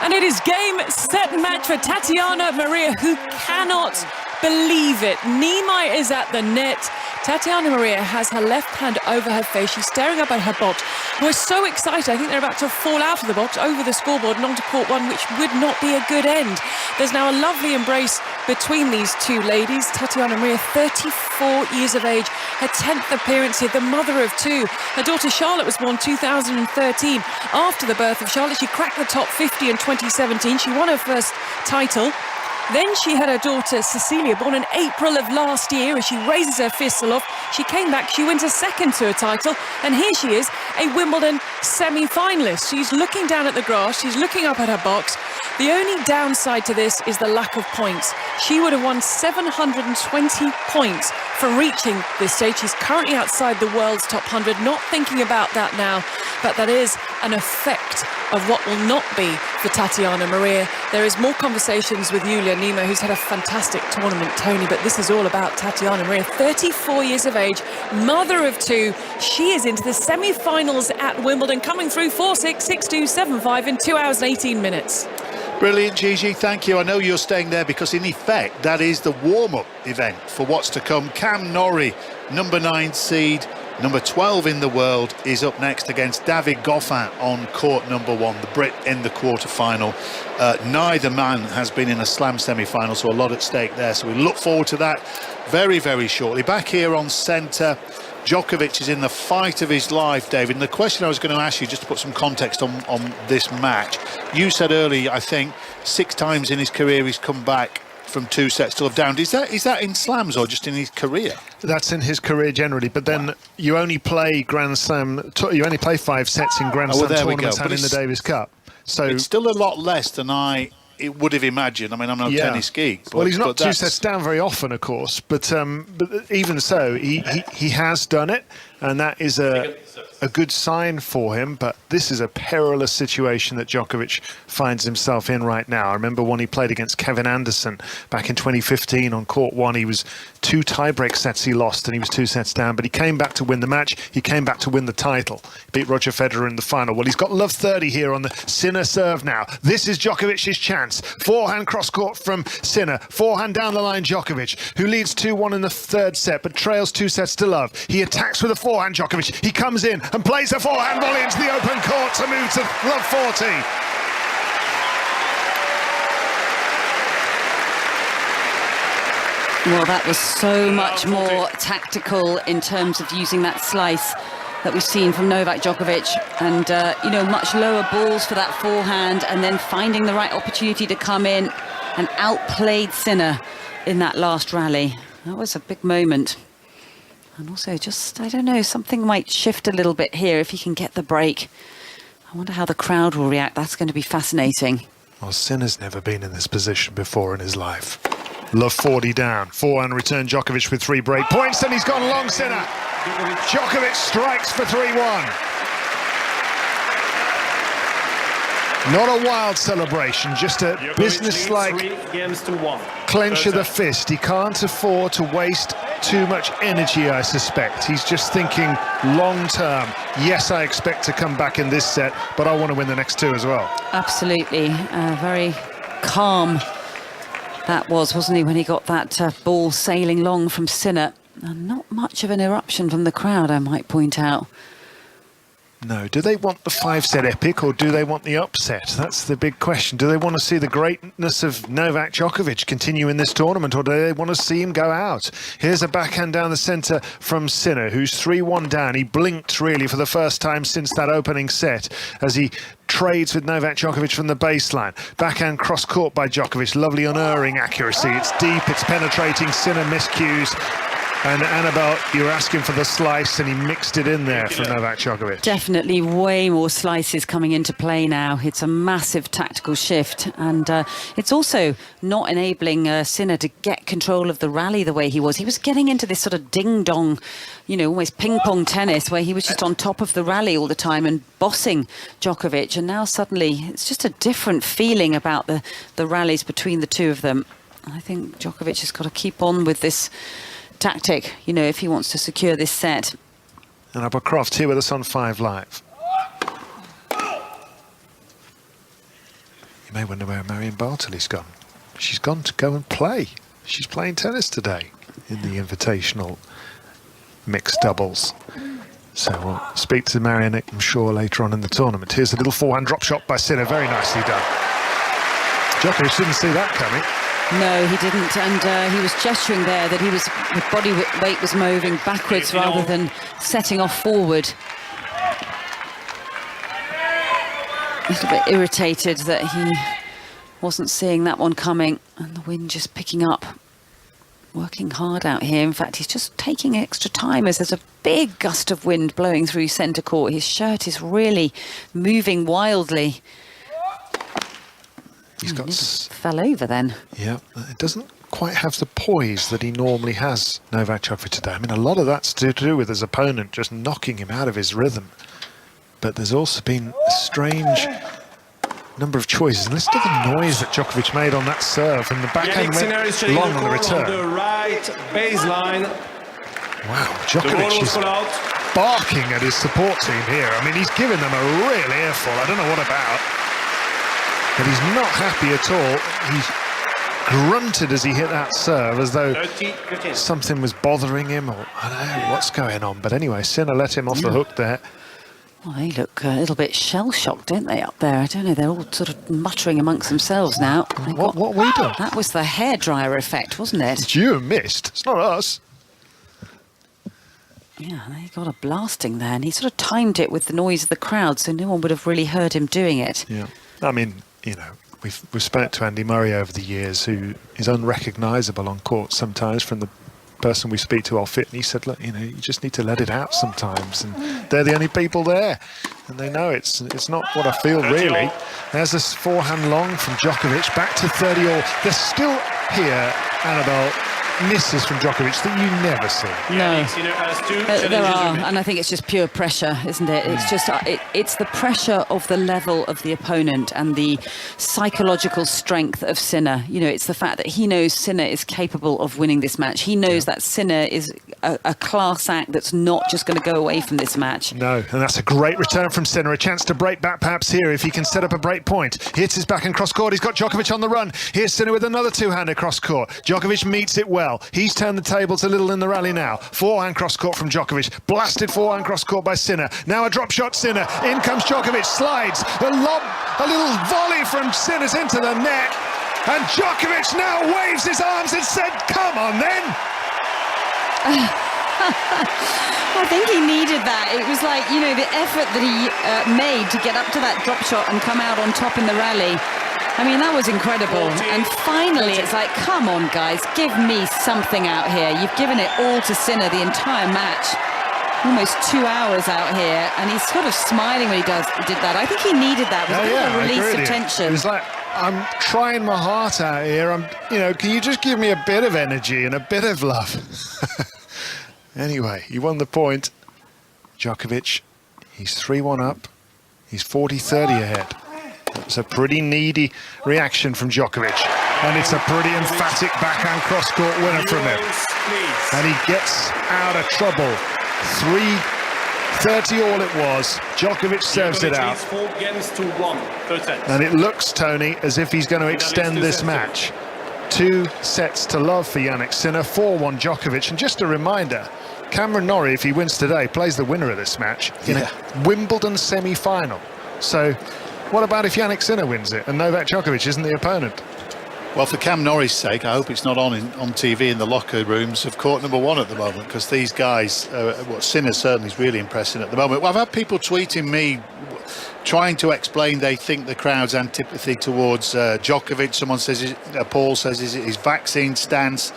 And it is game, set, match for Tatjana Maria, who cannot believe it. Nimai is at the net. Tatjana Maria has her left hand over her face. She's staring up at her box. We're so excited. I think they're about to fall out of the box over the scoreboard and onto court 1, which would not be a good end. There's now a lovely embrace between these 2 ladies. Tatjana Maria, 34 years of age, her 10th appearance here, the mother of 2. Her daughter Charlotte was born 2013. After the birth of Charlotte, she cracked the top 50 in 2017. She won her first title. Then she had her daughter Cecilia, born in April of last year. As she raises her fist aloft, she came back, she wins a second tour title, and here she is, a Wimbledon semi-finalist. She's looking down at the grass, she's looking up at her box. The only downside to this is the lack of points. She would have won 720 points from reaching this stage. She's currently outside the world's top 100, not thinking about that now, but that is an effect of what will not be for Tatjana Maria. There is more conversations with Yulia Nimai, who's had a fantastic tournament, Tony, but this is all about Tatjana Maria, 34 years of age, mother of 2. She is into the semi-finals at Wimbledon, coming through 4-6, 6-2, 7-5 in 2 hours and 18 minutes. Brilliant, Gigi, thank you. I know you're staying there because in effect that is the warm-up event for what's to come. Cam Nori, number 9 seed, number 12 in the world, is up next against David Goffin on court number 1, the Brit in the quarter-final. Neither man has been in a slam semi-final, so a lot at stake there, so we look forward to that very, very shortly. Back here on centre, Djokovic is in the fight of his life, David. And the question I was going to ask you, just to put some context on this match, you said earlier, I think, 6 times in his career he's come back from 2 sets to have downed. Is that in slams or just in his career? That's in his career generally, but then you only play Grand Slam, you only play 5 sets in Grand Slam tournaments and in the Davis Cup. So it's still a lot less than I it would have imagined. I mean, I'm no tennis geek. But, well, he's not but two sets down very often, of course, but even so, he has done it, and that is a good sign for him. But this is a perilous situation that Djokovic finds himself in right now. I remember when he played against Kevin Anderson back in 2015 on court 1. He was 2 tie-break sets he lost, and he was 2 sets down, but he came back to win the match. He came back to win the title. He beat Roger Federer in the final. Well, he's got love 30 here on the Sinner serve now. This is Djokovic's chance. Forehand cross-court from Sinner. Forehand down the line, Djokovic, who leads 2-1 in the 3rd set, but trails 2 sets to love. He attacks with a forehand, Djokovic. He comes in and plays a forehand volley into the open court to move to love 40. Well, that was so much more tactical in terms of using that slice that we've seen from Novak Djokovic, and much lower balls for that forehand, and then finding the right opportunity to come in and outplayed Sinner in that last rally. That was a big moment. And also just, I don't know, something might shift a little bit here if he can get the break. I wonder how the crowd will react. That's going to be fascinating. Well, Sinner's never been in this position before in his life. Love 40 down. Forehand return, Djokovic with 3 break points, and he's gone long, Sinner. Djokovic strikes for 3-1. Not a wild celebration, just a business-like clench of the fist. He can't afford to waste too much energy, I suspect. He's just thinking long-term. Yes, I expect to come back in this set, but I want to win the next 2 as well. Absolutely. Very calm that was, wasn't he, when he got that ball sailing long from Sinner. And not much of an eruption from the crowd, I might point out. No. Do they want the 5-set epic, or do they want the upset? That's the big question. Do they want to see the greatness of Novak Djokovic continue in this tournament, or do they want to see him go out? Here's a backhand down the centre from Sinner, who's 3-1 down. He blinked, really, for the first time since that opening set, as he trades with Novak Djokovic from the baseline. Backhand cross-court by Djokovic. Lovely unerring accuracy. It's deep, it's penetrating. Sinner miscues. And Annabelle, you were asking for the slice, and he mixed it in there for Novak Djokovic. Definitely way more slices coming into play now. It's a massive tactical shift, and it's also not enabling Sinner to get control of the rally the way he was. He was getting into this sort of ding-dong, almost ping-pong tennis, where he was just on top of the rally all the time and bossing Djokovic. And now suddenly it's just a different feeling about the rallies between the two of them. I think Djokovic has got to keep on with this tactic, if he wants to secure this set. And Albert Croft here with us on 5 Live. You may wonder where Marion Bartley's gone. She's gone to go and play. She's playing tennis today in the Invitational mixed doubles. So we'll speak to Marion, I'm sure, later on in the tournament. Here's a little forehand drop shot by Sinner, very nicely done. Djokovic didn't see that coming. No, he didn't, and he was gesturing there that the body weight was moving backwards rather than setting off forward. A little bit irritated that he wasn't seeing that one coming, and the wind just picking up. Working hard out here. In fact, he's just taking extra time as there's a big gust of wind blowing through centre court. His shirt is really moving wildly. He's got fell over then. Yeah, it doesn't quite have the poise that he normally has, Novak Djokovic, today. I mean, a lot of that's to do with his opponent just knocking him out of his rhythm. But there's also been a strange number of choices. And listen to the noise that Djokovic made on that serve, and the backhand went long on the return. On the right baseline. Wow, Djokovic is barking at his support team here. I mean, he's given them a real earful. I don't know what about. But he's not happy at all. He's grunted as he hit that serve, as though something was bothering him, or I don't know what's going on. But anyway, Sinner let him off the hook there. Well, they look a little bit shell-shocked, don't they, up there? I don't know, they're all sort of muttering amongst themselves now. What we done? That was the hairdryer effect, wasn't it? It's you and missed. It's not us. Yeah, they got a blasting there, and he sort of timed it with the noise of the crowd, so no one would have really heard him doing it. Yeah, I mean, we've spoken to Andy Murray over the years, who is unrecognisable on court sometimes from the person we speak to are fit, and he said, look, you know, you just need to let it out sometimes, and they're the only people there, and they know it's not what I feel really. There's this forehand long from Djokovic, back to 30 all. There's still here, Annabelle, misses from Djokovic that you never see. No, there are, and I think it's just pure pressure, isn't it? It's just it's the pressure of the level of the opponent and the psychological strength of Sinner. You know, it's the fact that he knows Sinner is capable of winning this match. He knows that Sinner is a class act that's not just going to go away from this match. No, and that's a great return from Sinner. A chance to break back perhaps here if he can set up a break point. He hits his backhand cross court. He's got Djokovic on the run. Here's Sinner with another two-hander cross court. Djokovic meets it well. He's turned the tables a little in the rally now. Forehand cross court from Djokovic. Blasted forehand cross court by Sinner. Now a drop shot Sinner. In comes Djokovic. Slides. A lob. A little volley from Sinner's into the net. And Djokovic now waves his arms and said, come on then. I think he needed that. It was like, you know, the effort that he made to get up to that drop shot and come out on top in the rally. I mean, that was incredible. And finally, it's like, come on, guys, give me something out here. You've given it all to Sinner the entire match. Almost 2 hours out here, and he's sort of smiling when he did that. I think he needed that. It was a bit of a release of tension. It was like, I'm trying my heart out here. Can you just give me a bit of energy and a bit of love? Anyway, he won the point. Djokovic, he's 3-1 up. He's 40-30 ahead. It's a pretty needy reaction from Djokovic. And it's a pretty emphatic backhand cross-court winner from him. And he gets out of trouble. 3-30 all it was. Djokovic serves it out. And it looks, Tony, as if he's going to extend this match. 2 sets to love for Jannik Sinner, 4-1 Djokovic. And just a reminder, Cameron Nori, if he wins today, plays the winner of this match in a Wimbledon semi-final. So what about if Jannik Sinner wins it and Novak Djokovic isn't the opponent? Well, for Cam Norrie's sake, I hope it's not on TV in the locker rooms of court number 1 at the moment, because these guys, Sinner certainly is really impressing at the moment. Well, I've had people tweeting me trying to explain they think the crowd's antipathy towards Djokovic. Someone says, Paul says, is it his vaccine stance?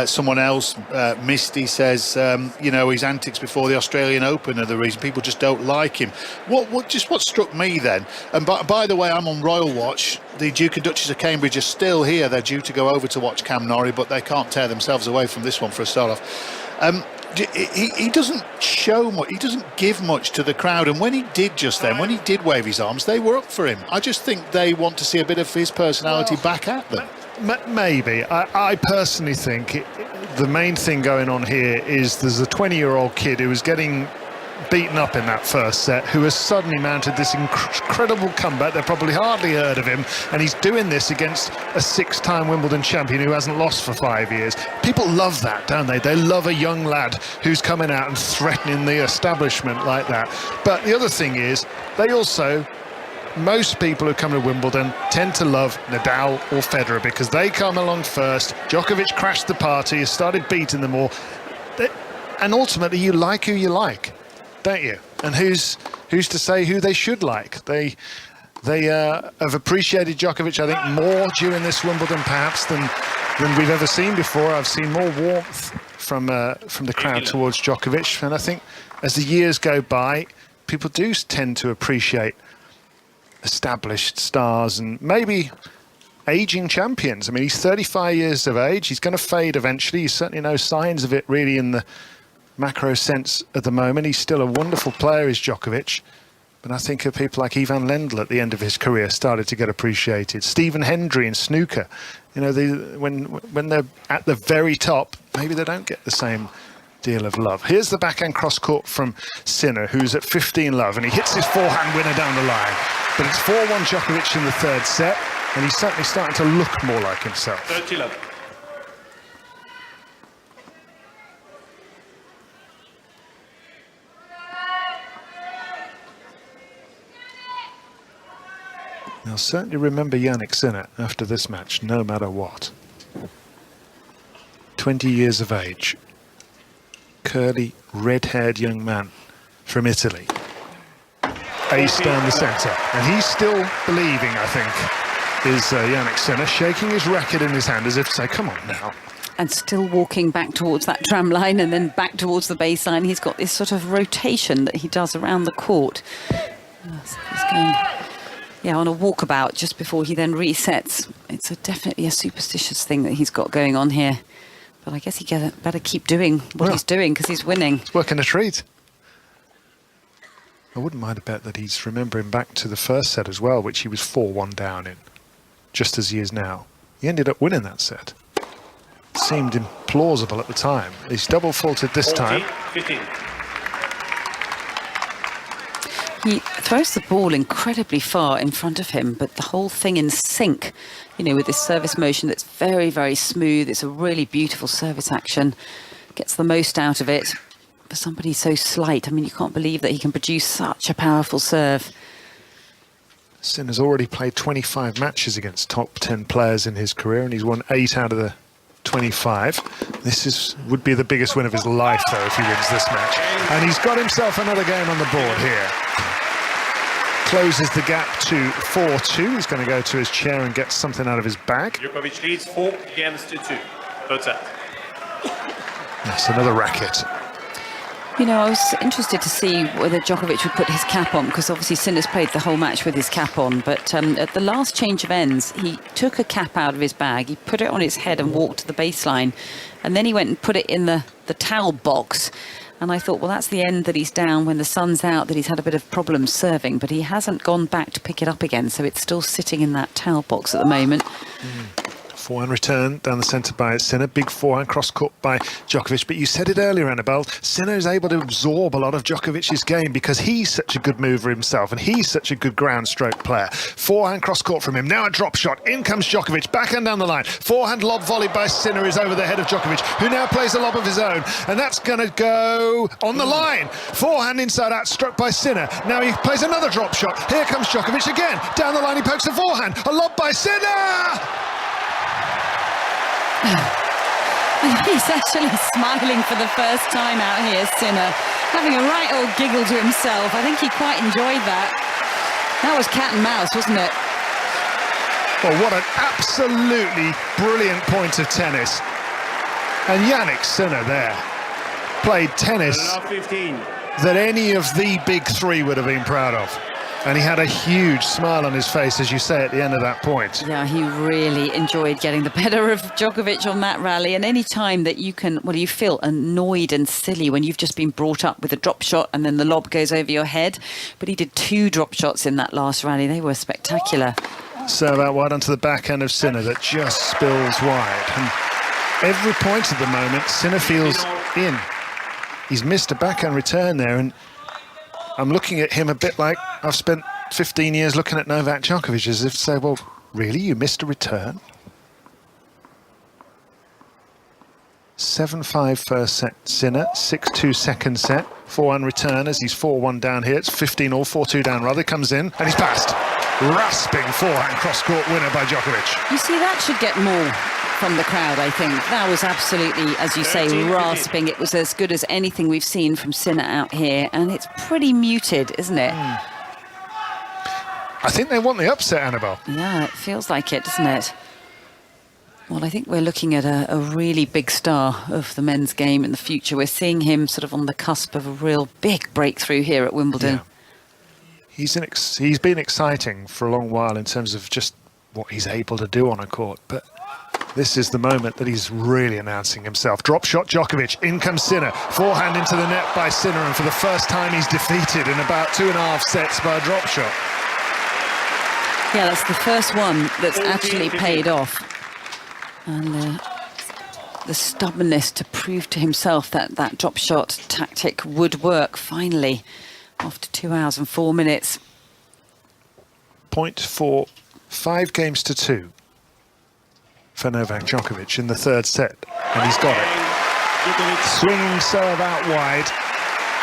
Someone else, Misty, says, you know, his antics before the Australian Open are the reason. People just don't like him. What struck me then, and by the way, I'm on Royal Watch. The Duke and Duchess of Cambridge are still here. They're due to go over to watch Cam Norrie, but they can't tear themselves away from this one for a start off. He doesn't show much, he doesn't give much to the crowd, and when he did just then, when he did wave his arms, they were up for him. I just think they want to see a bit of his personality back at them. Maybe. I personally think the main thing going on here is there's a 20-year-old kid who was getting beaten up in that first set, who has suddenly mounted this incredible comeback. They've probably hardly heard of him, and he's doing this against a 6-time Wimbledon champion who hasn't lost for 5 years. People love that, don't they? They love a young lad who's coming out and threatening the establishment like that. But the other thing is, they also, most people who come to Wimbledon tend to love Nadal or Federer because they come along first. Djokovic crashed the party, has started beating them all. And ultimately, you like who you like, don't you? And who's to say who they should like? They have appreciated Djokovic, I think, more during this Wimbledon perhaps than we've ever seen before. I've seen more warmth from the crowd towards Djokovic, and I think as the years go by, people do tend to appreciate established stars and maybe aging champions. I mean, he's 35 years of age. He's going to fade eventually. There's certainly no signs of it really in the macro sense at the moment. He's still a wonderful player, is Djokovic. But I think of people like Ivan Lendl at the end of his career started to get appreciated. Stephen Hendry in snooker. You know, when they're at the very top, maybe they don't get the same deal of love. Here's the backhand cross court from Sinner, who's at 15 love, and he hits his forehand winner down the line. But it's 4-1 Djokovic in the third set, and he's certainly starting to look more like himself. 30 love. I'll certainly remember Jannik Sinner after this match, no matter what. 20 years of age. Curly, red-haired young man from Italy. Ace down the centre. And he's still believing, I think, is Jannik Sinner, shaking his racket in his hand as if to say, come on now. and still walking back towards that tram line and then back towards the baseline. He's got this sort of rotation that he does around the court. So he's going, on a walkabout just before he then resets. It's definitely a superstitious thing that he's got going on here. But I guess he better keep doing what he's doing because he's winning. It's working a treat. I wouldn't mind a bet that he's remembering back to the first set as well, which he was 4-1 down in, just as he is now. He ended up winning that set. Seemed implausible at the time. He's double faulted this time. 15. He throws the ball incredibly far in front of him, but the whole thing in sync, with this service motion that's very, very smooth. It's a really beautiful service action. Gets the most out of it. For somebody so slight, I mean, you can't believe that he can produce such a powerful serve. Sinner's already played 25 matches against top 10 players in his career, and he's won 8 out of the 25. This would be the biggest win of his life, though, if he wins this match. And he's got himself another game on the board here. Closes the gap to 4-2. He's going to go to his chair and get something out of his bag. Djokovic leads 4-2. Third set. That's another racket. I was interested to see whether Djokovic would put his cap on, because obviously Sinner's played the whole match with his cap on, but at the last change of ends, he took a cap out of his bag, he put it on his head and walked to the baseline, and then he went and put it in the towel box. And I thought, well, that's the end that he's down when the sun's out, that he's had a bit of problems serving, but he hasn't gone back to pick it up again, so it's still sitting in that towel box at the moment. Forehand return down the centre by Sinner. Big forehand cross court by Djokovic. But you said it earlier, Annabelle, Sinner is able to absorb a lot of Djokovic's game because he's such a good mover himself and he's such a good ground stroke player. Forehand cross court from him. Now a drop shot. In comes Djokovic. Backhand down the line. Forehand lob volley by Sinner is over the head of Djokovic, who now plays a lob of his own. And that's going to go on the line. Forehand inside out, struck by Sinner. Now he plays another drop shot. Here comes Djokovic again. Down the line he pokes a forehand. A lob by Sinner! He's actually smiling for the first time out here, Sinner, having a right old giggle to himself. I think he quite enjoyed that. That was cat and mouse, wasn't it? Well, what an absolutely brilliant point of tennis. And Jannik Sinner there played tennis that any of the big three would have been proud of. And he had a huge smile on his face, as you say, at the end of that point. Yeah, he really enjoyed getting the better of Djokovic on that rally. And any time that you you feel annoyed and silly when you've just been brought up with a drop shot and then the lob goes over your head. But he did 2 drop shots in that last rally. They were spectacular. Serve out wide onto the backhand of Sinner that just spills wide. And every point at the moment, Sinner feels in. He's missed a backhand return there, and I'm looking at him a bit like I've spent 15 years looking at Novak Djokovic, as if to say, well, really, you missed a return? 7-5 first set, Sinner, 6-2 second set, forehand return as he's 4-1 down here. It's 15-all, 4-2 down rather, comes in, and he's passed. Rasping forehand cross-court winner by Djokovic. You see, that should get more from the crowd, I think. That was absolutely, as you say, rasping. It was as good as anything we've seen from Sinner out here, and it's pretty muted, isn't it? I think they want the upset, Annabelle. Yeah, it feels like it, doesn't it? Well, I think we're looking at a really big star of the men's game in the future. We're seeing him sort of on the cusp of a real big breakthrough here at Wimbledon. Yeah. He's been exciting for a long while in terms of just what he's able to do on a court, but this is the moment that he's really announcing himself. Drop shot Djokovic, in comes Sinner, forehand into the net by Sinner, and for the first time he's defeated in about 2.5 sets by a drop shot. Yeah, that's the first one that's actually paid off. And the stubbornness to prove to himself that that drop shot tactic would work, finally, after 2 hours and 4 minutes. Point for 5-2 for Novak Djokovic in the third set, and he's got it. Swinging serve out wide,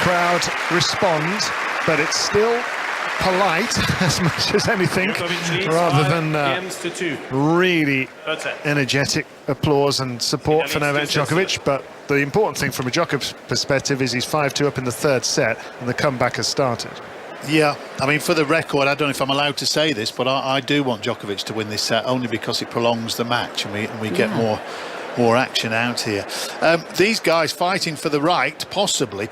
crowd respond, but it's still polite as much as anything, rather than really energetic applause and support for Novak Djokovic. But the important thing from a Djokovic perspective is he's 5-2 up in the third set, and the comeback has started. Yeah, I mean, for the record, I don't know if I'm allowed to say this, but I do want Djokovic to win this set, only because it prolongs the match and we get more action out here. These guys fighting for the right, possibly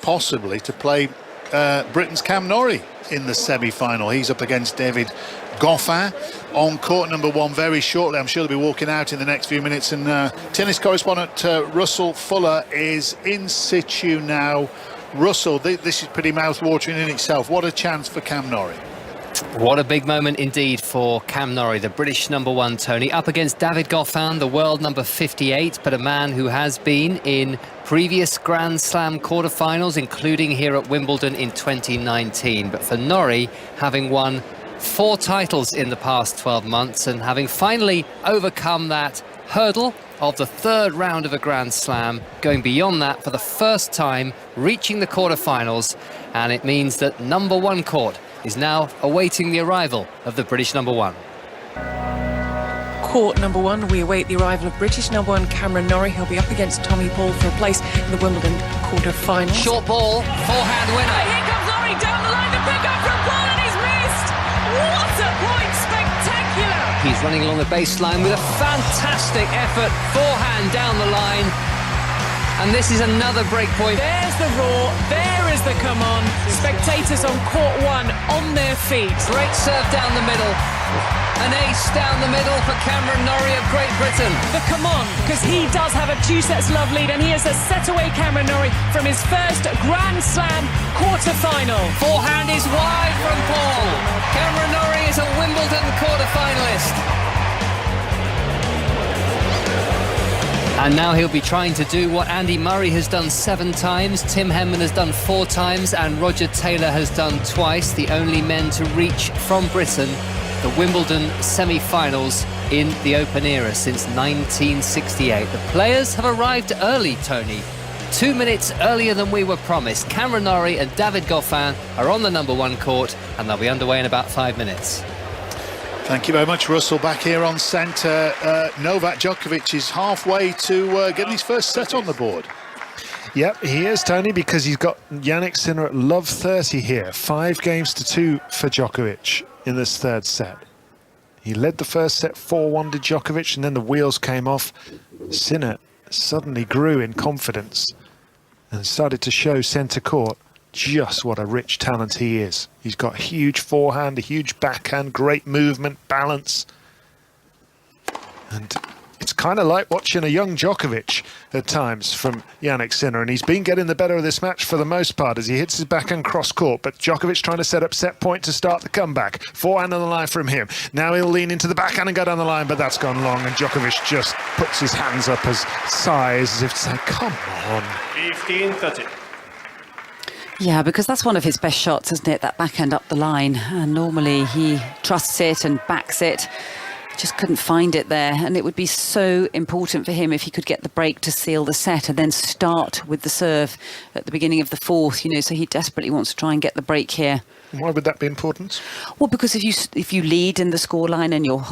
to play Britain's Cam Nori in the semi-final. He's up against David Goffin on court number 1 very shortly. I'm sure they'll be walking out in the next few minutes. And tennis correspondent Russell Fuller is in situ now. Russell, this is pretty mouth-watering in itself. What a chance for Cam Nori. What a big moment indeed for Cam Nori, the British #1, Tony, up against David Goffin, the world number 58, but a man who has been in previous Grand Slam quarterfinals, including here at Wimbledon in 2019. But for Nori, having won 4 titles in the past 12 months and having finally overcome that hurdle of the 3rd round of a Grand Slam, going beyond that for the first time, reaching the quarterfinals, and it means that #1 court is now awaiting the arrival of the British #1. Court #1, we await the arrival of British #1 Cameron Norrie. He'll be up against Tommy Paul for a place in the Wimbledon quarter-finals. Short ball, forehand winner. And here comes Nori down the line, the pick up from Paul, and he's missed! What a point! Spectacular! He's running along the baseline with a fantastic effort, forehand down the line. And this is another break point. There's the roar, there is the come on. Spectators on court 1 on their feet. Great serve down the middle. An ace down the middle for Cameron Norrie of Great Britain. The come on, because he does have a 2-sets love lead, and he is a set away Cameron Norrie from his first Grand Slam quarter-final. Forehand is wide from Paul. Cameron Norrie is a Wimbledon quarter-finalist. And now he'll be trying to do what Andy Murray has done 7 times, Tim Henman has done 4 times, and Roger Taylor has done twice, the only men to reach from Britain the Wimbledon semi-finals in the Open era since 1968. The players have arrived early, Tony. 2 minutes earlier than we were promised. Cameron Norrie and David Goffin are on the #1 court, and they'll be underway in about 5 minutes. Thank you very much, Russell. Back here on centre, Novak Djokovic is halfway to getting his first set on the board. Yep, he is, Tony, because he's got Jannik Sinner at love 30 here. 5-2 for Djokovic in this 3rd set. He led the first set 4-1 to Djokovic, and then the wheels came off. Sinner suddenly grew in confidence and started to show centre court just what a rich talent he is. He's got a huge forehand, a huge backhand, great movement, balance. And it's kind of like watching a young Djokovic at times from Jannik Sinner, and he's been getting the better of this match for the most part as he hits his backhand cross court, but Djokovic trying to set up set point to start the comeback. Forehand on the line from him. Now he'll lean into the backhand and go down the line, but that's gone long, and Djokovic just puts his hands up as sighs as if to say, come on. 15-30. Yeah, because that's one of his best shots, isn't it? That backhand up the line. And normally he trusts it and backs it. Just couldn't find it there, and it would be so important for him if he could get the break to seal the set and then start with the serve at the beginning of the 4th, you know, so he desperately wants to try and get the break here. Why would that be important? Well, because if you lead in the scoreline and you're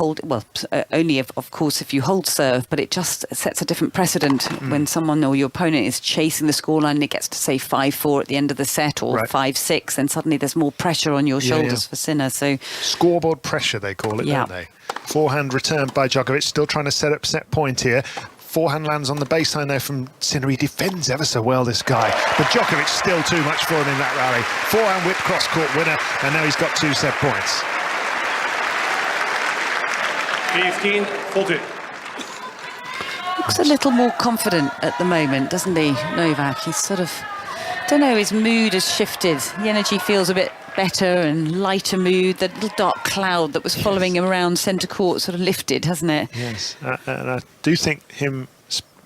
only of course if you hold serve, but it just sets a different precedent when someone or your opponent is chasing the scoreline and it gets to say 5-4 at the end of the set or 5-6, and suddenly there's more pressure on your shoulders for Sinner. So scoreboard pressure, they call it, don't they? Forehand returned by Djokovic, still trying to set up set point here. Forehand lands on the baseline there from Sinner. He defends ever so well, this guy. But Djokovic still too much for him in that rally. Forehand whip cross-court winner, and now he's got 2 set points. 15-14. Looks a little more confident at the moment, doesn't he, Novak? He's sort of, don't know, his mood has shifted. The energy feels a bit better and lighter mood. That little dark cloud that was following him around centre court sort of lifted, hasn't it? Yes, and I do think him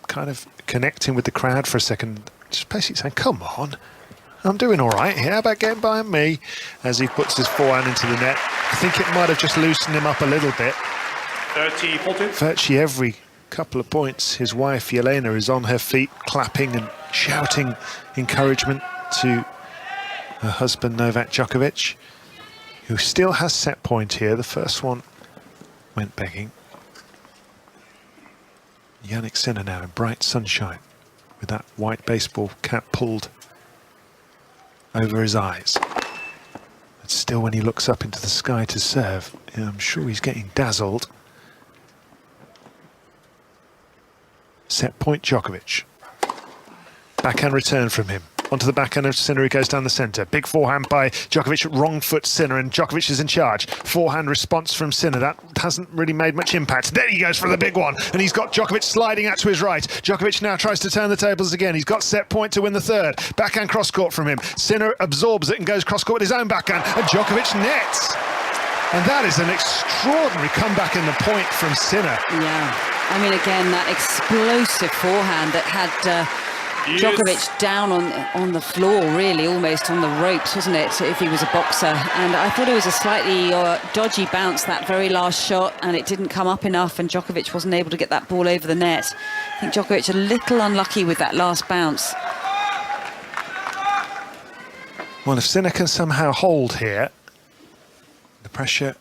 kind of connecting with the crowd for a second, just basically saying, come on, I'm doing all right here, how about getting by me? As he puts his forehand into the net. I think it might have just loosened him up a little bit. 30-14. Virtually every couple of points, his wife Yelena is on her feet, clapping and shouting encouragement to her husband Novak Djokovic, who still has set point here. The first one went begging. Jannik Sinner now in bright sunshine with that white baseball cap pulled over his eyes. But still, when he looks up into the sky to serve, I'm sure he's getting dazzled. Set point Djokovic. Backhand return from him. Onto the backhand of Sinner, who goes down the centre. Big forehand by Djokovic, wrong foot Sinner, and Djokovic is in charge. Forehand response from Sinner. That hasn't really made much impact. There he goes for the big one, and he's got Djokovic sliding out to his right. Djokovic now tries to turn the tables again. He's got set point to win the third. Backhand cross court from him. Sinner absorbs it and goes cross court with his own backhand, and Djokovic nets. And that is an extraordinary comeback in the point from Sinner. Yeah, I mean, again, that explosive forehand that had Djokovic down on the floor, really, almost on the ropes, wasn't it, if he was a boxer? And I thought it was a slightly dodgy bounce, that very last shot, and it didn't come up enough, and Djokovic wasn't able to get that ball over the net. I think Djokovic a little unlucky with that last bounce. Well, if Sinner can somehow hold here, the pressure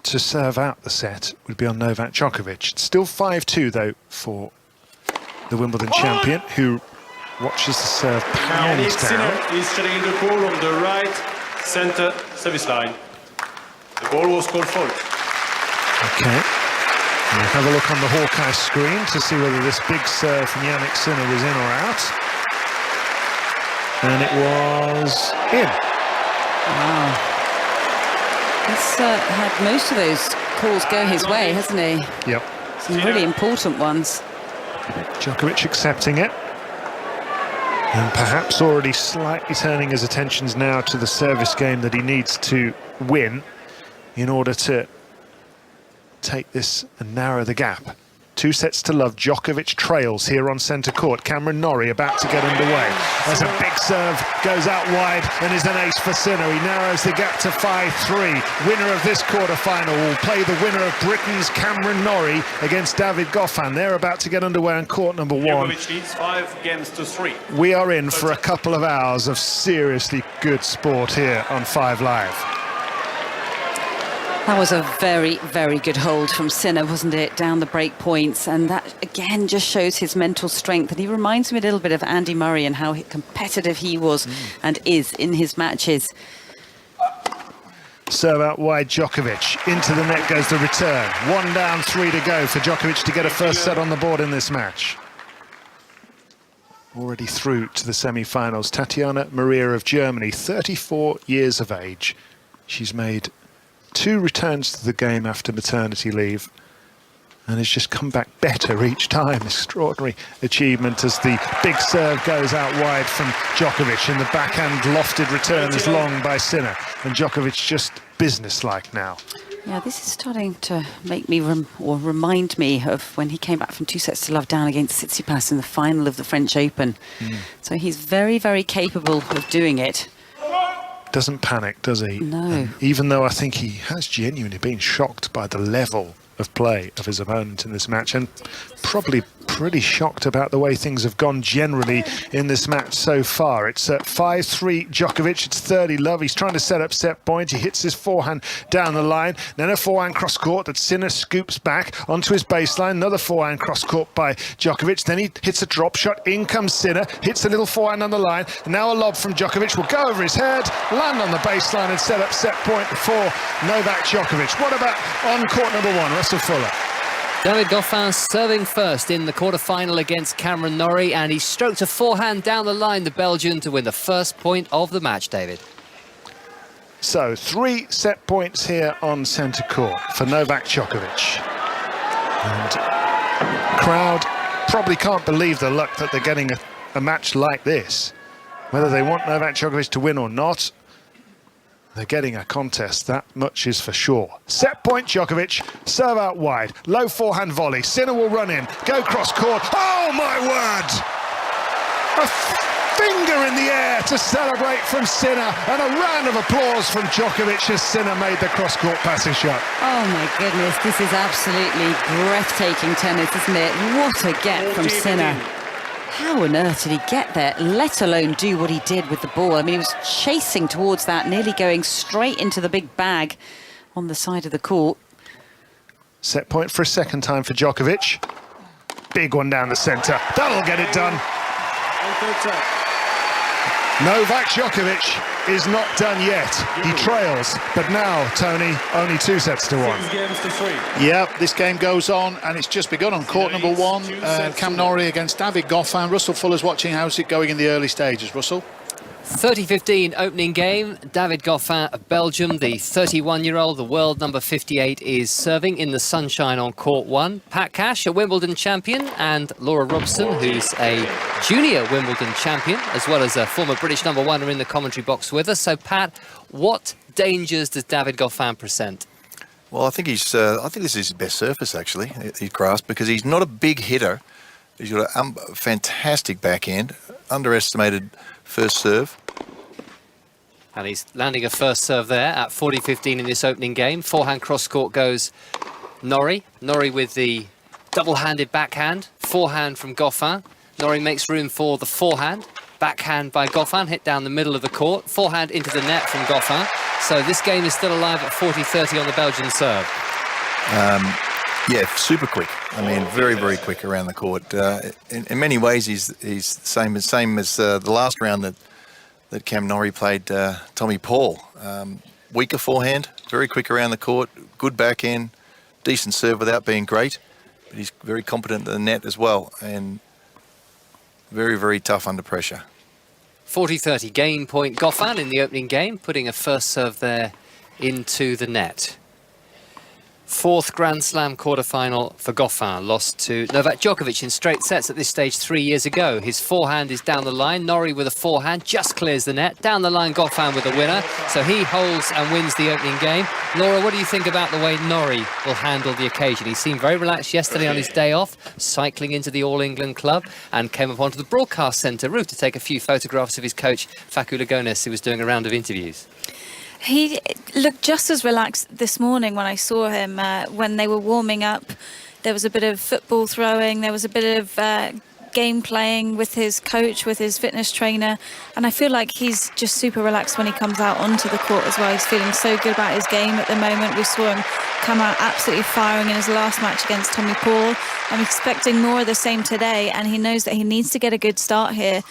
to serve out the set would be on Novak Djokovic. It's still 5-2, though, for the Wimbledon champion, who watches the serve pound Jannik down. is setting the ball on the right center service line. The ball was called fault. Okay. We'll have a look on the Hawkeye screen to see whether this big serve from Jannik Sinner was in or out. And it was in. Wow. He's had most of those calls go his way, hasn't he? Yep. Some really important ones. Djokovic accepting it. And perhaps already slightly turning his attentions now to the service game that he needs to win in order to take this and narrow the gap. 2 sets to love. Djokovic trails here on centre court. Cameron Nori about to get underway. As a big serve goes out wide and is an ace for Sinner. He narrows the gap to 5-3. Winner of this quarter-final will play the winner of Britain's Cameron Nori against David Goffin. They're about to get underway on court number 1. Djokovic leads 5-3. We are in for a couple of hours of seriously good sport here on 5 Live. That was a very, very good hold from Sinner, wasn't it, down the break points. And that, again, just shows his mental strength. And he reminds me a little bit of Andy Murray and how competitive he was and is in his matches. Serve out wide, Djokovic. Into the net goes the return. 1 down, 3 to go for Djokovic to get a first set on the board in this match. Already through to the semi-finals. Tatjana Maria of Germany, 34 years of age. She's made 2 returns to the game after maternity leave and has just come back better each time. Extraordinary achievement as the big serve goes out wide from Djokovic, and the backhand lofted return is long by Sinner, and Djokovic just businesslike now. Yeah, this is starting to make me remind me of when he came back from 2 sets to love down against Tsitsipas in the final of the French Open. So he's very, very capable of doing it. Doesn't panic, does he? No. Even though I think he has genuinely been shocked by the level of play of his opponent in this match, and probably pretty shocked about the way things have gone generally in this match so far. It's 5-3 Djokovic, it's 30 love. He's trying to set up set point. He hits his forehand down the line, then a forehand cross court that Sinner scoops back onto his baseline. Another forehand cross court by Djokovic. Then he hits a drop shot. In comes Sinner, hits a little forehand on the line. And now a lob from Djokovic will go over his head, land on the baseline and set up set point for Novak Djokovic. What about on court number 1, Russell Fuller? David Goffin serving first in the quarter-final against Cameron Nori, and he stroked a forehand down the line, the Belgian, to win the first point of the match, David. So 3 set points here on centre court for Novak Djokovic. And crowd probably can't believe the luck that they're getting a match like this. Whether they want Novak Djokovic to win or not, they're getting a contest, that much is for sure. Set point Djokovic, serve out wide, low forehand volley. Sinner will run in, go cross court. Oh my word! A finger in the air to celebrate from Sinner, and a round of applause from Djokovic as Sinner made the cross court passing shot. Oh my goodness, this is absolutely breathtaking tennis, isn't it? What a get from Sinner. How on earth did he get there, let alone do what he did with the ball? I mean, he was chasing towards that, nearly going straight into the big bag on the side of the court. Set point for a second time for Djokovic. Big one down the centre. That'll get it done. Novak Djokovic is not done yet. He trails, but now, Tony, only 2-1. 6 games to 3. Yeah, this game goes on, and it's just begun on court number 1. Cam Nori against David Goffin. Russell Fuller's watching. How's it going in the early stages, Russell? 30-15 opening game. David Goffin of Belgium, the 31-year-old, the world number 58, is serving in the sunshine on court 1. Pat Cash, a Wimbledon champion, and Laura Robson, who's a junior Wimbledon champion, as well as a former British number 1, are in the commentary box with us. So, Pat, what dangers does David Goffin present? Well, I think this is his best surface, actually, his grass, because he's not a big hitter. He's got a fantastic backhand, underestimated first serve. And he's landing a first serve there at 40-15 in this opening game. Forehand cross-court goes Nori. Nori with the double-handed backhand. Forehand from Goffin. Nori makes room for the forehand. Backhand by Goffin, hit down the middle of the court. Forehand into the net from Goffin. So this game is still alive at 40-30 on the Belgian serve. Yeah, super quick. I mean, very, very quick around the court. In many ways, he's the same as the last round that Cam Nori played Tommy Paul. Weaker forehand, very quick around the court, good backhand, decent serve without being great, but he's very competent at the net as well, and very, very tough under pressure. 40-30 game point Goffin in the opening game, putting a first serve there into the net. 4th Grand Slam quarterfinal for Goffin, lost to Novak Djokovic in straight sets at this stage 3 years ago. His forehand is down the line. Nori with a forehand just clears the net. Down the line, Goffin with the winner. So he holds and wins the opening game. Laura, what do you think about the way Nori will handle the occasion? He seemed very relaxed yesterday on his day off, cycling into the All England Club, and came up onto the broadcast centre roof to take a few photographs of his coach, Facu Lagones, who was doing a round of interviews. He looked just as relaxed this morning when I saw him. When they were warming up, there was a bit of football throwing, there was a bit of game playing with his coach, with his fitness trainer, and I feel like he's just super relaxed when he comes out onto the court as well. He's feeling so good about his game at the moment. We saw him come out absolutely firing in his last match against Tommy Paul. I'm expecting more of the same today, and he knows that he needs to get a good start here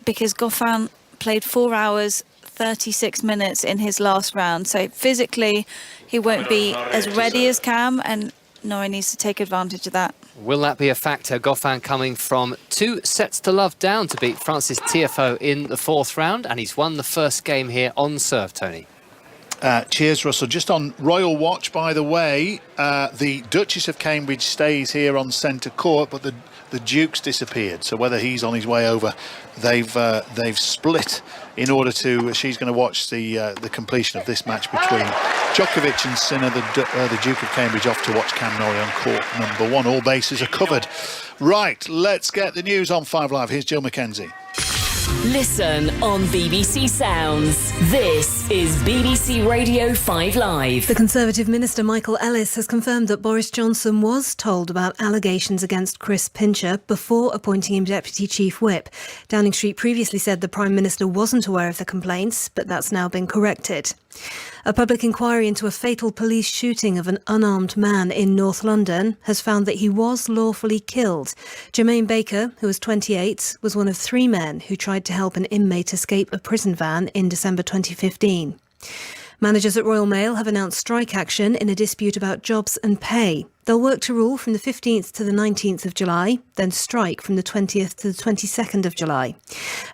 because Goffin played 4 hours 36 minutes in his last round, so physically he won't be as ready as Cam, and Nori needs to take advantage of that. Will that be a factor? Goffin coming from 2-0 down to beat Francis Tiafoe in the 4th round, and he's won the first game here on serve, Tony. Cheers, Russell. Just on Royal Watch, by the way, the Duchess of Cambridge stays here on centre court, but the Duke's disappeared. So whether he's on his way over, they've split in order to. She's going to watch the completion of this match between Djokovic and Sinner. The Duke of Cambridge off to watch Cam Nori on court number 1. All bases are covered. Right, let's get the news on 5 Live. Here's Jill McKenzie. Listen on BBC Sounds. This is BBC Radio 5 Live. The Conservative Minister Michael Ellis has confirmed that Boris Johnson was told about allegations against Chris Pincher before appointing him Deputy Chief Whip. Downing Street previously said the Prime Minister wasn't aware of the complaints, but that's now been corrected. A public inquiry into a fatal police shooting of an unarmed man in North London has found that he was lawfully killed. Jermaine Baker, who was 28, was one of 3 men who tried to help an inmate escape a prison van in December 2015. Managers at Royal Mail have announced strike action in a dispute about jobs and pay. They'll work to rule from the 15th to the 19th of July, then strike from the 20th to the 22nd of July.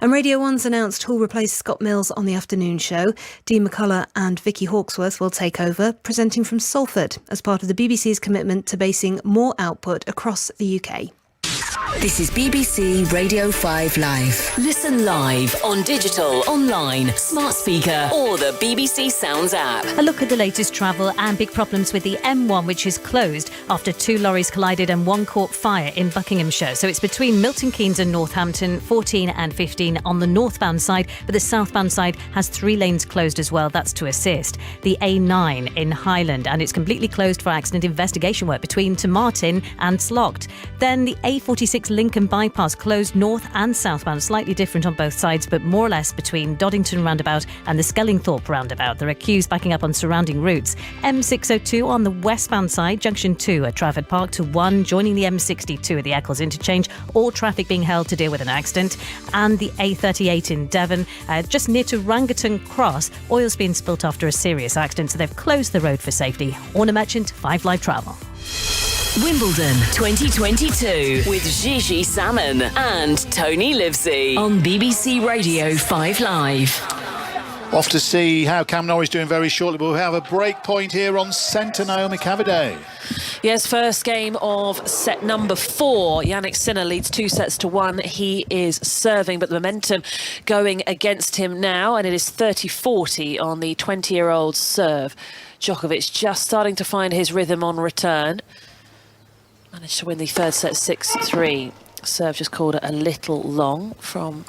And Radio 1's announced who'll replace Scott Mills on the afternoon show. Dean McCullough and Vicky Hawksworth will take over, presenting from Salford as part of the BBC's commitment to basing more output across the UK. This is BBC Radio 5 Live. Listen live on digital, online, smart speaker, or the BBC Sounds app. A look at the latest travel and big problems with the M1, which is closed after 2 lorries collided and 1 caught fire in Buckinghamshire. So it's between Milton Keynes and Northampton, 14 and 15 on the northbound side, but the southbound side has 3 lanes closed as well. That's to assist. The A9 in Highland, and it's completely closed for accident investigation work between Tomartin and Slough. Then the A46 M6 Lincoln bypass closed north and southbound, slightly different on both sides, but more or less between Doddington roundabout and the Skellingthorpe roundabout. There are queues backing up on surrounding routes. M602 on the westbound side, junction 2 at Trafford Park to 1, joining the M62 at the Eccles interchange. All traffic being held to deal with an accident. And the A38 in Devon, just near to Rangerton Cross, oil's been spilt after a serious accident, so they've closed the road for safety. Orna Merchant, 5 Live Travel. Wimbledon 2022 with Gigi Salmon and Tony Livesey on BBC Radio 5 Live. Off to see how Cam Nori's doing very shortly, but we'll have a break point here on centre, Naomi Cavaday. Yes, first game of set number 4. Jannik Sinner leads 2-1. He is serving, but the momentum going against him now, and it is 30-40 on the 20-year-old serve. Djokovic just starting to find his rhythm on return. Managed to win the third set 6-3. Serve just called it a little long from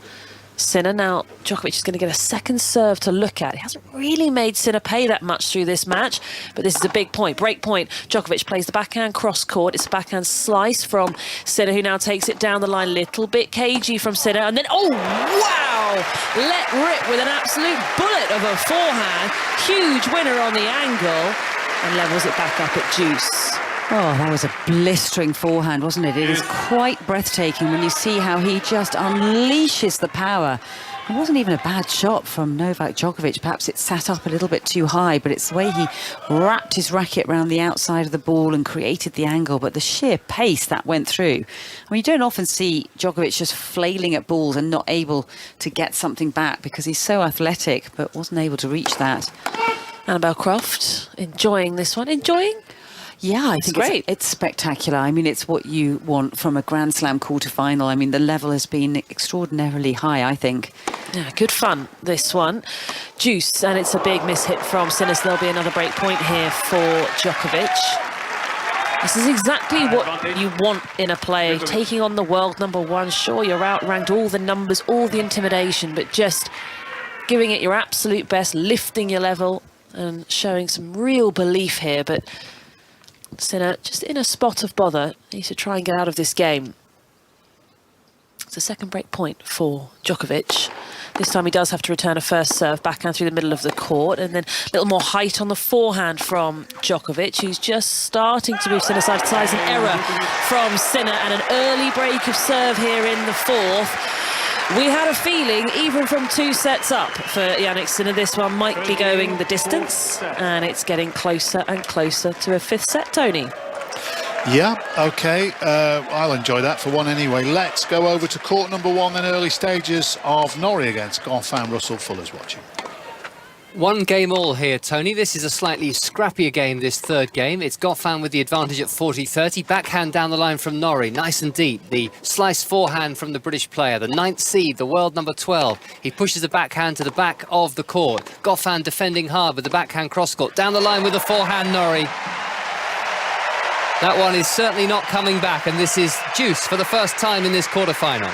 Sinner. Now Djokovic is going to get a second serve to look at. He hasn't really made Sinner pay that much through this match, but this is a big point, break point. Djokovic plays the backhand cross court. It's a backhand slice from Sinner, who now takes it down the line. Little bit cagey from Sinner, and then, oh wow, let rip with an absolute bullet of a forehand. Huge winner on the angle, and levels it back up at deuce. Oh, that was a blistering forehand, wasn't it? It is quite breathtaking when you see how he just unleashes the power. It wasn't even a bad shot from Novak Djokovic. Perhaps it sat up a little bit too high, but it's the way he wrapped his racket around the outside of the ball and created the angle. But the sheer pace that went through. I mean, you don't often see Djokovic just flailing at balls and not able to get something back because he's so athletic, but wasn't able to reach that. Annabelle Croft enjoying this one. Enjoying? Yeah, I think great. It's spectacular. I mean, it's what you want from a Grand Slam quarter-final. I mean, the level has been extraordinarily high, I think. Yeah, good fun, this one. Deuce, and it's a big miss-hit from Sinner. There'll be another break point here for Djokovic. This is exactly what you want in a player, taking on the world number 1. Sure, you're outranked, all the numbers, all the intimidation, but just giving it your absolute best, lifting your level and showing some real belief here. But Sinner just in a spot of bother. Needs to try and get out of this game. It's a second break point for Djokovic. This time he does have to return a first serve, backhand through the middle of the court, and then a little more height on the forehand from Djokovic, who's just starting to move Sinner side to side. An error from Sinner and an early break of serve here in the fourth. We had a feeling, even from 2 sets up for Jannik Sinner, this one might be going the distance, and it's getting closer and closer to a 5th set, Tony. Yeah, OK. I'll enjoy that for one anyway. Let's go over to court number 1, then early stages of Nori against Goffin. Russell Fuller's watching. 1 game all here, Tony. This is a slightly scrappier game, this third game. It's Goffin with the advantage at 40-30. Backhand down the line from Nori, nice and deep. The slice forehand from the British player, the 9th seed, the world number 12. He pushes the backhand to the back of the court. Goffin defending hard with the backhand cross-court. Down the line with the forehand, Nori. That one is certainly not coming back, and this is deuce for the first time in this quarter-final.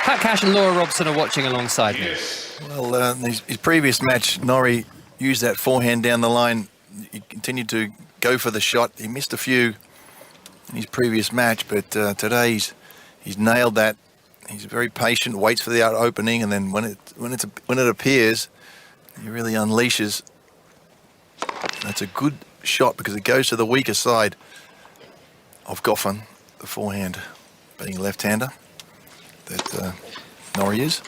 Pat Cash and Laura Robson are watching alongside me. Well, his previous match, Nori used that forehand down the line. He continued to go for the shot. He missed a few in his previous match, but today he's nailed that. He's very patient, waits for the out opening, and then when it appears, he really unleashes. That's a good shot because it goes to the weaker side of Goffin, the forehand, being a left-hander that Nori is.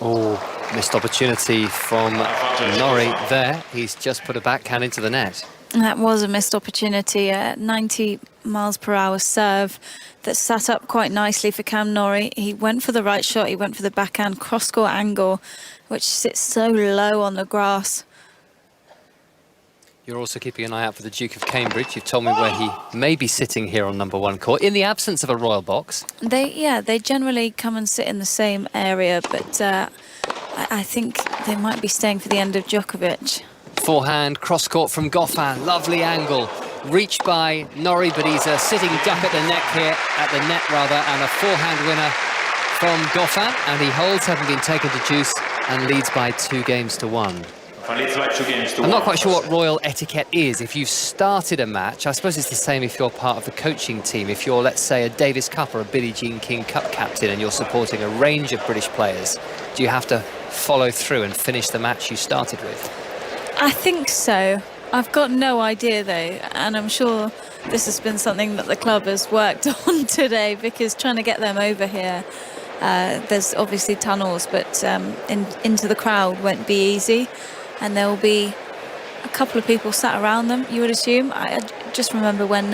Oh, missed opportunity from Nori there. He's just put a backhand into the net. That was a missed opportunity. 90 miles per hour serve that sat up quite nicely for Cam Nori. He went for the right shot. He went for the backhand cross-court angle, which sits so low on the grass. You're also keeping an eye out for the Duke of Cambridge. You've told me where he may be sitting here on number 1 court, in the absence of a royal box. They generally come and sit in the same area, but I think they might be staying for the end of Djokovic. Forehand, cross-court from Goffin, lovely angle. Reached by Nori, but he's a sitting duck at the net here, and a forehand winner from Goffin, and he holds, having been taken to deuce, and leads by 2 games to 1. I'm not quite sure what royal etiquette is. If you've started a match, I suppose it's the same if you're part of the coaching team. If you're, let's say, a Davis Cup or a Billie Jean King Cup captain and you're supporting a range of British players, do you have to follow through and finish the match you started with? I think so. I've got no idea, though, and I'm sure this has been something that the club has worked on today, because trying to get them over here, there's obviously tunnels, but into the crowd won't be easy. And there will be a couple of people sat around them, you would assume. I just remember when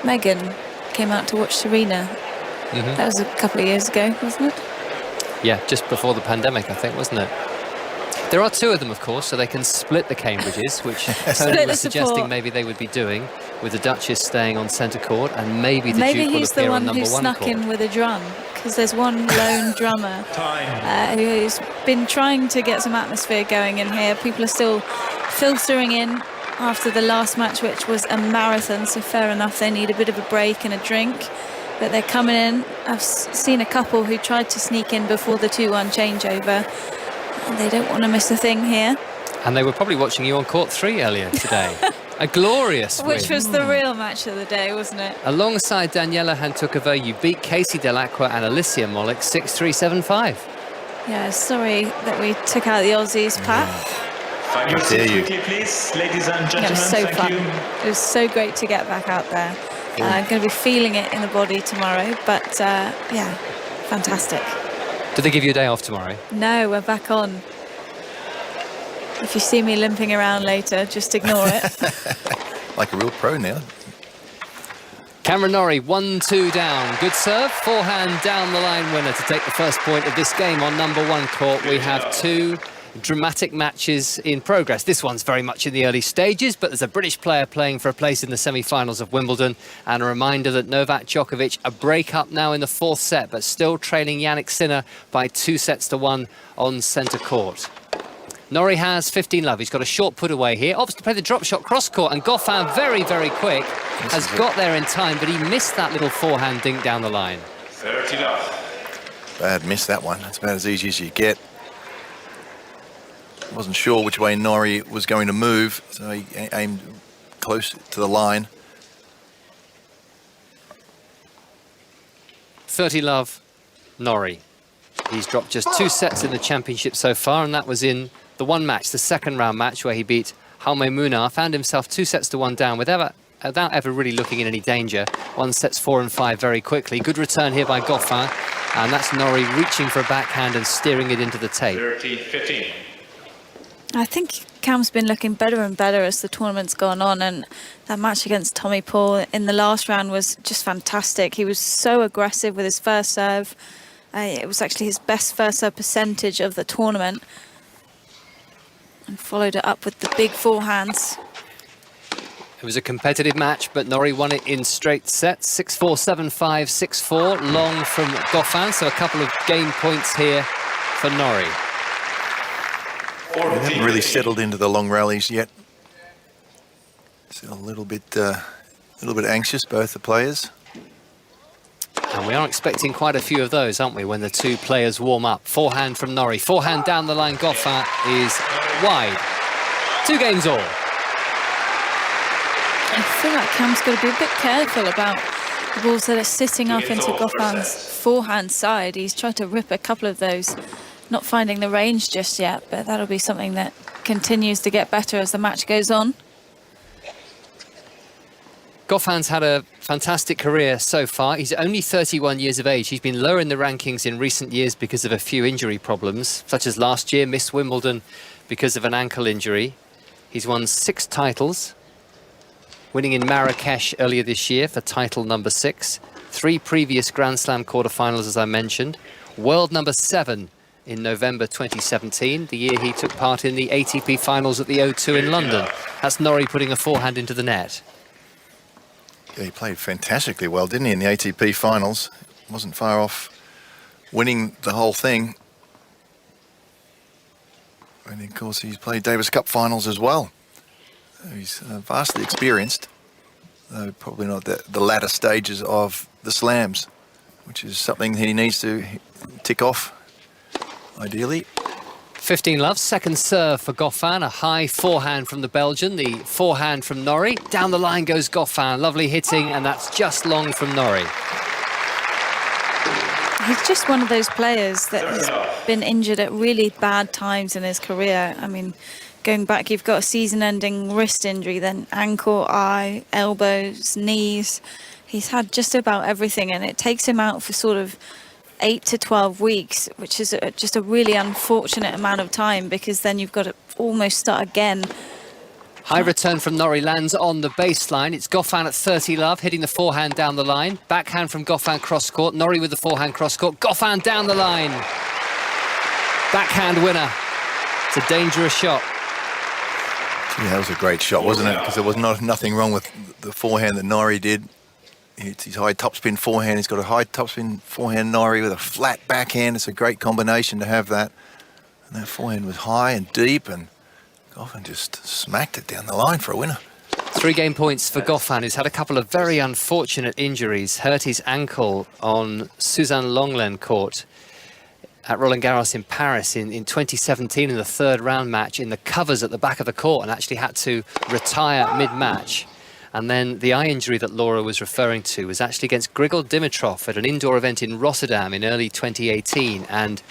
Megan came out to watch Serena. Mm-hmm. That was a couple of years ago, wasn't it? Yeah, just before the pandemic, I think, wasn't it? There are two of them, of course, so they can split the Cambridges, which Tony was suggesting maybe they would be doing, with the Duchess staying on centre court, and maybe the Duke will appear on number one court. Maybe he's the one who snuck in with a drum, because there's one lone drummer who's been trying to get some atmosphere going in here. People are still filtering in after the last match, which was a marathon, so fair enough, they need a bit of a break and a drink. But they're coming in. I've seen a couple who tried to sneak in before the 2-1 changeover. And they don't want to miss a thing here. And they were probably watching you on court 3 earlier today. A glorious win. Which was the real match of the day, wasn't it? Alongside Daniela Hantuchova, you beat Casey Delacqua and Alicia Molik 6-3, 7-5. Yeah, sorry that we took out the Aussies, Pat. Your seat quickly, please, ladies and gentlemen. It was so Thank fun. you. It was so great to get back out there. Going to be feeling it in the body tomorrow, but yeah, fantastic. Do they give you a day off tomorrow? No, we're back on. If you see me limping around later, just ignore it. Like a real pro now. Cameron Nori, 1-2 down. Good serve, forehand down the line winner to take the first point of this game on number one court. We have two dramatic matches in progress. This one's very much in the early stages, but there's a British player playing for a place in the semi-finals of Wimbledon, and a reminder that Novak Djokovic, a break-up now in the fourth set, but still trailing Jannik Sinner by 2-1 on centre court. Nori has 15 love. He's got a short put away here. Opts to play the drop shot cross court, and Goffin very, very quick. Has got there in time, but he missed that little forehand dink down the line. 30 love. Bad miss, that one. That's about as easy as you get. Wasn't sure which way Nori was going to move, so he aimed close to the line. 30 love, Nori. He's dropped just 2 sets in the championship so far, and that was in the one match, the second round match, where he beat Jaume Munar, found himself 2-1 down without ever really looking in any danger. Won sets 4 and 5 very quickly. Good return here by Goffin, and that's Nori reaching for a backhand and steering it into the tape. 13-15. I think Cam's been looking better and better as the tournament's gone on, and that match against Tommy Paul in the last round was just fantastic. He was so aggressive with his first serve. It was actually his best first serve percentage of the tournament, and followed it up with the big forehands. It was a competitive match, but Nori won it in straight sets, 6-4, 7-5, 6-4, long from Goffin, so a couple of game points here for Nori. They haven't really settled into the long rallies yet. Still a little bit anxious, both the players. And we are expecting quite a few of those, aren't we, when the two players warm up. Forehand from Nori. Forehand down the line. Goffin is wide. 2 games all. I feel like Cam's got to be a bit careful about the balls that are sitting up into Goffin's forehand side. He's tried to rip a couple of those. Not finding the range just yet, but that'll be something that continues to get better as the match goes on. Goffin's had a fantastic career so far. He's only 31 years of age. He's been lower in the rankings in recent years because of a few injury problems, such as last year, missed Wimbledon because of an ankle injury. He's won 6 titles, winning in Marrakesh earlier this year for title number 6. 3 previous Grand Slam quarterfinals, as I mentioned. World number 7 in November 2017, the year he took part in the ATP finals at the O2 in London. That's Nori putting a forehand into the net. Yeah, he played fantastically well, didn't he, in the ATP finals? Wasn't far off winning the whole thing. And of course, he's played Davis Cup finals as well. So he's vastly experienced, though probably not the latter stages of the slams, which is something he needs to tick off, ideally. 15 love, second serve for Goffin, a high forehand from the Belgian, the forehand from Nori. Down the line goes Goffin, lovely hitting, and that's just long from Nori. He's just one of those players that has been injured at really bad times in his career. I mean, going back, you've got a season-ending wrist injury, then ankle, eye, elbows, knees. He's had just about everything, and it takes him out for sort of 8 to 12 weeks, which is just a really unfortunate amount of time, because then you've got to almost start again. High return from Nori lands on the baseline. It's Goffin at 30 love, hitting the forehand down the line. Backhand from Goffin cross court. Nori with the forehand cross court. Goffin down the line. Backhand winner. It's a dangerous shot. Yeah, that was a great shot, wasn't it? Because there was nothing wrong with the forehand that Nori did. It's his high topspin forehand. He's got a high topspin forehand, Nori, with a flat backhand. It's a great combination to have that. And that forehand was high and deep, and Goffin just smacked it down the line for a winner. 3 game points for Goffin, who's had a couple of very unfortunate injuries. Hurt his ankle on Suzanne Lenglen court at Roland Garros in Paris in 2017 in the 3rd round match in the covers at the back of the court, and actually had to retire mid-match. And then the eye injury that Laura was referring to was actually against Grigor Dimitrov at an indoor event in Rotterdam in early 2018. And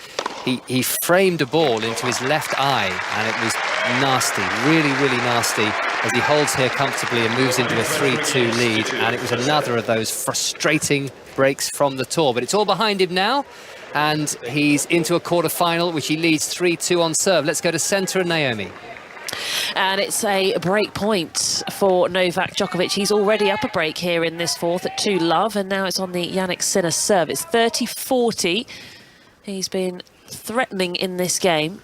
he framed a ball into his left eye, and it was nasty, really, really nasty, as he holds here comfortably and moves into a 3-2 lead. And it was another of those frustrating breaks from the tour. But it's all behind him now, and he's into a quarter-final, which he leads 3-2 on serve. Let's go to centre and Naomi. And it's a break point for Novak Djokovic. He's already up a break here in this 4th at 2 love, and now it's on the Jannik Sinner serve. It's 30-40. He's been threatening in this game,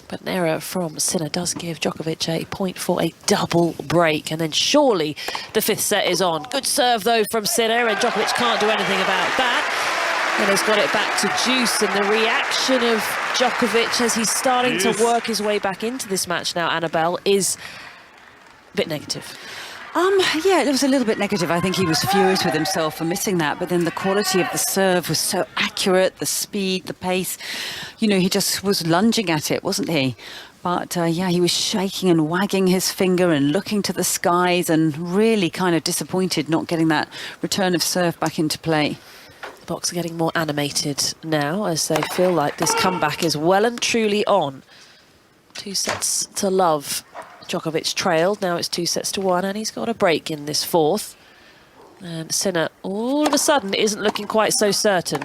but an error from Sinner does give Djokovic a point for a double break, and then surely the 5th set is on. Good serve though from Sinner, and Djokovic can't do anything about that. And he's got it back to juice, and the reaction of Djokovic as he's starting to work his way back into this match now, Annabelle, is a bit negative. Yeah, it was a little bit negative. I think he was furious with himself for missing that, but then the quality of the serve was so accurate, the speed, the pace. You know, he just was lunging at it, wasn't he? But yeah, he was shaking and wagging his finger and looking to the skies, and really kind of disappointed not getting that return of serve back into play. The box are getting more animated now as they feel like this comeback is well and truly on. 2 sets to love. Djokovic trailed, now it's 2 sets to 1, and he's got a break in this 4th. And Sinner all of a sudden isn't looking quite so certain.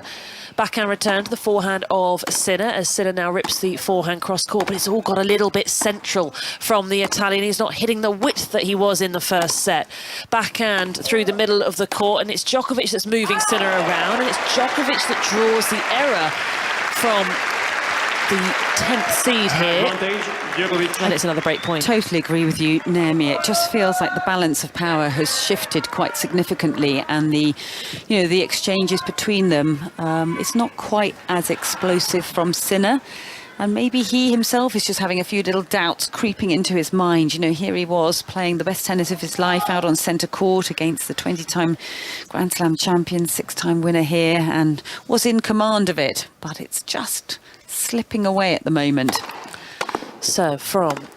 Backhand return to the forehand of Sinner, as Sinner now rips the forehand cross court, but it's all got a little bit central from the Italian. He's not hitting the width that he was in the 1st set. Backhand through the middle of the court, and it's Djokovic that's moving Sinner around, and it's Djokovic that draws the error from the 10th seed here, and it's another break point. Totally agree with you, Naomi. It just feels like the balance of power has shifted quite significantly, and the exchanges between them, it's not quite as explosive from Sinner. And maybe he himself is just having a few little doubts creeping into his mind. You know, here he was playing the best tennis of his life out on centre court against the 20-time Grand Slam champion, 6-time winner here, and was in command of it. But it's just slipping away at the moment. So from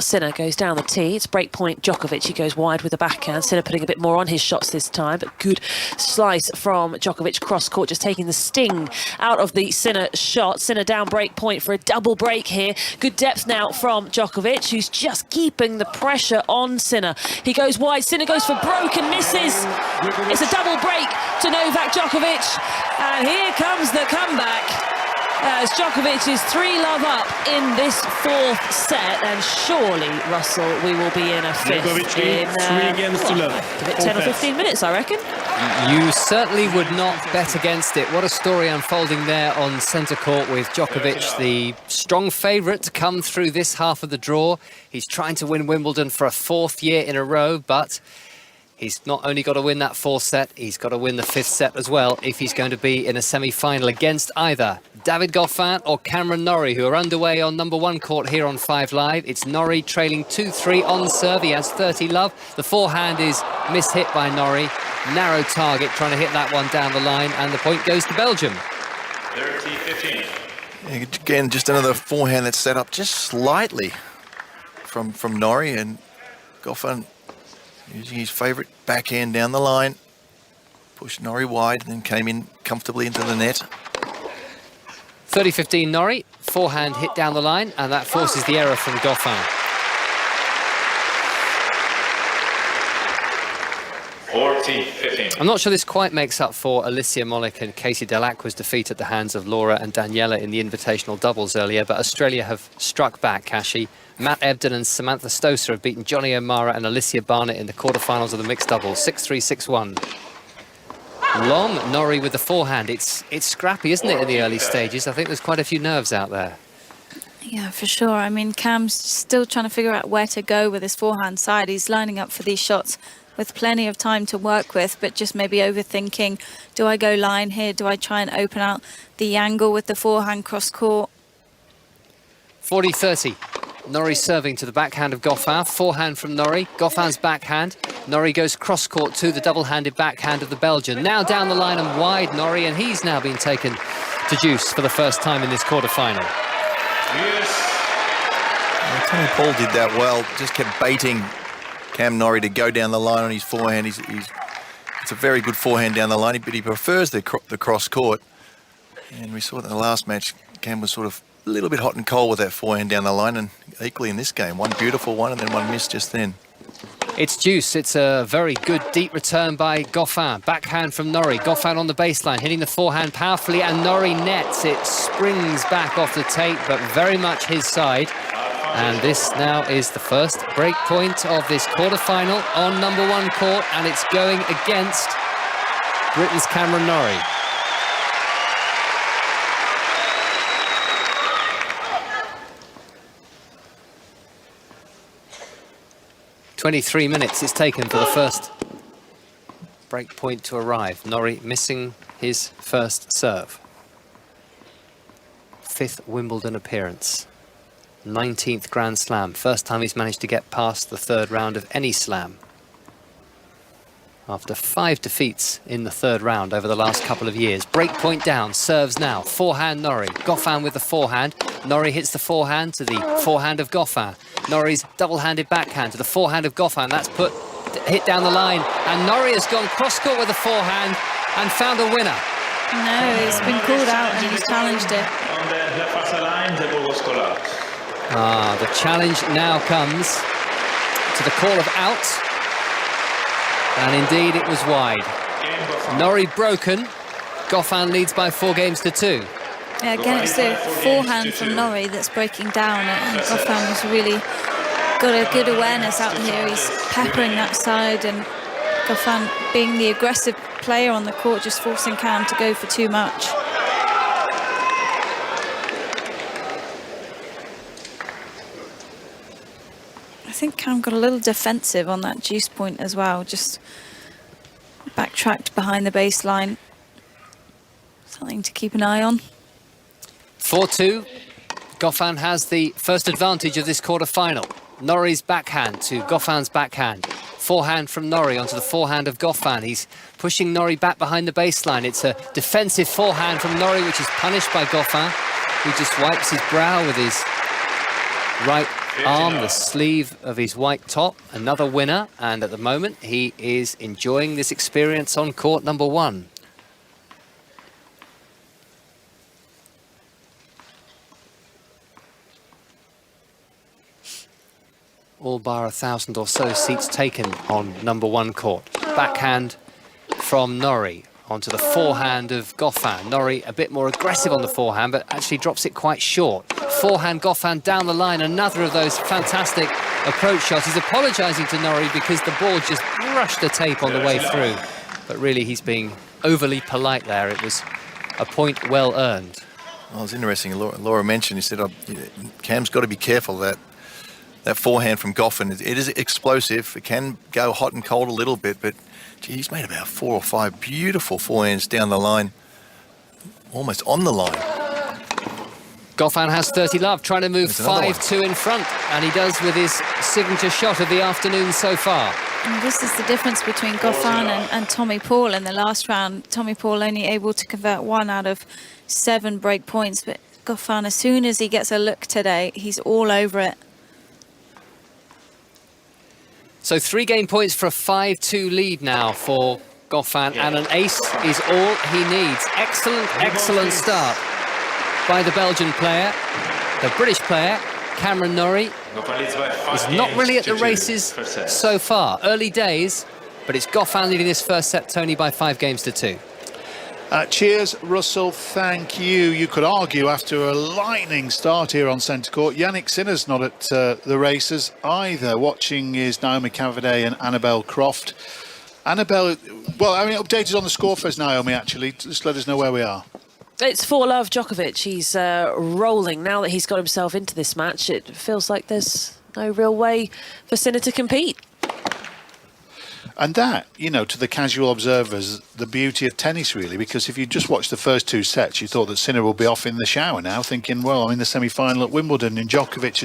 Sinner goes down the tee. It's break point Djokovic. He goes wide with the backhand. Sinner putting a bit more on his shots this time, but good slice from Djokovic cross court, just taking the sting out of the Sinner shot. Sinner down break point for a double break here. Good depth now from Djokovic, who's just keeping the pressure on Sinner. He goes wide. Sinner goes for broke and misses. It's a double break to Novak Djokovic, and here comes the comeback. As Djokovic is 3 love up in this 4th set, and surely, Russell, we will be in a 5th in 3 games to love. 10 or 15 minutes, I reckon. You certainly would not bet against it. What a story unfolding there on centre court, with Djokovic, the strong favourite to come through this half of the draw. He's trying to win Wimbledon for a 4th year in a row, but he's not only got to win that 4th set, he's got to win the 5th set as well if he's going to be in a semi-final against either David Goffin or Cameron Nori, who are underway on number 1 court here on 5 Live. It's Nori trailing 2-3 on serve. He has 30 love. The forehand is mishit by Nori. Narrow target, trying to hit that one down the line, and the point goes to Belgium. 30-15. Again, just another forehand that's set up just slightly from Nori, and Goffin using his favourite backhand down the line. Pushed Nori wide and then came in comfortably into the net. 30-15 Nori, forehand hit down the line, and that forces the error from Goffin. 40-15. I'm not sure this quite makes up for Alicia Molik and Casey Delacqua's defeat at the hands of Laura and Daniela in the invitational doubles earlier, but Australia have struck back, Kashi. Matt Ebden and Samantha Stoser have beaten Johnny O'Mara and Alicia Barnett in the quarterfinals of the mixed doubles, 6-3, 6-1. Long Nori with the forehand. It's scrappy, isn't it, in the early stages? I think there's quite a few nerves out there. Yeah, for sure. I mean, Cam's still trying to figure out where to go with his forehand side. He's lining up for these shots with plenty of time to work with, but just maybe overthinking, do I go line here? Do I try and open out the angle with the forehand cross court? 40-30. Nori serving to the backhand of Goffin. Forehand from Nori. Goffin's backhand. Nori goes cross-court to the double-handed backhand of the Belgian. Now down the line and wide, Nori, and he's now been taken to juice for the first time in this quarter-final. Tony Paul did that well. Just kept baiting Cam Nori to go down the line on his forehand. It's a very good forehand down the line, but he prefers the cross-court. And we saw that in the last match, Cam was sort of a little bit hot and cold with that forehand down the line, and equally in this game. One beautiful one and then one missed just then. It's juice. It's a very good deep return by Goffin. Backhand from Nori. Goffin on the baseline, hitting the forehand powerfully, and Nori nets. It springs back off the tape, but very much his side. And this now is the first break point of this quarter-final on number one court, and it's going against Britain's Cameron Nori. "23 minutes it's taken for the first break point to arrive. Nori missing his first serve. 5th Wimbledon appearance. 19th Grand Slam. First time he's managed to get past the third round of any slam. After 5 defeats in the third round over the last couple of years. Break point down, serves now. Forehand Nori. Goffin with the forehand. Nori hits the forehand to the forehand of Goffin. Nori's double-handed backhand to the forehand of Goffin. That's hit down the line. And Nori has gone cross-court with the forehand and found a winner. No, it's been called out and he's challenged it. The challenge now comes to the call of out. And indeed it was wide. Nori broken. Goffin leads by 4 games to 2. Yeah, again, it's the forehand from Nori that's breaking down, and Goffin has really got a good awareness out here. He's peppering that side, and Goffin, being the aggressive player on the court, just forcing Cam to go for too much. I think Cam got a little defensive on that juice point as well, just backtracked behind the baseline. Something to keep an eye on. 4-2. Goffin has the first advantage of this quarter-final. Nori's backhand to Goffin's backhand. Forehand from Nori onto the forehand of Goffin. He's pushing Nori back behind the baseline. It's a defensive forehand from Nori, which is punished by Goffin, who just wipes his brow with his right arm, the sleeve of his white top. Another winner, and at the moment he is enjoying this experience on court number 1. All bar 1,000 or so seats taken on number 1 court. Backhand from Nori onto the forehand of Goffin. Nori a bit more aggressive on the forehand, but actually drops it quite short. Forehand Goffin down the line, another of those fantastic approach shots. He's apologising to Nori because the ball just brushed the tape on the way through. But really he's being overly polite there. It was a point well earned. Well, it's interesting. Laura mentioned, he said, Cam's got to be careful that forehand from Goffin. It is explosive. It can go hot and cold a little bit, but gee, he's made about 4 or 5 beautiful forehands down the line, almost on the line. Goffin has 30 love, trying to move 5-2 in front, and he does with his signature shot of the afternoon so far. And this is the difference between Goffin and Tommy Paul in the last round. Tommy Paul only able to convert 1 out of 7 break points, but Goffin, as soon as he gets a look today, he's all over it. So 3 game points for a 5-2 lead now for Goffin, and an ace is all he needs. Excellent start by the Belgian player. The British player, Cameron Nori, is not really at the races so far. Early days, but it's Goffin leading this first set, Tony, by 5 games to 2. Cheers, Russell, thank you. You could argue after a lightning start here on centre court, Jannik Sinner's not at the races either. Watching is Naomi Cavaday and Annabelle Croft. Annabelle, well, I mean, updated on the score for us, Naomi, actually. Just let us know where we are. It's 4-love Djokovic. He's rolling now that he's got himself into this match. It feels like there's no real way for Sinner to compete. And that, you know, to the casual observers, the beauty of tennis, really, because if you just watched the first 2 sets, you thought that Sinner will be off in the shower now, thinking, well, I'm in the semi-final at Wimbledon, and Djokovic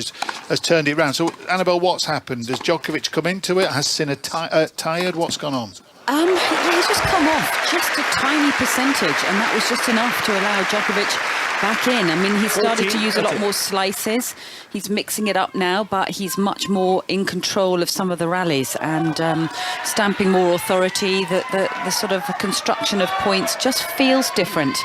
has turned it round. So, Annabelle, what's happened? Has Djokovic come into it? Has Sinner tired? What's gone on? He's just come off just a tiny percentage, and that was just enough to allow Djokovic back in. I mean, he started to use a lot more slices. He's mixing it up now, but he's much more in control of some of the rallies and stamping more authority. The sort of construction of points just feels different.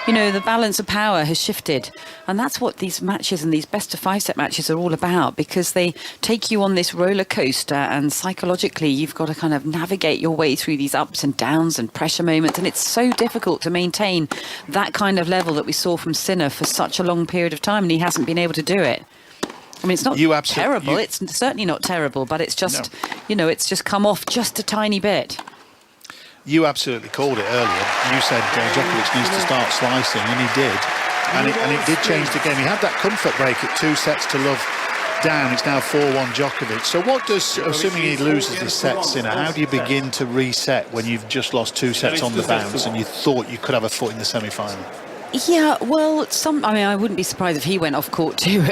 You know, the balance of power has shifted, and that's what these matches and these best-of-5 set matches are all about, because they take you on this roller coaster, and psychologically you've got to kind of navigate your way through these ups and downs and pressure moments, and it's so difficult to maintain that kind of level that we saw from Sinner for such a long period of time, and he hasn't been able to do it. I mean, it's not terrible, it's certainly not terrible, but it's just, you know, it's just come off just a tiny bit. You absolutely called it earlier. You said Djokovic needs to start slicing, and he did. And it did change the game. He had that comfort break at 2 sets to love down. It's now 4-1 Djokovic. So what does, assuming he loses this set, Sinner, how do you begin to reset when you've just lost 2 sets on the bounce and you thought you could have a foot in the semi-final? Yeah, well, I mean, I wouldn't be surprised if he went off court too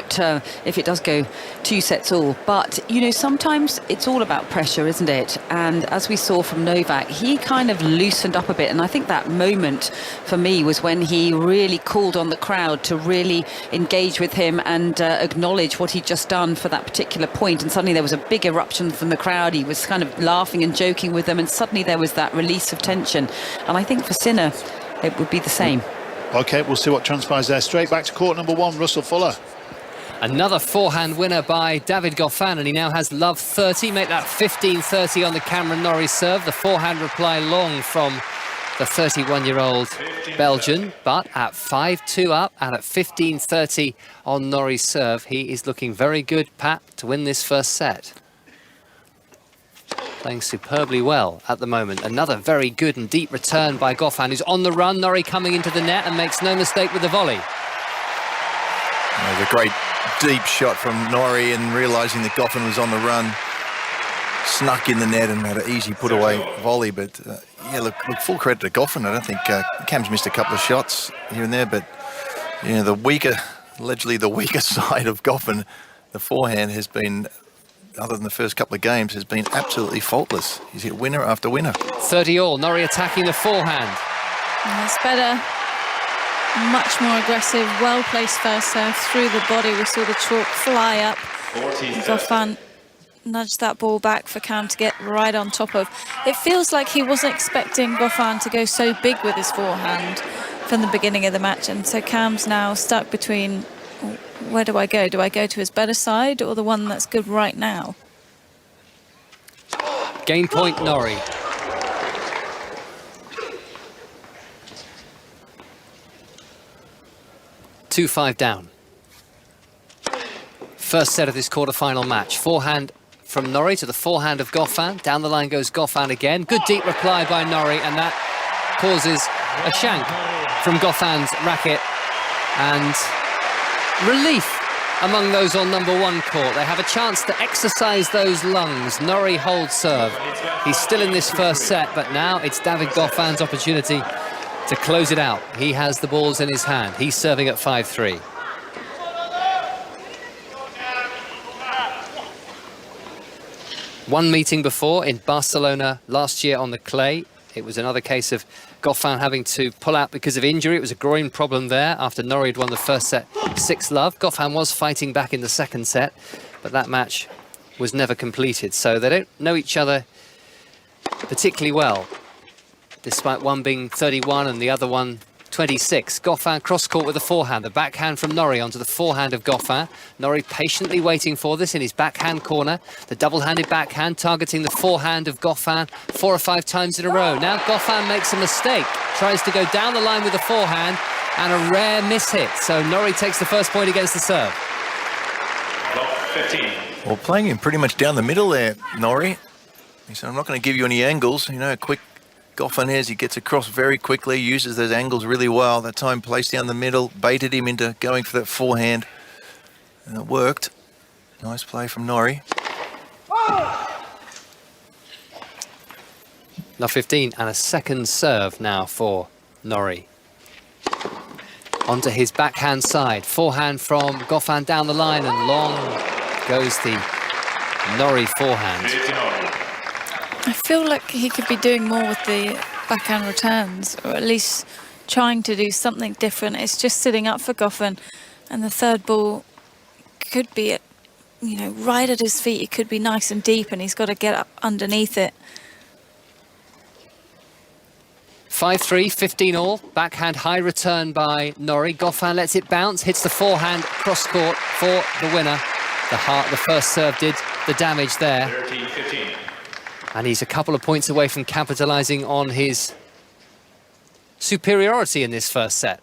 if it does go 2 sets all. But, you know, sometimes it's all about pressure, isn't it? And as we saw from Novak, he kind of loosened up a bit. And I think that moment for me was when he really called on the crowd to really engage with him and acknowledge what he'd just done for that particular point. And suddenly there was a big eruption from the crowd. He was kind of laughing and joking with them. And suddenly there was that release of tension. And I think for Sinner, it would be the same. OK, we'll see what transpires there. Straight back to court number 1, Russell Fuller. Another forehand winner by David Goffin, and he now has love 30. Make that 15-30 on the Cameron Nori serve. The forehand reply long from the 31-year-old Belgian, but at 5-2 up and at 15-30 on Nori's serve, he is looking very good, Pat, to win this first set. Playing superbly well at the moment. Another very good and deep return by Goffin, who's on the run. Nori coming into the net and makes no mistake with the volley. There's a great deep shot from Nori, and realising that Goffin was on the run, snuck in the net and had an easy put-away volley. But, yeah, look, full credit to Goffin. I don't think Cam's missed a couple of shots here and there, but, you know, allegedly the weaker side of Goffin, the forehand has been, other than the first couple of games, has been absolutely faultless. He's hit winner after winner. 30 all. Nori attacking the forehand. That's better. Much more aggressive, well-placed first serve through the body. We saw the chalk fly up. Goffin nudged that ball back for Cam to get right on top of. It feels like he wasn't expecting Goffin to go so big with his forehand from the beginning of the match, and so Cam's now stuck between, where do I go? Do I go to his better side or the one that's good right now? Game point, Nori. Two 5 down. First set of this quarter-final match. Forehand from Nori to the forehand of Goffin. Down the line goes Goffin again. Good deep reply by Nori, and that causes a shank from Goffin's racket. And relief among those on number 1 court. They have a chance to exercise those lungs. Nori holds serve. He's still in this first set, but now it's David Goffin's opportunity to close it out. He has the balls in his hand. He's serving at 5-3. One meeting before in Barcelona last year on the clay. It was another case of Goffin having to pull out because of injury. It was a groin problem there after Nori had won the first set 6-love. Goffin was fighting back in the second set, but that match was never completed. So they don't know each other particularly well, despite one being 31 and the other one 26. Goffin cross-court with a forehand. The backhand from Nori onto the forehand of Goffin. Nori patiently waiting for this in his backhand corner. The double-handed backhand targeting the forehand of Goffin 4 or 5 times in a row. Now Goffin makes a mistake. Tries to go down the line with the forehand and a rare miss-hit. So Nori takes the first point against the serve. 15. Well, playing him pretty much down the middle there, Nori. He said, I'm not going to give you any angles. You know, quick Goffin is, he gets across very quickly, uses those angles really well. That time placed down the middle, baited him into going for that forehand. And it worked. Nice play from Nori. Now 15 and a second serve now for Nori. Onto his backhand side. Forehand from Goffin down the line and long goes the Nori forehand. I feel like he could be doing more with the backhand returns, or at least trying to do something different. It's just sitting up for Goffin, and the third ball could be, right at his feet. It could be nice and deep, and he's got to get up underneath it. 5-3, 15 all. Backhand high return by Nori. Goffin lets it bounce, hits the forehand cross-court for the winner. The first serve did the damage there. 13-15. And he's a couple of points away from capitalising on his superiority in this first set.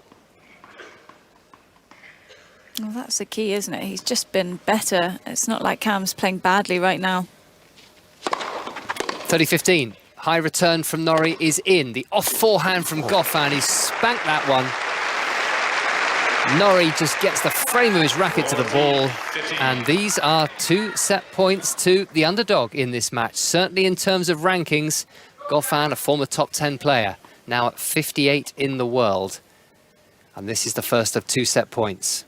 Well, that's the key, isn't it? He's just been better. It's not like Cam's playing badly right now. 30-15. High return from Nori is in. The off forehand from Goffin. He spanked that one. Nori just gets the frame of his racket to the ball. And these are 2 set points to the underdog in this match. Certainly in terms of rankings, Goffin, a former top 10 player, now at 58 in the world. And this is the first of 2 set points.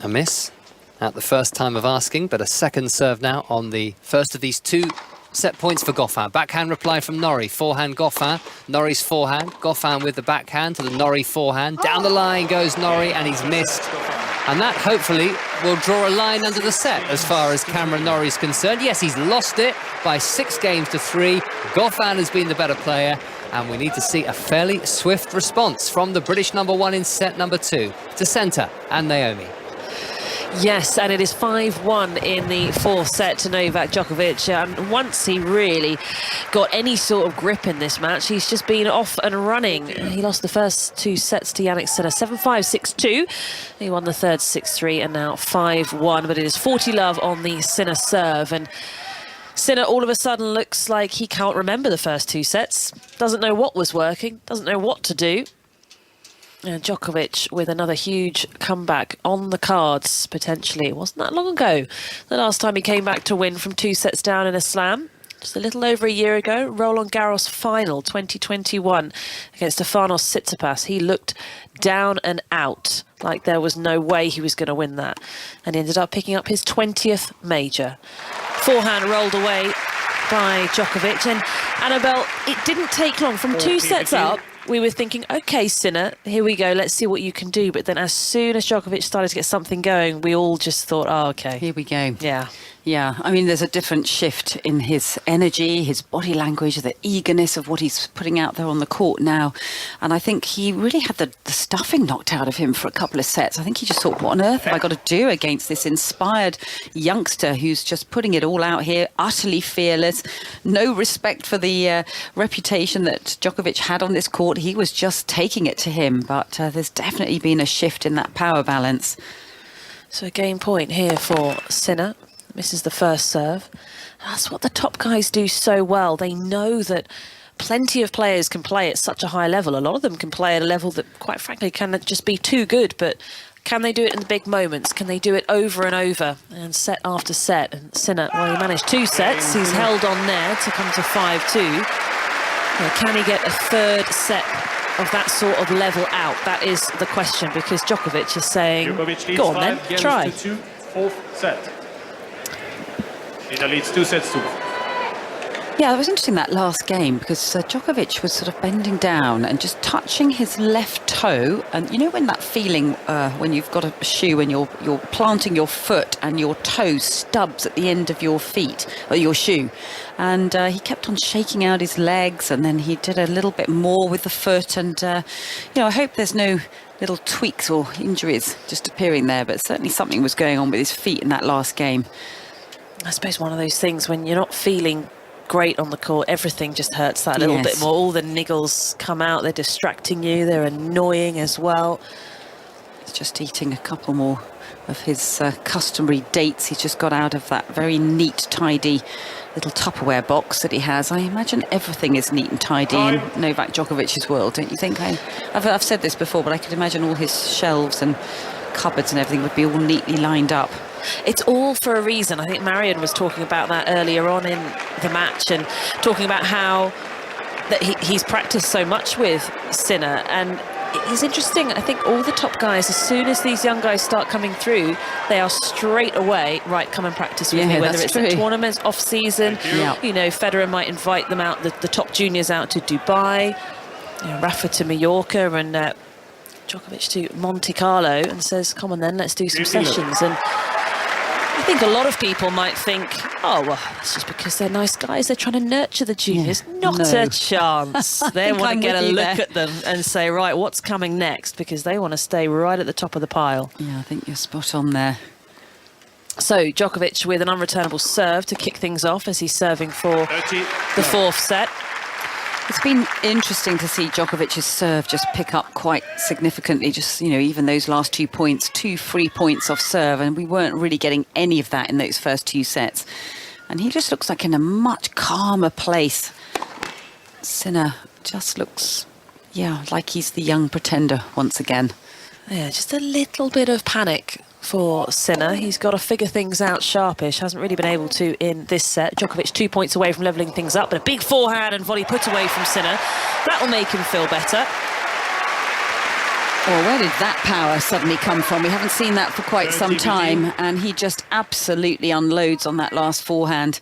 A miss at the first time of asking, but a second serve now on the first of these 2 set points for Goffin. Backhand reply from Nori. Forehand Goffin. Nori's forehand. Goffin with the backhand to the Nori forehand. Down the line goes Nori and he's missed. And that hopefully will draw a line under the set as far as Cameron Norrie's concerned. Yes, he's lost it by 6 games to 3. Goffin has been the better player. And we need to see a fairly swift response from the British #1 in set number 2 to centre and Naomi. Yes, and it is 5-1 in the 4th set to Novak Djokovic. And once he really got any sort of grip in this match, he's just been off and running. He lost the first 2 sets to Jannik Sinner, 7-5, 6-2. He won the third 6-3 and now 5-1. But it is 40-love on the Sinner serve. And Sinner all of a sudden looks like he can't remember the first 2 sets. Doesn't know what was working, doesn't know what to do. And Djokovic with another huge comeback on the cards, potentially. It wasn't that long ago, the last time he came back to win from 2 sets down in a slam. Just a little over a year ago, Roland Garros final 2021 against Stefanos Tsitsipas. He looked down and out, like there was no way he was going to win that. And he ended up picking up his 20th major. Forehand rolled away by Djokovic. And Annabelle, it didn't take long. From 2 sets up, we were thinking, OK, Sinner, here we go, let's see what you can do. But then as soon as Djokovic started to get something going, we all just thought, oh, OK. Here we go. Yeah. Yeah, I mean, there's a different shift in his energy, his body language, the eagerness of what he's putting out there on the court now. And I think he really had the stuffing knocked out of him for a couple of sets. I think he just thought, what on earth have I got to do against this inspired youngster who's just putting it all out here, utterly fearless, no respect for the reputation that Djokovic had on this court. He was just taking it to him. But there's definitely been a shift in that power balance. So a game point here for Sinner. Misses the first serve. That's what the top guys do so well. They know that plenty of players can play at such a high level. A lot of them can play at a level that, quite frankly, can just be too good. But can they do it in the big moments? Can they do it over and over and set after set? And Sinner, well, he managed 2 sets. He's held on there to come to 5-2. Well, can he get a third set of that sort of level out? That is the question, because Djokovic is saying, go on then, try. 4th set. Sinner leads 2-2. Yeah, it was interesting that last game because Djokovic was sort of bending down and just touching his left toe. And you know when that feeling when you've got a shoe and you're planting your foot and your toe stubs at the end of your feet or your shoe. And he kept on shaking out his legs, and then he did a little bit more with the foot. And I hope there's no little tweaks or injuries just appearing there, but certainly something was going on with his feet in that last game. I suppose one of those things when you're not feeling great on the court, everything just hurts that little bit more. All the niggles come out, they're distracting you, they're annoying as well. He's just eating a couple more of his customary dates. He's just got out of that very neat, tidy little Tupperware box that he has. I imagine everything is neat and tidy in Novak Djokovic's world, don't you think? I've said this before, but I could imagine all his shelves and cupboards and everything would be all neatly lined up. It's all for a reason. I think Marion was talking about that earlier on in the match, and talking about how that he's practiced so much with Sinner. And it's interesting, I think all the top guys, as soon as these young guys start coming through, they are straight away, right, come and practice with me, whether it's at tournaments, off season. Federer might invite them out, the top juniors out to Dubai, Rafa to Mallorca, and Djokovic to Monte Carlo, and says, come on then, let's do some sessions. And I think a lot of people might think, oh, well, it's just because they're nice guys, they're trying to nurture the juniors. Not a chance. They want to get a look at them and say, right, what's coming next? Because they want to stay right at the top of the pile. Yeah, I think you're spot on there. So Djokovic with an unreturnable serve to kick things off as he's serving for the fourth set. It's been interesting to see Djokovic's serve just pick up quite significantly, just, even those last 2 points, 2 free points off serve, and we weren't really getting any of that in those first 2 sets. And he just looks like in a much calmer place. Sinner just looks, like he's the young pretender once again. Yeah, just a little bit of panic for Sinner. He's got to figure things out sharpish. Hasn't really been able to in this set. Djokovic 2 points away from levelling things up, but a big forehand and volley put away from Sinner. That will make him feel better. Oh, where did that power suddenly come from? We haven't seen that for quite some time, and he just absolutely unloads on that last forehand.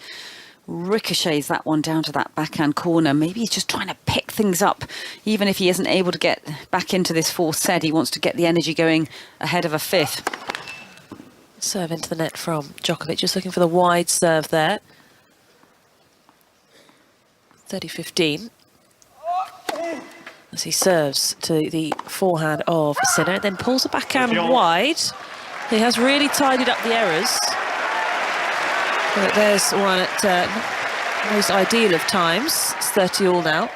Ricochets that one down to that backhand corner. Maybe he's just trying to pick things up. Even if he isn't able to get back into this fourth set, he wants to get the energy going ahead of a fifth. Serve into the net from Djokovic, just looking for the wide serve there. 30-15. As he serves to the forehand of Sinner, then pulls the backhand wide. He has really tidied up the errors. But there's one at most ideal of times. It's 30 all now.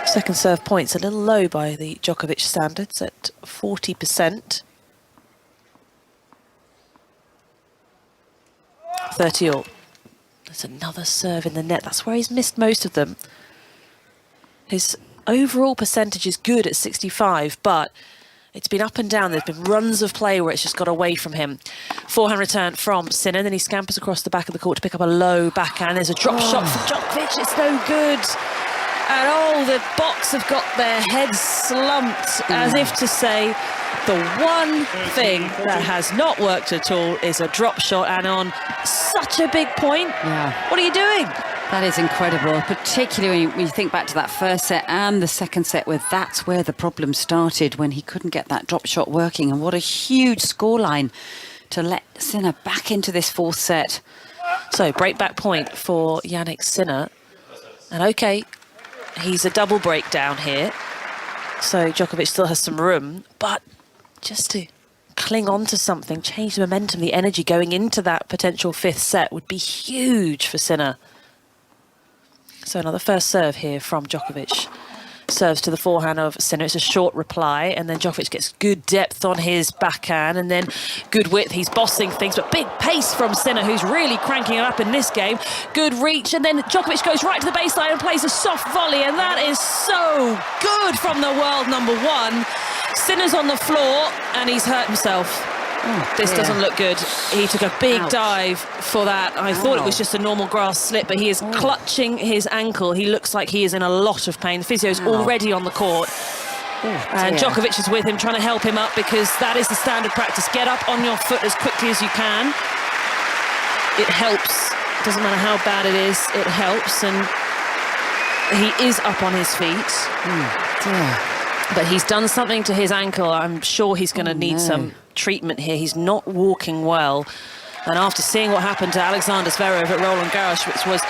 Second serve points a little low by the Djokovic standards at 40%. 30 all. There's another serve in the net. That's where he's missed most of them. His overall percentage is good at 65, but it's been up and down. There's been runs of play where it's just got away from him. Forehand return from Sinner, then he scampers across the back of the court to pick up a low backhand. There's a drop shot from Djokovic. It's no good. And the box have got their heads slumped as if to say the one thing that has not worked at all is a drop shot, and on such a big point. Yeah. What are you doing? That is incredible, particularly when you think back to that first set and the second set, where that's where the problem started, when he couldn't get that drop shot working. And what a huge scoreline to let Sinner back into this fourth set. So break back point for Jannik Sinner. And okay, he's a double breakdown here, so Djokovic still has some room, but just to cling on to something, change the momentum, the energy going into that potential fifth set would be huge for Sinner. So another first serve here from Djokovic. Serves to the forehand of Sinner. It's a short reply, and then Djokovic gets good depth on his backhand, and then good width. He's bossing things, but big pace from Sinner, who's really cranking it up in this game. Good reach, and then Djokovic goes right to the baseline and plays a soft volley, and that is so good from the world number one. Sinner's on the floor, and he's hurt himself. This doesn't look good. He took a big dive for that. I thought it was just a normal grass slip, but he is clutching his ankle. He looks like he is in a lot of pain. The physio's already on the court. And Djokovic is with him, trying to help him up, because that is the standard practice. Get up on your foot as quickly as you can. It helps. Doesn't matter how bad it is, it helps. And he is up on his feet. But he's done something to his ankle. I'm sure he's going to need some treatment here. He's not walking well. And after seeing what happened to Alexander Zverev at Roland Garros, which was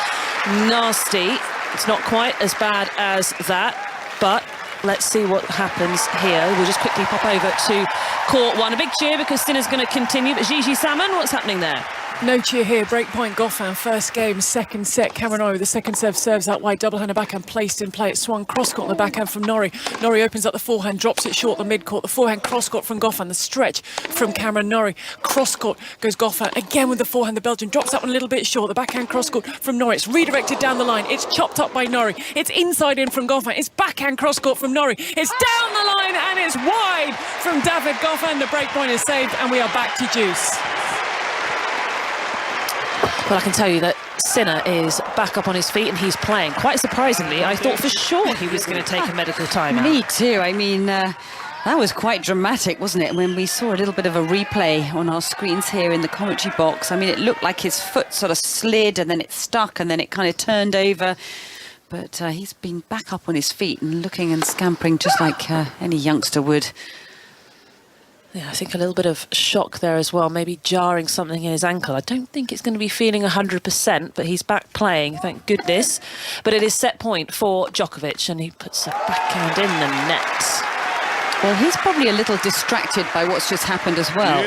nasty, it's not quite as bad as that, but let's see what happens here. We'll just quickly pop over to court one. A big cheer because Sinner's going to continue, but Gigi Salmon, what's happening there? No cheer here. Breakpoint Goffin, first game, second set. Cameron Nori, the second serve, serves out wide, double-hander backhand placed in play. It swung cross-court on the backhand from Nori. Nori opens up the forehand, drops it short the mid-court. The forehand cross-court from Goffin, the stretch from Cameron Nori. Cross-court goes Goffin, again with the forehand. The Belgian drops that one a little bit short. The backhand cross-court from Nori. It's redirected down the line. It's chopped up by Nori. It's inside in from Goffin. It's backhand cross-court from Nori. It's down the line and it's wide from David Goffin. The breakpoint is saved and we are back to deuce. Well, I can tell you that Sinner is back up on his feet and he's playing. Quite surprisingly, I thought for sure he was going to take a medical timeout. Me too. I mean, that was quite dramatic, wasn't it? When we saw a little bit of a replay on our screens here in the commentary box. I mean, it looked like his foot sort of slid and then it stuck and then it kind of turned over. But he's been back up on his feet and looking and scampering just like any youngster would. Yeah, I think a little bit of shock there as well, maybe jarring something in his ankle. I don't think it's going to be feeling 100%, but he's back playing, thank goodness. But it is set point for Djokovic, and he puts a backhand in the net. Well, he's probably a little distracted by what's just happened as well.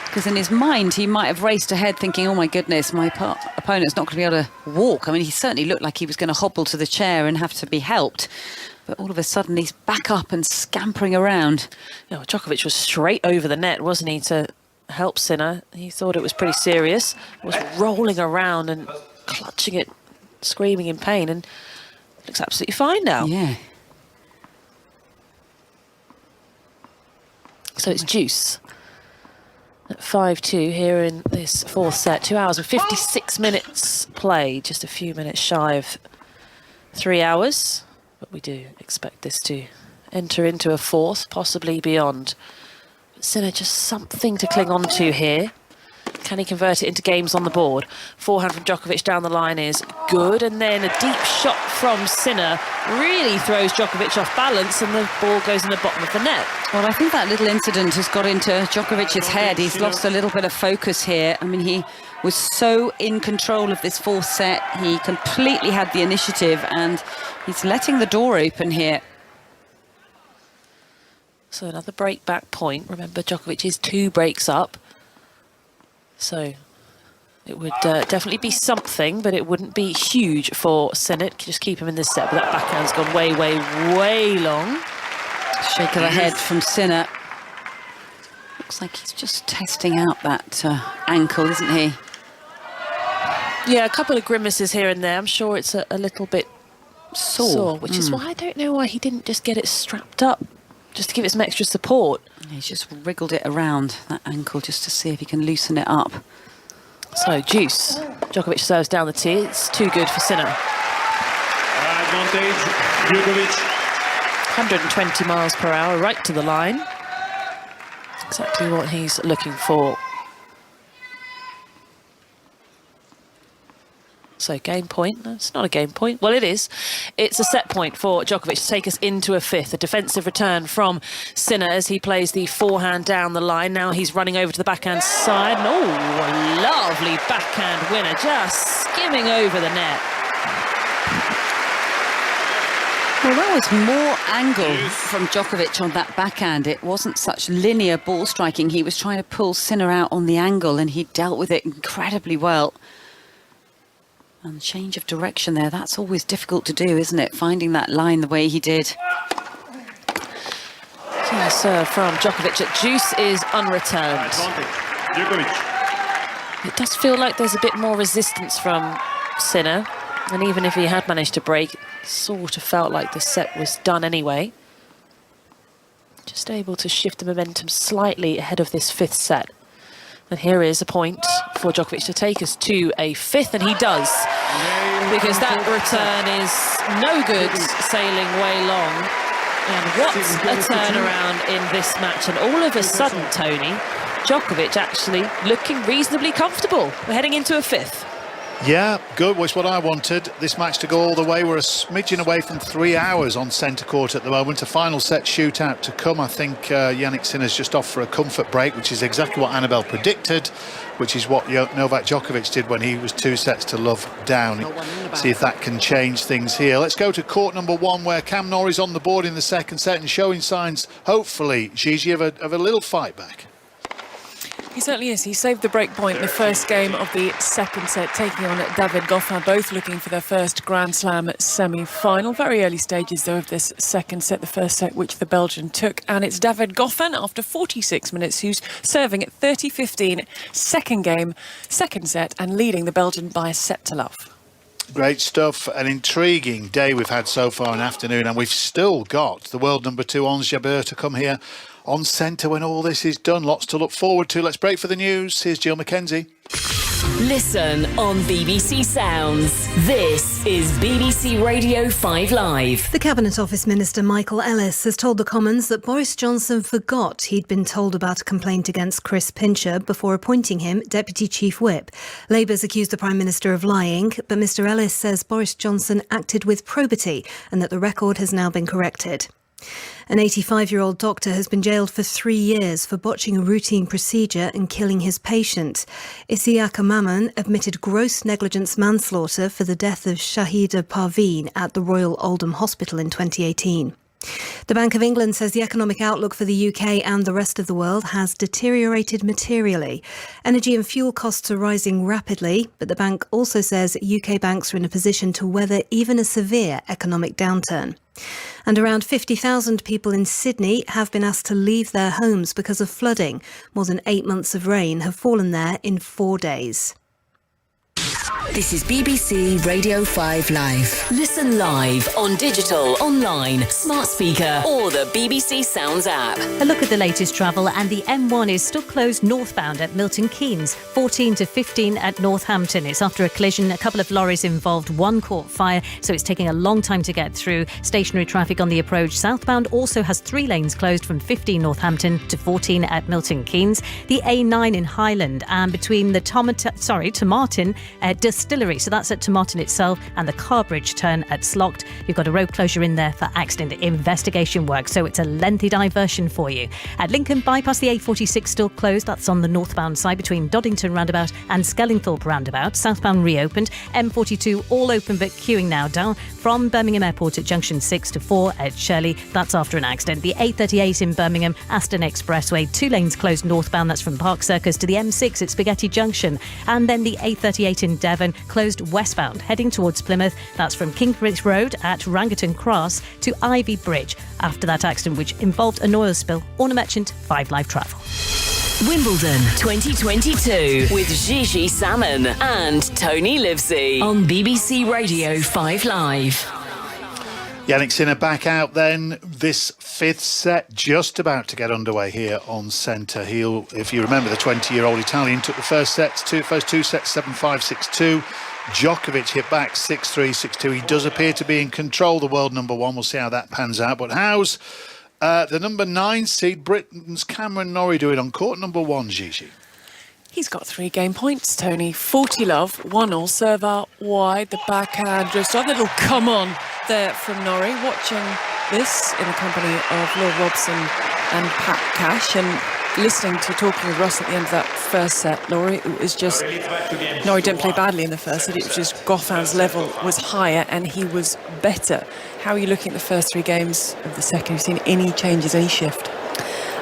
Because in his mind, he might have raced ahead thinking, oh my goodness, my opponent's not going to be able to walk. I mean, he certainly looked like he was going to hobble to the chair and have to be helped. But all of a sudden, he's back up and scampering around. You know, Djokovic was straight over the net, wasn't he, to help Sinner. He thought it was pretty serious. Was rolling around and clutching it, screaming in pain, and looks absolutely fine now. Yeah. So it's deuce at 5-2 here in this fourth set. 2 hours and 56 minutes played, just a few minutes shy of 3 hours. But we do expect this to enter into a fourth, possibly beyond. But Sinner, just something to cling on to here. Can he convert it into games on the board? Forehand from Djokovic down the line is good. And then a deep shot from Sinner really throws Djokovic off balance and the ball goes in the bottom of the net. Well, I think that little incident has got into Djokovic's head. He's lost a little bit of focus here. I mean, he was so in control of this fourth set. He completely had the initiative and he's letting the door open here. So another break back point. Remember, Djokovic is 2 breaks up. So it would definitely be something, but it wouldn't be huge for Sinner. Just keep him in this set, but that backhand's gone way, way, way long. Shake of the head from Sinner. Looks like he's just testing out that ankle, isn't he? Yeah, a couple of grimaces here and there. I'm sure it's a little bit sore, which is why I don't know why he didn't just get it strapped up, just to give it some extra support. He's just wriggled it around that ankle just to see if he can loosen it up. So, deuce. Djokovic serves down the tee. It's too good for Sinner. Advantage, Djokovic. 120 miles per hour, right to the line. Exactly what he's looking for. So game point, no, it's not a game point. Well, it is. It's a set point for Djokovic to take us into a fifth. A defensive return from Sinner as he plays the forehand down the line. Now he's running over to the backhand side. And, oh, a lovely backhand winner, just skimming over the net. Well, that was more angle from Djokovic on that backhand. It wasn't such linear ball striking. He was trying to pull Sinner out on the angle and he dealt with it incredibly well. And change of direction there, that's always difficult to do, isn't it? Finding that line the way he did. Serve from Djokovic at deuce is unreturned. It does feel like there's a bit more resistance from Sinner. And even if he had managed to break, it sort of felt like the set was done anyway. Just able to shift the momentum slightly ahead of this fifth set. And here is a point for Djokovic to take us to a fifth, and he does. Because that return is no good, sailing way long. And what a turnaround in this match. And all of a sudden, Tony, Djokovic actually looking reasonably comfortable. We're heading into a fifth. Yeah, good was what I wanted. This match to go all the way. We're a smidgen away from 3 hours on centre court at the moment. A final set shootout to come. I think Jannik Sinner's just off for a comfort break, which is exactly what Annabelle predicted, which is what Novak Djokovic did when he was 2 sets to love down. See if that can change things here. Let's go to court number 1, where Cam Nori's on the board in the second set and showing signs, hopefully, Gigi, of a little fight back. He certainly is. He saved the break point in the first game of the second set, taking on David Goffin, both looking for their first Grand Slam semi-final. Very early stages, though, of this second set, the first set which the Belgian took. And it's David Goffin, after 46 minutes, who's serving at 30-15, second game, second set, and leading the Belgian by a set to love. Great stuff. An intriguing day we've had so far in the afternoon, and we've still got the world number 2, Ons Jabeur, to come here on centre when all this is done. Lots to look forward to. Let's break for the news. Here's Jill Mackenzie. Listen on BBC Sounds. This is BBC Radio 5 Live. The Cabinet Office Minister Michael Ellis has told the Commons that Boris Johnson forgot he'd been told about a complaint against Chris Pincher before appointing him Deputy Chief Whip. Labour's accused the Prime Minister of lying, but Mr Ellis says Boris Johnson acted with probity and that the record has now been corrected. An 85-year-old doctor has been jailed for 3 years for botching a routine procedure and killing his patient. Isiaka Maman admitted gross negligence manslaughter for the death of Shahida Parveen at the Royal Oldham Hospital in 2018. The Bank of England says the economic outlook for the UK and the rest of the world has deteriorated materially. Energy and fuel costs are rising rapidly, but the bank also says UK banks are in a position to weather even a severe economic downturn. And around 50,000 people in Sydney have been asked to leave their homes because of flooding. More than 8 months of rain have fallen there in 4 days. This is BBC Radio 5 Live. Listen live on digital, online, smart speaker, or the BBC Sounds app. A look at the latest travel, and the M1 is still closed northbound at Milton Keynes, 14 to 15 at Northampton. It's after a collision. A couple of lorries involved, one caught fire, so it's taking a long time to get through. Stationary traffic on the approach southbound also has 3 lanes closed from 15 Northampton to 14 at Milton Keynes. The A9 in Highland and between the Tomartin Distillery, so that's at Tomartin itself, and the Carbridge turn at Slough. You've got a road closure in there for accident investigation work, so it's a lengthy diversion for you. At Lincoln Bypass, the A46 still closed. That's on the northbound side between Doddington roundabout and Skellingthorpe roundabout. Southbound reopened. M42 all open but queuing now down from Birmingham Airport at junction 6 to 4 at Shirley. That's after an accident. The A38 in Birmingham, Aston Expressway, 2 lanes closed northbound. That's from Park Circus to the M6 at Spaghetti Junction. And then the A38 in Devon closed westbound, heading towards Plymouth. That's from Kingsbridge Road at Rangerton Cross to Ivy Bridge after that accident which involved an oil spill. Orna Merchant, 5 Live Travel. Wimbledon 2022 with Gigi Salmon and Tony Livesey on BBC Radio 5 Live. Jannik Sinner back out then. This 5th set just about to get underway here on centre. He'll, if you remember, the 20-year-old Italian took the first 2 sets 7-5, 6-2. Djokovic hit back 6-3, 6-2. He does appear to be in control, the world number 1. We'll see how that pans out. But how's the number 9 seed, Britain's Cameron Nori, doing on court number 1, Gigi? He's got 3 game points, Tony. 40 love, 1-all, serve out wide, the backhand just a little come on there from Nori. Watching this in the company of Laura Robson and Pat Cash, and listening to talking with Russ at the end of that first set, Laurie, it was just Nori didn't play badly in the first set. It was just Goffin's level was higher and he was better. How are you looking at the first 3 games of the second? Have you seen any changes, any shift?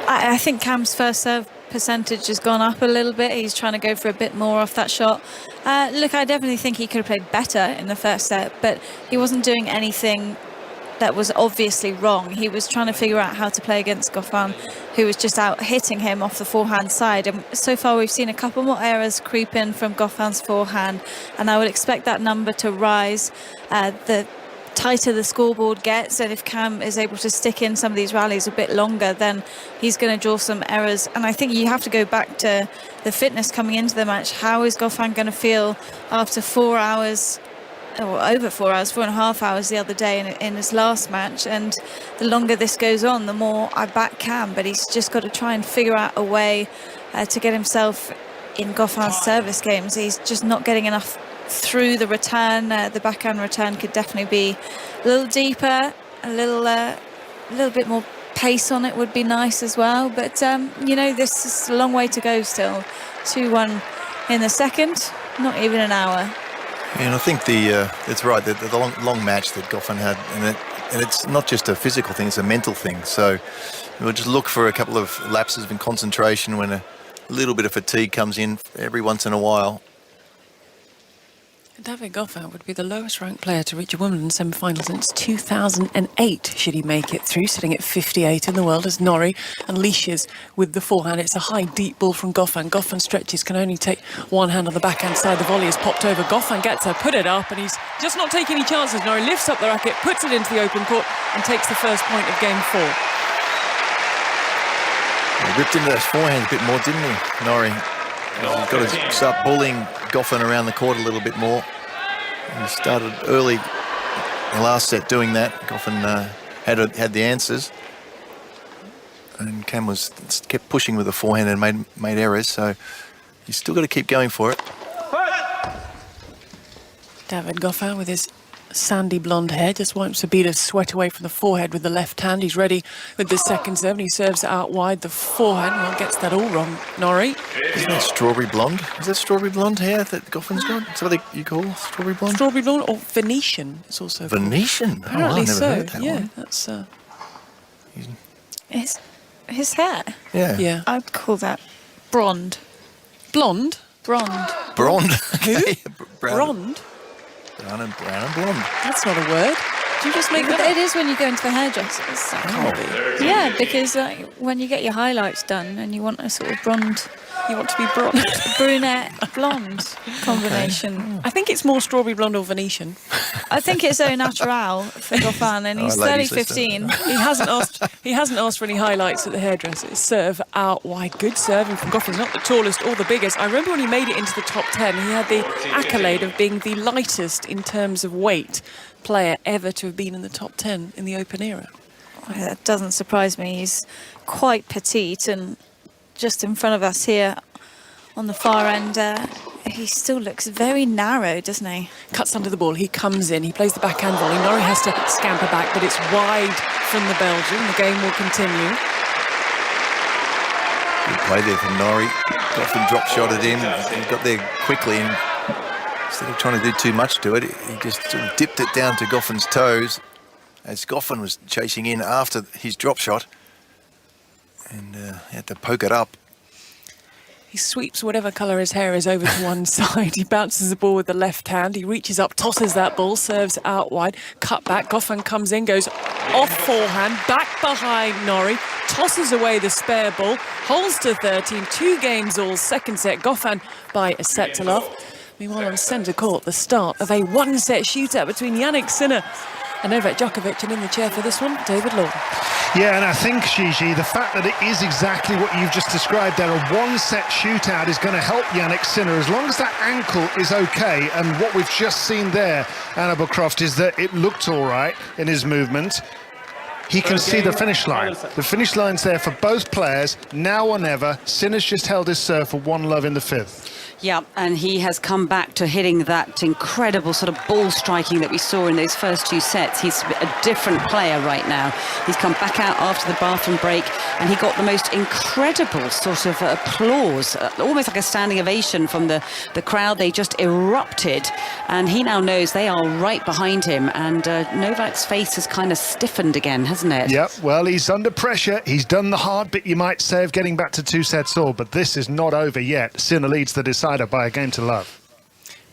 I think Cam's first serve percentage has gone up a little bit. He's trying to go for a bit more off that shot. Look, I definitely think he could have played better in the first set, but he wasn't doing anything that was obviously wrong. He was trying to figure out how to play against Goffin, who was just out hitting him off the forehand side. And so far we've seen a couple more errors creep in from Goffin's forehand, and I would expect that number to rise the tighter the scoreboard gets, and if Cam is able to stick in some of these rallies a bit longer, then he's going to draw some errors. And I think you have to go back to the fitness coming into the match. How is Goffin going to feel after 4 hours over 4 hours, 4.5 hours the other day in his last match. And the longer this goes on, the more I back Cam. But he's just got to try and figure out a way to get himself in Goffin's service games. He's just not getting enough through the return. The backhand return could definitely be a little deeper, a little bit more pace on it would be nice as well. But you know, this is a long way to go still. 2-1 in the second, not even an hour. And I think it's right, the long match that Goffin had, and it's not just a physical thing, it's a mental thing. So we'll just look for a couple of lapses in concentration when a little bit of fatigue comes in every once in a while. David Goffin would be the lowest ranked player to reach a Wimbledon semi-final since 2008, should he make it through, sitting at 58 in the world as Nori unleashes with the forehand. It's a high, deep ball from Goffin. Goffin stretches, can only take one hand on the backhand side. The volley is popped over. Goffin gets her, put it up, and he's just not taking any chances. Nori lifts up the racket, puts it into the open court, and takes the first point of game 4. He ripped into those forehands a bit more, didn't he, Nori? He's got to start bullying Goffin around the court a little bit more. He started early in the last set doing that. Goffin had the answers, and Cam kept pushing with the forehand and made errors. So he's still got to keep going for it. David Goffin with his sandy blonde hair just wipes a bead of sweat away from the forehead with the left hand. He's ready with the second serve, and he serves it out wide. The forehand, well, gets that all wrong. Nori. Isn't that strawberry blonde? Is that strawberry blonde hair that Goffin's got? Is that what you call strawberry blonde? Strawberry blonde or Venetian? It's also Venetian. Called. Apparently I've never so. heard that one. That's. His hair. Yeah. I'd call that blonde. Blonde. Blonde. Blonde. Who? Blonde. Brown and brown and blonde. That's not a word. Do you just make that up? It is when you go into the hairdressers. Yeah, because when you get your highlights done and you want a sort of blonde, you want to be blonde, brunette, blonde combination. Okay. I think it's more strawberry blonde or Venetian. I think it's au natural for Goffin, and he's 30-15. He hasn't asked for any highlights at the hairdressers. Serve out wide, good serving from Goffin. Not the tallest or the biggest. I remember when he made it into the top 10, he had the accolade of being the lightest in terms of weight player ever to have been in the top 10 in the Open era. Well, that doesn't surprise me. He's quite petite, and just in front of us here on the far end, he still looks very narrow, doesn't he? Cuts under the ball, he comes in, he plays the backhand volley. Nori has to scamper back, but it's wide from the Belgian. The game will continue. Good play there from Nori. Goffin drop shotted him. He got there quickly, and instead of trying to do too much to it, he just sort of dipped it down to Goffin's toes as Goffin was chasing in after his drop shot, and he had to poke it up. He sweeps whatever colour his hair is over to one side. He bounces the ball with the left hand. He reaches up, tosses that ball, serves out wide, cut back. Goffin comes in, goes off forehand, back behind Nori, tosses away the spare ball, holds to 13, 2 games all, second set. Goffin by a set to love. Meanwhile, on centre court, the start of a one-set shootout between Jannik Sinner and Novak Djokovic, and in the chair for this one, David Law. Yeah, and I think, Gigi, the fact that it is exactly what you've just described there, a one-set shootout is going to help Jannik Sinner as long as that ankle is okay. And what we've just seen there, Anna Bucroft, is that it looked all right in his movement. He can see the finish line. The finish line's there for both players, now or never. Sinner's just held his serve for 1-love in the 5th. Yeah, and he has come back to hitting that incredible sort of ball striking that we saw in those first 2 sets. He's a different player right now. He's come back out after the bathroom break, and he got the most incredible sort of applause, almost like a standing ovation from the crowd. They just erupted, and he now knows they are right behind him, and Novak's face has kind of stiffened again, hasn't it? Yep, well, he's under pressure. He's done the hard bit, you might say, of getting back to 2 sets all, but this is not over yet. Sinner leads the decider by a game to love.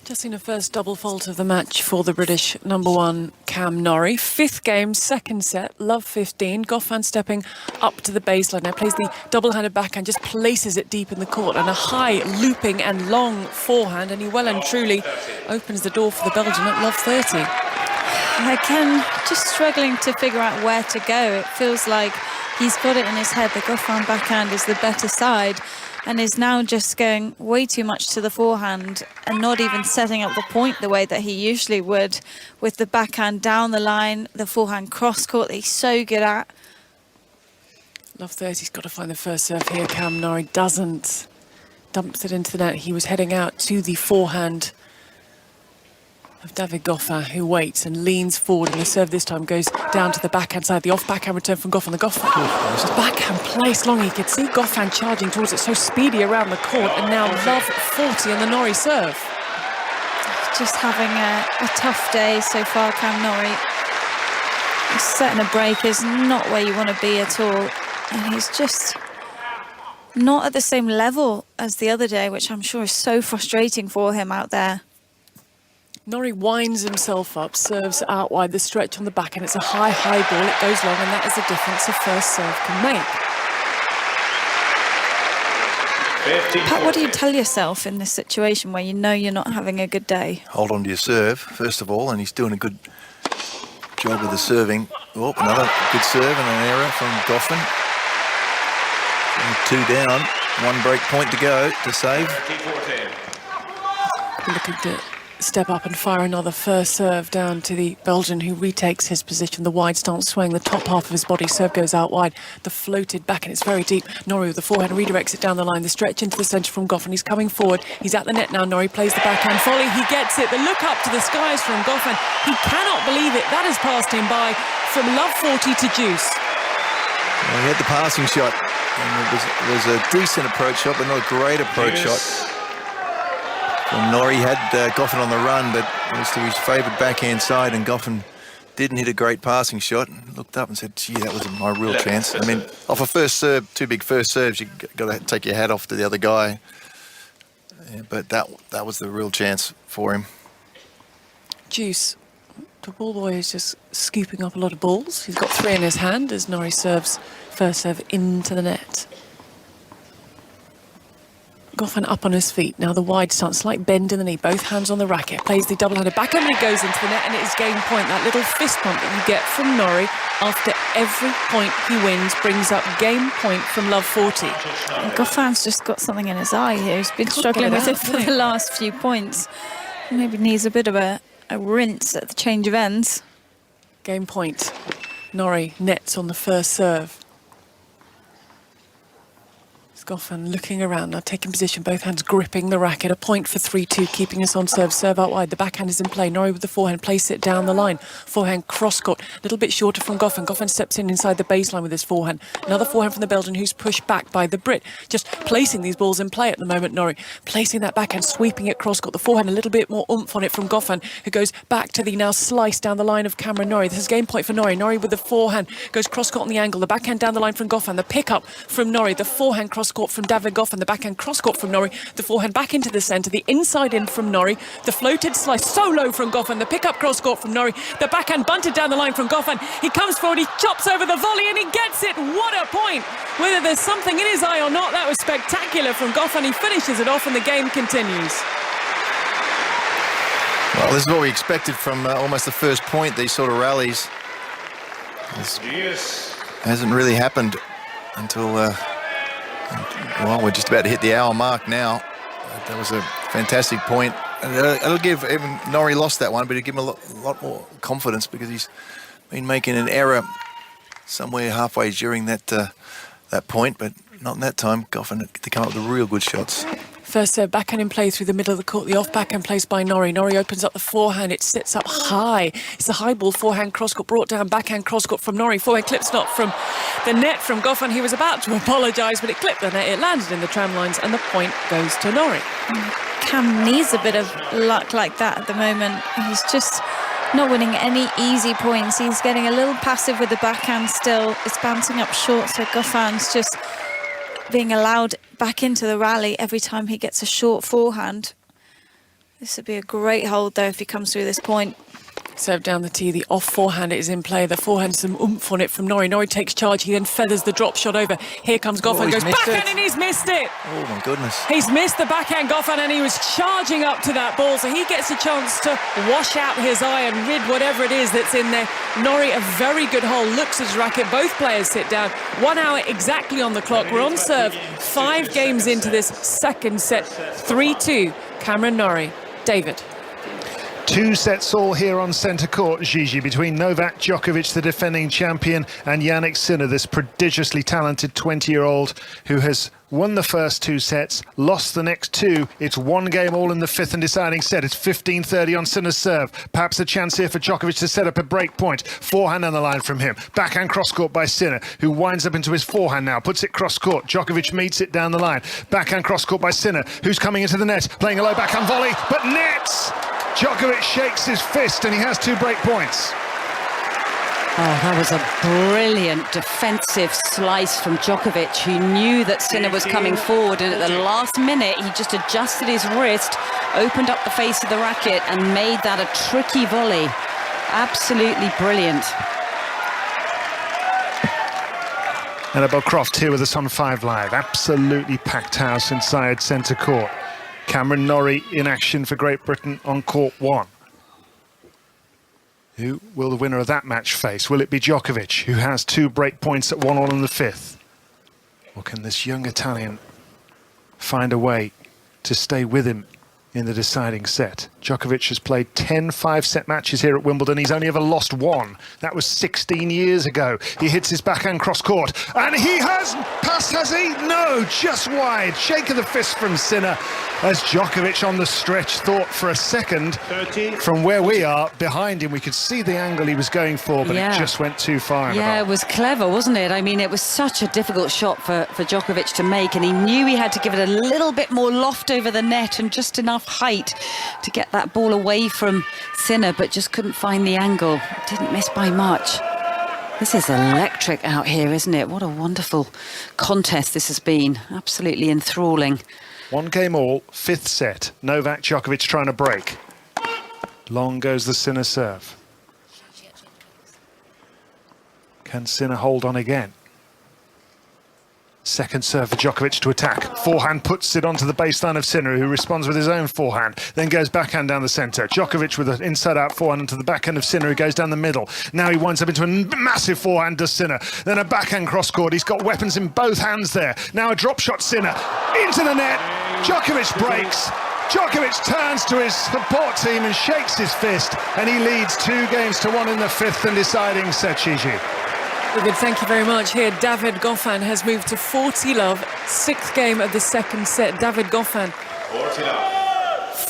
Just seen a first double fault of the match for the British #1 Cam Nori. 5th game, second set, love 15. Goffin stepping up to the baseline now, plays the double-handed backhand, just places it deep in the court, and a high looping and long forehand, and he well and truly opens the door for the Belgian at love 30. Again, just struggling to figure out where to go. It feels like he's got it in his head. The Goffin backhand is the better side and is now just going way too much to the forehand and not even setting up the point the way that he usually would, with the backhand down the line, the forehand cross-court that he's so good at. Love 30's got to find the first serve here. Cam Nori doesn't. Dumps it into the net. He was heading out to the forehand of David Goffin, who waits and leans forward, and the serve this time goes down to the backhand side. The off backhand return from Goffin. The backhand placed long. You could see Goffin charging towards it, so speedy around the court, and now love 40 on the Nori serve. Just having a tough day so far, Cam Nori. Setting a break is not where you want to be at all, and he's just not at the same level as the other day, which I'm sure is so frustrating for him out there. Nori winds himself up, serves out wide, the stretch on the back, and it's a high ball. It goes long, and that is the difference a first serve can make. Pat, what do you tell yourself in this situation where you know you're not having a good day? Hold on to your serve, first of all, and he's doing a good job with the serving. Oh, another good serve and an error from Goffin. 2 down, 1 break point to go to save. Looking to step up and fire another first serve down to the Belgian, who retakes his position. The wide stance swing, the top half of his body, serve goes out wide. The floated back, and it's very deep. Nori with the forehand redirects it down the line. The stretch into the centre from Goffin. He's coming forward. He's at the net now. Nori plays the backhand volley. He gets it. The look up to the skies from Goffin. He cannot believe it. That has passed him by from love 40 to juice. Well, he had the passing shot, and it was a decent approach shot, but not a great approach shot. Well, Nori had Goffin on the run, but it was to his favoured backhand side, and Goffin didn't hit a great passing shot. Looked up and said, gee, that was my real chance. I mean, off a first serve, 2 big first serves, you've got to take your hat off to the other guy. Yeah, but that was the real chance for him. Juice. The ball boy is just scooping up a lot of balls. He's got 3 in his hand as Nori serves first serve into the net. Goffin up on his feet. Now the wide stance, slight bend in the knee, both hands on the racket. Plays the double-handed backhand, and it goes into the net, and it is game point. That little fist pump that you get from Nori after every point he wins brings up game point from love 40. Goffin's just got something in his eye here. He's been struggling with it for the last few points. Maybe needs a bit of a rinse at the change of ends. Game point. Nori nets on the first serve. Goffin looking around now, taking position, both hands gripping the racket. A point for 3-2, keeping us on serve. Serve out wide. The backhand is in play. Nori with the forehand, place it down the line. Forehand cross-court, a little bit shorter from Goffin. Goffin steps in inside the baseline with his forehand. Another forehand from the Belgian, who's pushed back by the Brit. Just placing these balls in play at the moment, Nori. Placing that backhand, sweeping it cross-court. The forehand, a little bit more oomph on it from Goffin, who goes back to the now slice down the line of Cameron Nori. This is game point for Nori. Nori with the forehand, goes cross-court on the angle. The backhand down the line from Goffin. The pick-up from Nori. The forehand cross-court from David Goffin. The backhand cross-court from Nori. The forehand back into the centre. The inside in from Nori. The floated slice so low from Goffin. The pick-up cross-court from Nori. The backhand bunted down the line from Goffin. He comes forward. He chops over the volley and he gets it. What a point! Whether there's something in his eye or not, that was spectacular from Goffin. He finishes it off and the game continues. Well, this is what we expected from almost the first point, these sort of rallies. This hasn't really happened until, well, we're just about to hit the hour mark now. That was a fantastic point. It'll give, even Nori lost that one, but it'll give him a lot more confidence because he's been making an error somewhere halfway during that point, but not in that time. Goffin to come up with real good shots. First serve, backhand in play through the middle of the court. The off backhand placed by Nori. Nori opens up the forehand. It sits up high. It's a high ball, forehand cross-court, brought down, backhand cross-court from Nori. Forehand clip stop from the net from Goffin. He was about to apologise, but it clipped the net. It landed in the tram lines, and the point goes to Nori. Cam needs a bit of luck like that at the moment. He's just not winning any easy points. He's getting a little passive with the backhand still. It's bouncing up short, so Goffin's just being allowed back into the rally every time he gets a short forehand. This would be a great hold though if he comes through this point. Serve down the tee, the off forehand is in play. The forehand, some oomph on it from Nori. Nori takes charge, he then feathers the drop shot over. Here comes Goffin, goes backhand and he's missed it. Oh my goodness. He's missed the backhand, Goffin, and he was charging up to that ball, so he gets a chance to wash out his eye and rid whatever it is that's in there. Nori, a very good hole, looks at his racket. Both players sit down. 1 hour exactly on the clock. We're on serve. 5 games into this second set. 3-2, Cameron Nori. David. 2 sets all here on centre court, Gigi, between Novak Djokovic, the defending champion, and Jannik Sinner, this prodigiously talented 20-year-old who has won the first 2 sets, lost the next 2. It's 1 game all in the 5th and deciding set. It's 15-30 on Sinner's serve. Perhaps a chance here for Djokovic to set up a break point. Forehand on the line from him. Backhand cross-court by Sinner, who winds up into his forehand now, puts it cross-court. Djokovic meets it down the line. Backhand cross-court by Sinner, who's coming into the net, playing a low backhand volley, but nets! Djokovic shakes his fist and he has 2 break points. Oh, that was a brilliant defensive slice from Djokovic, who knew that Sinner was coming forward, and at the last minute he just adjusted his wrist, opened up the face of the racket and made that a tricky volley. Absolutely brilliant. Annabelle Croft here with us on 5 Live. Absolutely packed house inside centre court. Cameron Nori in action for Great Britain on court 1. Who will the winner of that match face? Will it be Djokovic, who has 2 break points at 1-1 in the 5th? Or can this young Italian find a way to stay with him in the deciding set? Djokovic has played 10 5-set matches here at Wimbledon. He's only ever lost 1. That was 16 years ago. He hits his backhand cross-court, and he has passed, has he? No, just wide. Shake of the fist from Sinner, as Djokovic on the stretch thought for a second. 30. From where we are, behind him, we could see the angle he was going for, but it just went too far. Yeah, it was clever, wasn't it? I mean, it was such a difficult shot for Djokovic to make, and he knew he had to give it a little bit more loft over the net and just enough height to get that ball away from Sinner, but just couldn't find the angle. Didn't miss by much. This is electric out here, isn't it? What a wonderful contest this has been. Absolutely enthralling. 1 game all, 5th set. Novak Djokovic trying to break. Long goes the Sinner serve. Can Sinner hold on again? Second serve for Djokovic to attack. Forehand puts it onto the baseline of Sinner, who responds with his own forehand. Then goes backhand down the centre. Djokovic with an inside-out forehand into the backhand of Sinner, who goes down the middle. Now he winds up into a massive forehand to Sinner. Then a backhand cross-court. He's got weapons in both hands there. Now a drop shot Sinner. Into the net. Djokovic breaks. Djokovic turns to his support team and shakes his fist. And he leads 2 games to 1 in the 5th and deciding set, Gigi. David, thank you very much. Here, David Goffin has moved to 40 love, 6th game of the second set. David Goffin, 40 love.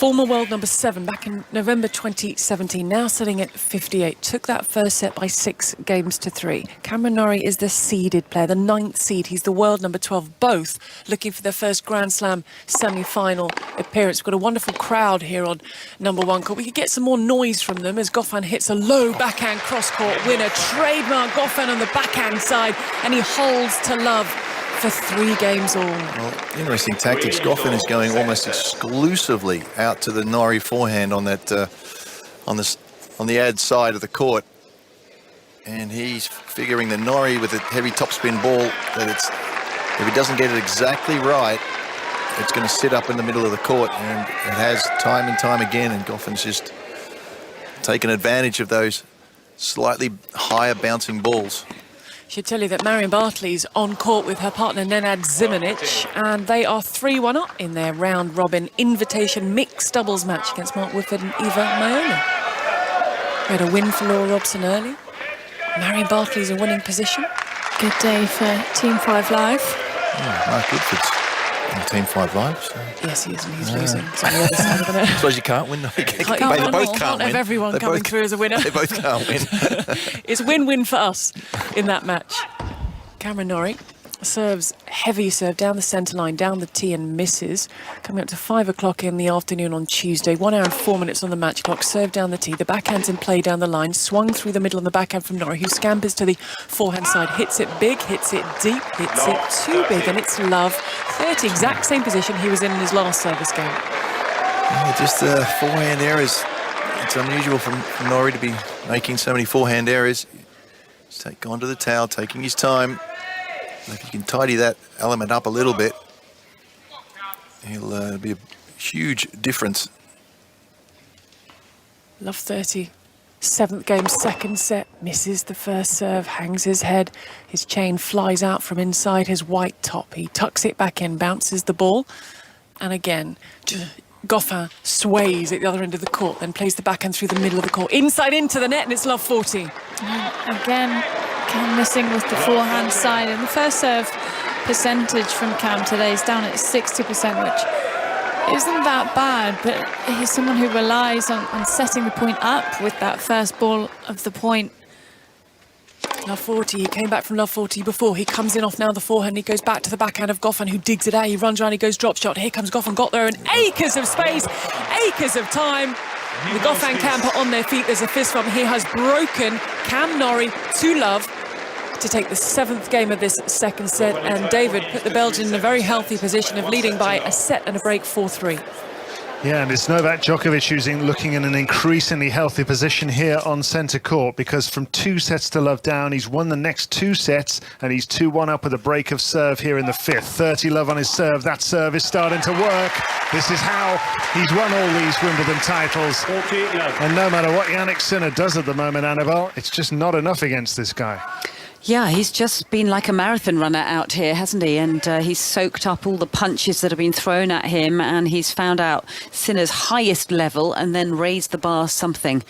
former world number 7 back in November 2017, now sitting at 58. Took that first set by 6 games to 3. Cameron Nori is the seeded player, the 9th seed. He's the world number 12, both looking for their first Grand Slam semi-final appearance. We've got a wonderful crowd here on number 1 court. We could get some more noise from them as Goffin hits a low backhand cross-court winner. Trademark Goffin on the backhand side, and he holds to love for 3 games all. Well, interesting tactics. Goffin is going almost exclusively out to the Nori forehand on that on the ad side of the court, and he's figuring that Nori with a heavy topspin ball, that if he doesn't get it exactly right, it's going to sit up in the middle of the court, and it has time and time again. And Goffin's just taken advantage of those slightly higher bouncing balls. Should tell you that Marion Bartley's on court with her partner Nenad Zimonjic, and they are 3-1 up in their round robin invitation mixed doubles match against Mark Woodford and Eva Mayola. We had a win for Laura Robson early. Marion Bartley's in winning position. Good day for Team 5 Live. Mark Woodford's in Team 5 Live. So. Yes, he is, and he's losing. It's on the other side of the net. I suppose you can't win. They both can't have win. Everyone coming through as a winner. They both can't win. It's win-win for us in that match. Cameron Nori serves heavy serve down the centre line, down the tee, and misses. Coming up to 5 o'clock in the afternoon on Tuesday. 1 hour and 4 minutes on the match clock. Serve down the tee. The backhand's in play down the line. Swung through the middle on the backhand from Nori, who scampers to the forehand side. Hits it big, hits it deep, hits it too big, and it's love. 30, exact same position he was in his last service game. Yeah, just forehand errors it's unusual for Nori to be making so many forehand errors. He's gone to the towel, taking his time. And if you can tidy that element up a little bit, he'll be a huge difference. Love 30. 7th game, 2nd set, misses the first serve, hangs his head. His chain flies out from inside his white top. He tucks it back in, bounces the ball. And again, Goffin sways at the other end of the court, then plays the backhand through the middle of the court. Inside into the net, and it's love 40. Again, Cam missing with the forehand side. And the first serve percentage from Cam today is down at 60%, which isn't that bad, but he's someone who relies on setting the point up with that first ball of the point. Love 40, he came back from love 40 before. He comes in off now the forehand, he goes back to the backhand of Goffin, who digs it out. He runs around, he goes drop shot. Here comes Goffin, got there, and acres of space, acres of time. The Goffin camp are on their feet. There's a fist bump. He has broken Cam Nori to love to take the 7th game of this 2nd set, and David put the Belgian in a very healthy position of leading by a set and a break 4-3. Yeah, and it's Novak Djokovic who's looking in an increasingly healthy position here on centre court, because from 2 sets to love down, he's won the next 2 sets, and he's 2-1 up with a break of serve here in the 5th. 30 love on his serve. That serve is starting to work. This is how he's won all these Wimbledon titles. And no matter what Jannik Sinner does at the moment, Annabelle, it's just not enough against this guy. Yeah, he's just been like a marathon runner out here, hasn't he? And he's soaked up all the punches that have been thrown at him, and he's found out Sinner's highest level and then raised the bar something.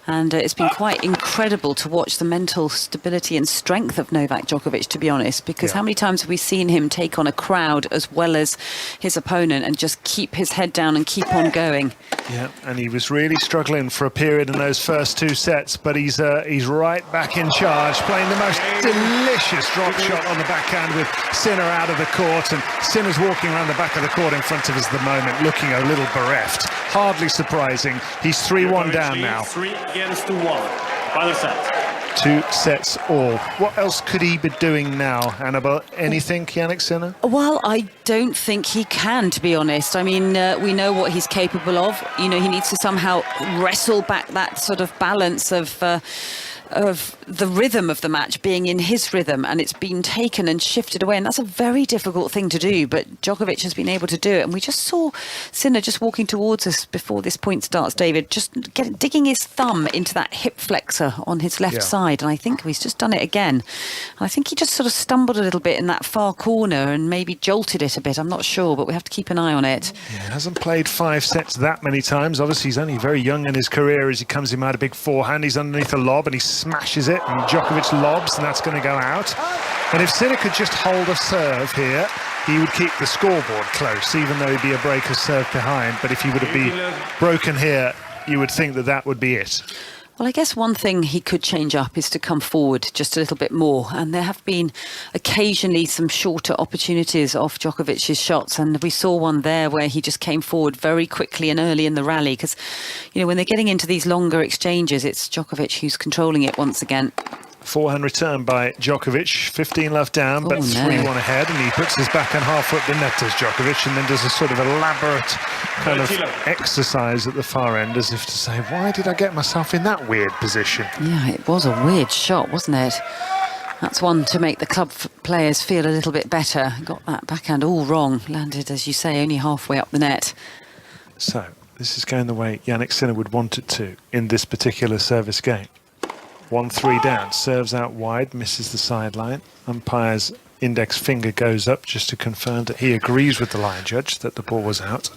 And it's been quite incredible to watch the mental stability and strength of Novak Djokovic, to be honest, because how many times have we seen him take on a crowd as well as his opponent and just keep his head down and keep on going? Yeah, and he was really struggling for a period in those first 2 sets, but he's right back in charge, playing the most delicious drop shot on the backhand with Sinner out of the court, and Sinner's walking around the back of the court in front of us at the moment, looking a little bereft. Hardly surprising. He's 3-1 down now. 3-1. Final set. 2 sets all. What else could he be doing now, Annabelle? Anything, Jannik Sinner? Well, I don't think he can, to be honest. I mean, we know what he's capable of. You know, he needs to somehow wrestle back that sort of balance of the rhythm of the match being in his rhythm, and it's been taken and shifted away, and that's a very difficult thing to do, but Djokovic has been able to do it. And we just saw Sinner just walking towards us before this point starts, David, just digging his thumb into that hip flexor on his left side, and I think he's just done it again. And I think he just sort of stumbled a little bit in that far corner and maybe jolted it a bit. I'm not sure, but we have to keep an eye on it. Yeah, hasn't played 5 sets that many times. Obviously he's only very young in his career. As he comes in out a big forehand, he's underneath a lob and he smashes it, and Djokovic lobs, and that's going to go out. And if Sinner could just hold a serve here, he would keep the scoreboard close, even though he'd be a break of serve behind. But if he would have been broken here, you would think that that would be it. Well, I guess one thing he could change up is to come forward just a little bit more. And there have been occasionally some shorter opportunities off Djokovic's shots. And we saw one there where he just came forward very quickly and early in the rally. Because, you know, when they're getting into these longer exchanges, it's Djokovic who's controlling it once again. Forehand return by Djokovic, 15 left down, but 3-1 ahead, and he puts his backhand half foot the net, does Djokovic, and then does a sort of elaborate kind of exercise at the far end, as if to say, why did I get myself in that weird position? Yeah, it was a weird shot, wasn't it? That's one to make the club players feel a little bit better. Got that backhand all wrong, landed, as you say, only halfway up the net. So, this is going the way Jannik Sinner would want it to in this particular service game. 1-3 down, serves out wide, misses the sideline. Umpire's index finger goes up just to confirm that he agrees with the line judge that the ball was out.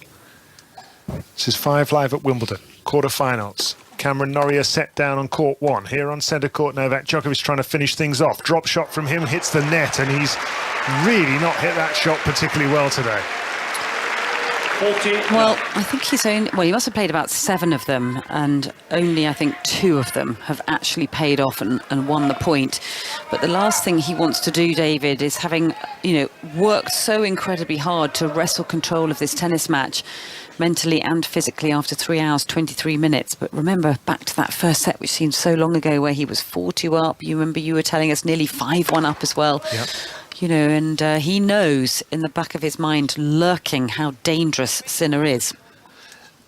This is 5 Live at Wimbledon, quarter-finals. Cameron Nori set down on court 1. Here on centre court, Novak Djokovic trying to finish things off. Drop shot from him, hits the net, and he's really not hit that shot particularly well today. Well, I think he must have played about 7 of them, and only I think 2 of them have actually paid off and won the point. But the last thing he wants to do, David, is having, you know, worked so incredibly hard to wrestle control of this tennis match, mentally and physically, after 3 hours, 23 minutes. But remember back to that first set, which seemed so long ago, where he was 4-2 up. You remember you were telling us nearly 5-1 up as well. Yep. You know, and he knows in the back of his mind, lurking, how dangerous Sinner is.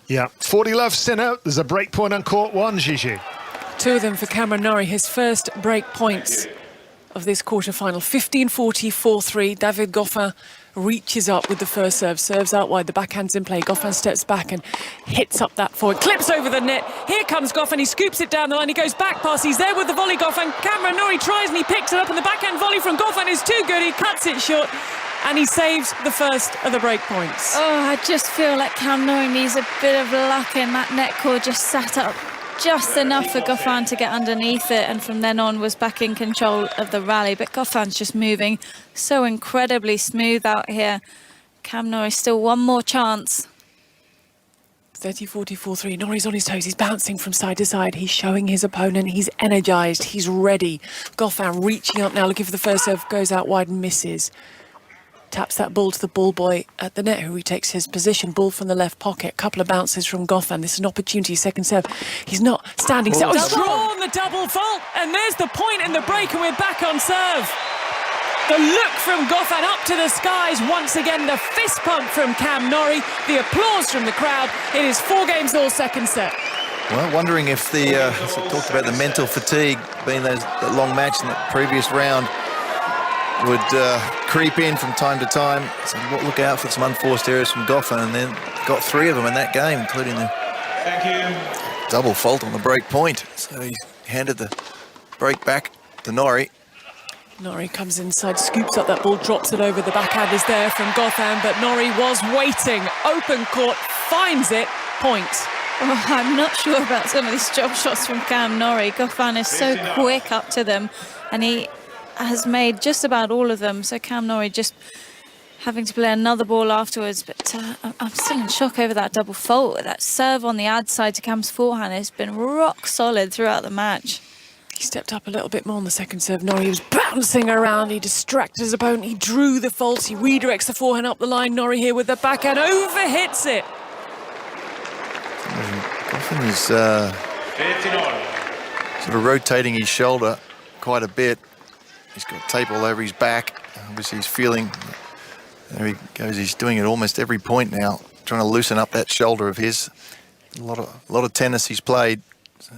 Yeah, 40 love, Sinner. There's a break point on court one, Gigi. 2 of them for Cameron Nori, his first break points of this quarter-final. 15-40, 4-3. David Goffin reaches up with the first serve, serves out wide, the backhand's in play. Goffin steps back and hits up that forward, clips over the net. Here comes Goffin, he scoops it down the line, he goes back pass, he's there with the volley. Goffin, Cameron Nori tries and he picks it up, and the backhand volley from Goffin is too good, he cuts it short. And he saves the first of the break points. Oh, I just feel like Cam Nori needs a bit of luck, and that net cord just sat up just enough for Goffin to get underneath it, and from then on was back in control of the rally. But Goffin's just moving so incredibly smooth out here. Cam Nori still one more chance. 30-40, 4-3. Nori's on his toes. He's bouncing from side to side. He's showing his opponent. He's energised. He's ready. Goffin reaching up now, looking for the first serve. Goes out wide and misses. Taps that ball to the ball boy at the net, who retakes his position. Ball from the left pocket. Couple of bounces from Goffin. This is an opportunity. Second serve. He's not standing. Oh, he's drawn the double fault. And there's the point in the break, and we're back on serve. The look from Goffin up to the skies. Once again, the fist pump from Cam Nori. The applause from the crowd. It is 4 games all, second set. Well, wondering if the talked about the mental fatigue being that long match in the previous round would creep in from time to time. So look out for some unforced errors from Goffin, and then got 3 of them in that game, including the double fault on the break point. So he handed the break back to Nori. Nori comes inside, scoops up that ball, drops it over. The backhand is there from Goffin, but Nori was waiting. Open court, finds it, point. Oh, I'm not sure about some of these jump shots from Cam Nori. Goffin is so quick up to them, and he has made just about all of them. So Cam Nori just having to play another ball afterwards. But I'm still in shock over that double fault. That serve on the ad side to Cam's forehand has been rock solid throughout the match. He stepped up a little bit more on the second serve. Nori was bouncing around. He distracted his opponent. He drew the faults. He redirects the forehand up the line. Nori here with the backhand. Overhits it. Goffin is sort of rotating his shoulder quite a bit. He's got tape all over his back. Obviously he's feeling, there he goes, he's doing it almost every point now, trying to loosen up that shoulder of his. A lot of tennis he's played. So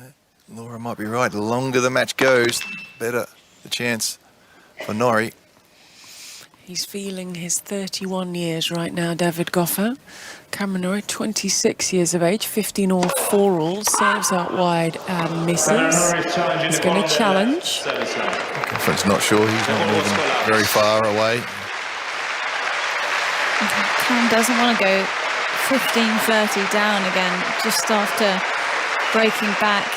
Laura might be right. The longer the match goes, better the chance for Nori. He's feeling his 31 years right now, David Goffin. Cameron Nori, 26 years of age, 15 all, 4 all, serves out wide and misses. He's going to challenge. Goffin's not sure, he's not moving very far away. Cam doesn't want to go 15-30 down again, just after breaking back.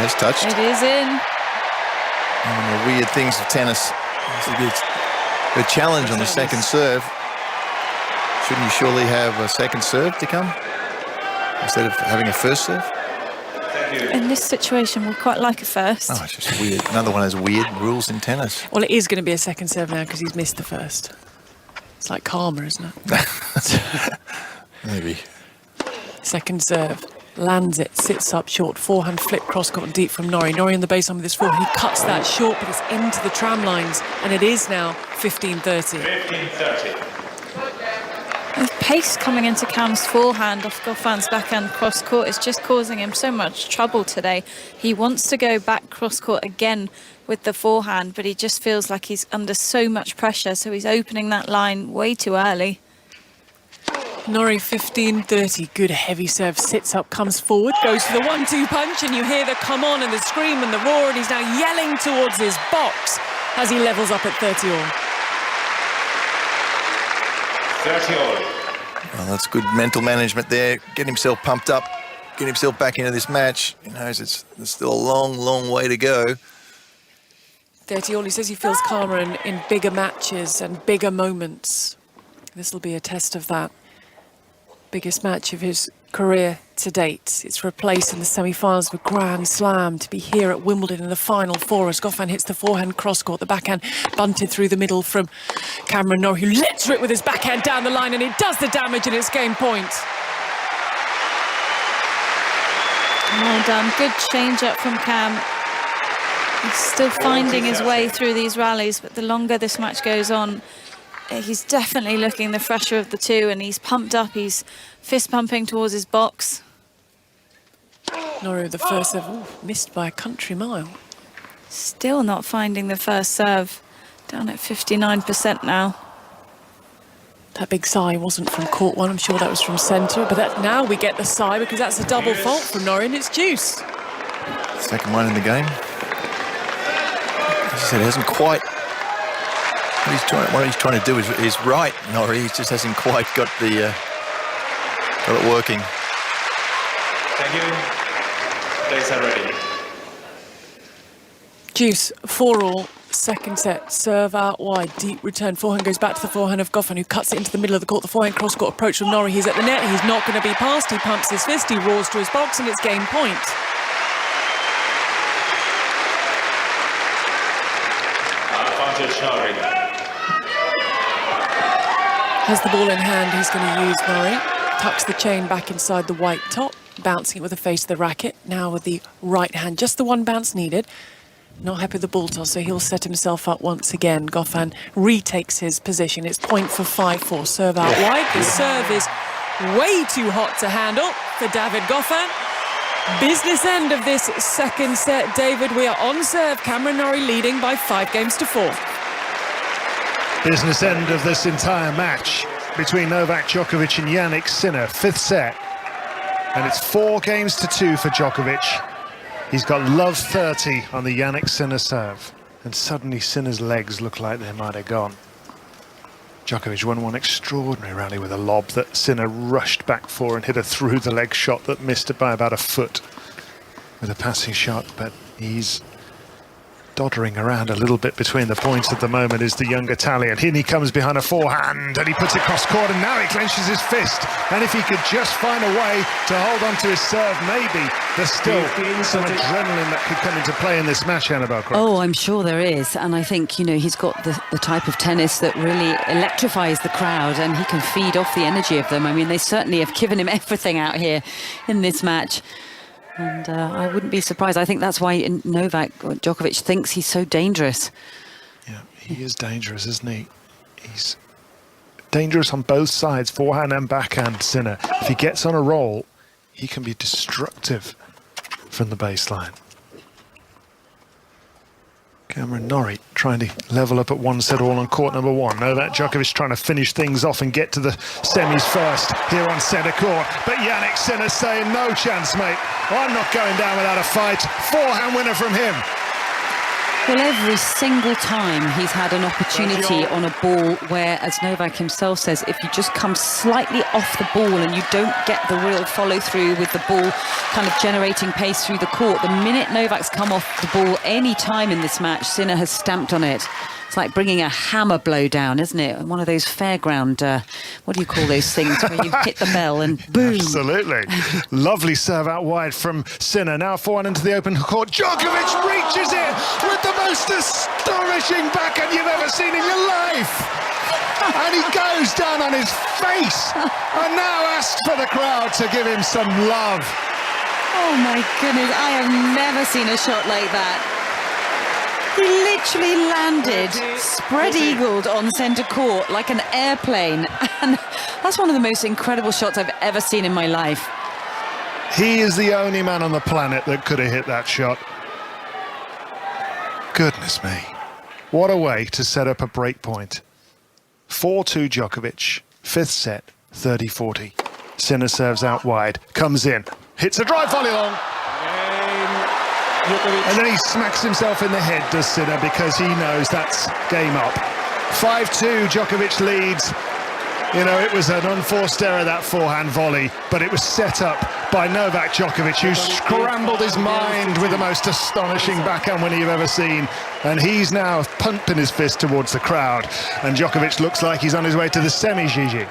It's touched. It is in. One of the weird things of tennis. It's a challenge on the second serve. Shouldn't you surely have a second serve to come instead of having a first serve? In this situation, we quite like a first. Oh, it's just weird. Another one of those weird rules in tennis. Well, it is going to be a second serve now because he's missed the first. It's like karma, isn't it? Maybe. Second serve. Lands it, sits up short, forehand flip cross court deep from Nori. Nori on the base on this forehand, he cuts that short, but it's into the tram lines, and it is now 15-30. 15-30. The pace coming into Cam's forehand off Goffin's backhand cross court is just causing him so much trouble today. He wants to go back cross court again with the forehand, but he just feels like he's under so much pressure, so he's opening that line way too early. Nori 15-30, good heavy serve, sits up, comes forward, goes for the 1-2 punch, and you hear the come on and the scream and the roar, and he's now yelling towards his box as he levels up at 30 all. 30 all. Well, that's good mental management there. Get himself pumped up, get himself back into this match. He knows there's still a long, long way to go. 30 all, he says he feels calmer in bigger matches and bigger moments. This will be a test of that. Biggest match of his career to date. It's for a place in the semi-finals of a Grand Slam, to be here at Wimbledon in the final 4 as Goffin hits the forehand cross court. The backhand bunted through the middle from Cameron Nori, who lets it with his backhand down the line, and it does the damage, and it's game point. Well done. Good change up from Cam. He's still finding his way through these rallies, but the longer this match goes on, he's definitely looking the fresher of the two, and he's pumped up. He's fist pumping towards his box. Nori with the first serve, missed by a country mile. Still not finding the first serve. Down at 59% now. That big sigh wasn't from court one, I'm sure that was from centre, but now we get the sigh because that's a double fault from Nori and it's deuce. Second one in the game. As I said, he hasn't quite... What he's trying to do is right, Nori. He just hasn't quite got it working. Thank you. Players are ready. Deuce, 4-all, second set, serve out wide, deep return, forehand goes back to the forehand of Goffin, who cuts it into the middle of the court. The forehand cross-court approach from Nori, he's at the net, he's not going to be passed, he pumps his fist, he roars to his box, and it's game point. Advantage Nori. Has the ball in hand, he's going to use Nori. Tucks the chain back inside the white top, bouncing it with the face of the racket, now with the right hand, just the one bounce needed. Not happy with the ball toss, so he'll set himself up once again. Goffin retakes his position. It's point for 5-4. Serve out wide. The serve is way too hot to handle for David Goffin. Business end of this second set. David, we are on serve. Cameron Nori leading by 5-4. Business end of this entire match between Novak Djokovic and Jannik Sinner. Fifth set. And it's 4-2 for Djokovic. He's got love 30 on the Jannik Sinner serve. And suddenly Sinner's legs look like they might have gone. Djokovic won one extraordinary rally with a lob that Sinner rushed back for and hit a through the leg shot that missed it by about a foot with a passing shot, but he's doddering around a little bit between the points at the moment is the young Italian. In he comes behind a forehand and he puts it cross court, and now he clenches his fist. And if he could just find a way to hold on to his serve, maybe there's still some adrenaline that could come into play in this match, Annabelle Croft. Oh, I'm sure there is. And I think, you know, he's got the type of tennis that really electrifies the crowd, and he can feed off the energy of them. I mean, they certainly have given him everything out here in this match. And I wouldn't be surprised. I think that's why Novak Djokovic thinks he's so dangerous. Yeah, he is dangerous, isn't he? He's dangerous on both sides, forehand and backhand, Sinner. If he gets on a roll, he can be destructive from the baseline. Cameron Nori trying to level up at 1-all on court number 1. Novak Djokovic trying to finish things off and get to the semis first here on centre court. But Jannik Sinner saying, no chance, mate. I'm not going down without a fight. Forehand winner from him. Well, every single time he's had an opportunity on a ball where, as Novak himself says, if you just come slightly off the ball and you don't get the real follow-through with the ball kind of generating pace through the court, the minute Novak's come off the ball any time in this match, Sinner has stamped on it. It's like bringing a hammer blow down, isn't it? One of those fairground, what do you call those things where you hit the bell and boom. Absolutely. Lovely serve out wide from Sinner. Now forehand into the open court. Djokovic reaches it with the most astonishing backhand you've ever seen in your life. And he goes down on his face and now asks for the crowd to give him some love. Oh my goodness, I have never seen a shot like that. He literally landed, spread-eagled on centre court like an airplane. And that's one of the most incredible shots I've ever seen in my life. He is the only man on the planet that could have hit that shot. Goodness me. What a way to set up a break point. 4-2 Djokovic, fifth set, 30-40. Sinner serves out wide, comes in, hits a drive volley long. And then he smacks himself in the head, does Sinner, because he knows that's game up. 5-2, Djokovic leads. You know, it was an unforced error, that forehand volley, but it was set up by Novak Djokovic, who scrambled his mind with the most astonishing backhand winner you've ever seen. And he's now pumping his fist towards the crowd. And Djokovic looks like he's on his way to the semi, Gigi.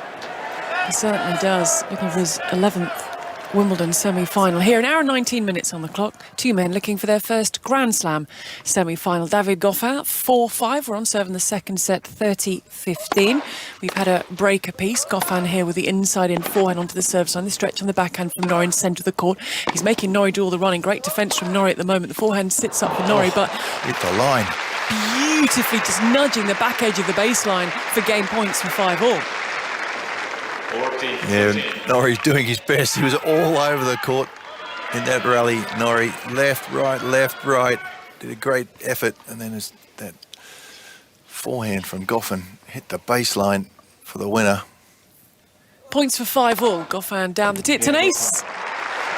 He certainly does. Looking for his 11th Wimbledon semi-final. Here, an hour and 19 minutes on the clock. Two men looking for their first Grand Slam semi-final. David Goffin, 4-5. We're on serve in the second set, 30-15. We've had a break apiece. Goffin here with the inside-in forehand onto the service line. The stretch on the backhand from Nori in centre of the court. He's making Nori do all the running. Great defence from Nori at the moment. The forehand sits up for Nori, but hit the line. beautifully just nudging the back edge of the baseline for game points for 5-all. Yeah, Nori's doing his best. He was all over the court in that rally. Nori, left, right, did a great effort, and then as that forehand from Goffin hit the baseline for the winner. Points for 5-all. Goffin down the tee. It's an ace.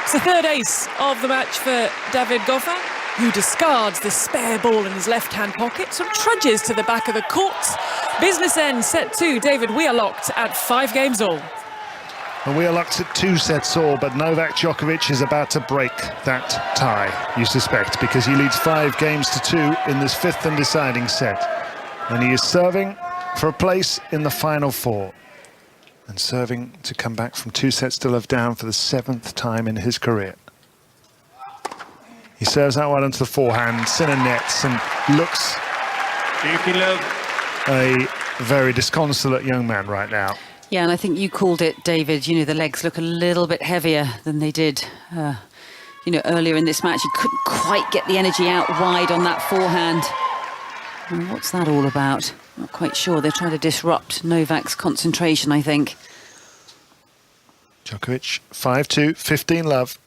It's the third ace of the match for David Goffin, who discards the spare ball in his left-hand pocket, sort of trudges to the back of the court. Business ends, set 2. David, we are locked at 5 games all. And we are locked at 2 sets all, but Novak Djokovic is about to break that tie, you suspect, because he leads 5 games to 2 in this 5th and deciding set. And he is serving for a place in the final 4. And serving to come back from 2 sets to love down for the 7th time in his career. He serves out well into the forehand, Sinner nets, and looks a very disconsolate young man right now. Yeah, and I think you called it, David. You know, the legs look a little bit heavier than they did, earlier in this match. He couldn't quite get the energy out wide on that forehand. And what's that all about? Not quite sure. They're trying to disrupt Novak's concentration, I think. Djokovic, 5-2, 15 love.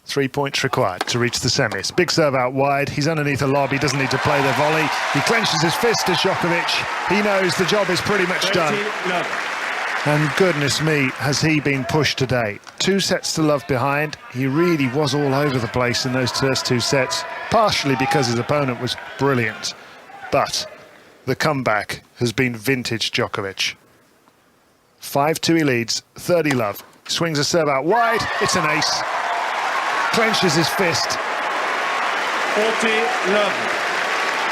3 points required to reach the semis. Big serve out wide. He's underneath the lob. He doesn't need to play the volley. He clenches his fist as Djokovic. He knows the job is pretty much done. And goodness me, has he been pushed today. 2 sets to love behind. He really was all over the place in those first 2 sets, partially because his opponent was brilliant. But the comeback has been vintage Djokovic. 5-2 he leads, 30 love. Swings a serve out wide. It's an ace. Clenches his fist. 40 love.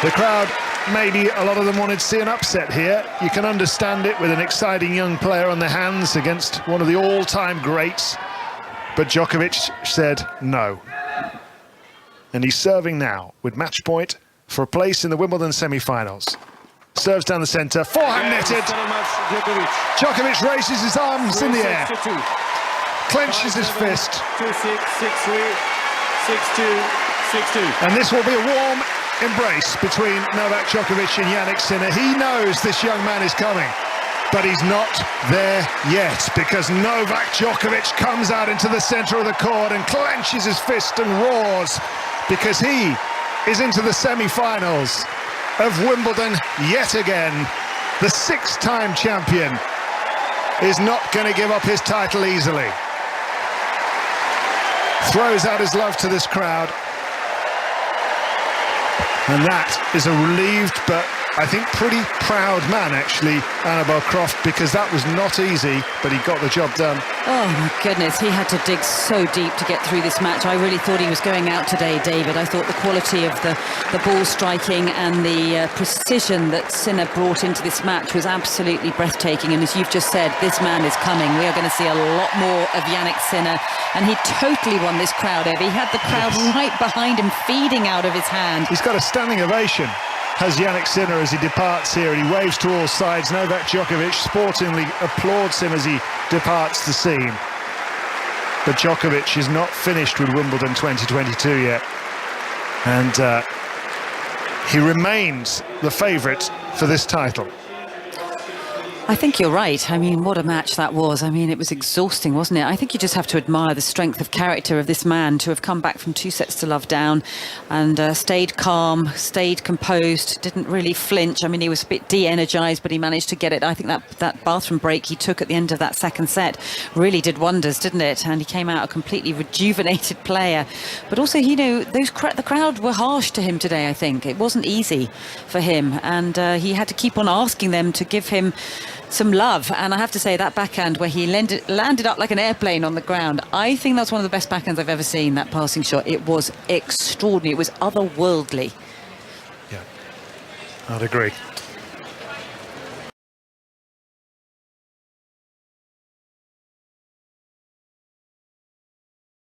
The crowd, maybe a lot of them wanted to see an upset here. You can understand it with an exciting young player on their hands against one of the all-time greats. But Djokovic said no. And he's serving now with match point for a place in the Wimbledon semi-finals. Serves down the centre, forehand netted. Djokovic raises his arms in the air. Clenches his fist. 2-6, 6-3, 6-2, 6-2. And this will be a warm embrace between Novak Djokovic and Jannik Sinner. He knows this young man is coming, but he's not there yet, because Novak Djokovic comes out into the centre of the court and clenches his fist and roars, because he is into the semi-finals of Wimbledon yet again. The 6-time champion is not going to give up his title easily. Throws out his love to this crowd. And that is a relieved but I think pretty proud man, actually, Annabel Croft, because that was not easy, but he got the job done. Oh my goodness, he had to dig so deep to get through this match. I really thought he was going out today, David. I thought the quality of the ball striking and the precision that Sinner brought into this match was absolutely breathtaking. And as you've just said, this man is coming. We are going to see a lot more of Jannik Sinner, and he totally won this crowd over. He had the crowd right behind him, feeding out of his hand. He's got a standing ovation, has Jannik Sinner, as he departs here, and he waves to all sides. Novak Djokovic sportingly applauds him as he departs the scene. But Djokovic is not finished with Wimbledon 2022 yet, and he remains the favourite for this title. I think you're right. I mean, what a match that was. I mean, it was exhausting, wasn't it? I think you just have to admire the strength of character of this man to have come back from 2 sets to love down and stayed calm, stayed composed, didn't really flinch. I mean, he was a bit de-energised, but he managed to get it. I think that bathroom break he took at the end of that second set really did wonders, didn't it? And he came out a completely rejuvenated player. But also, you know, the crowd were harsh to him today, I think. It wasn't easy for him, and he had to keep on asking them to give him some love. And I have to say, that backhand where he landed up like an airplane on the ground, I think that's one of the best backhands I've ever seen, that passing shot. It was extraordinary. It was otherworldly. Yeah, I'd agree.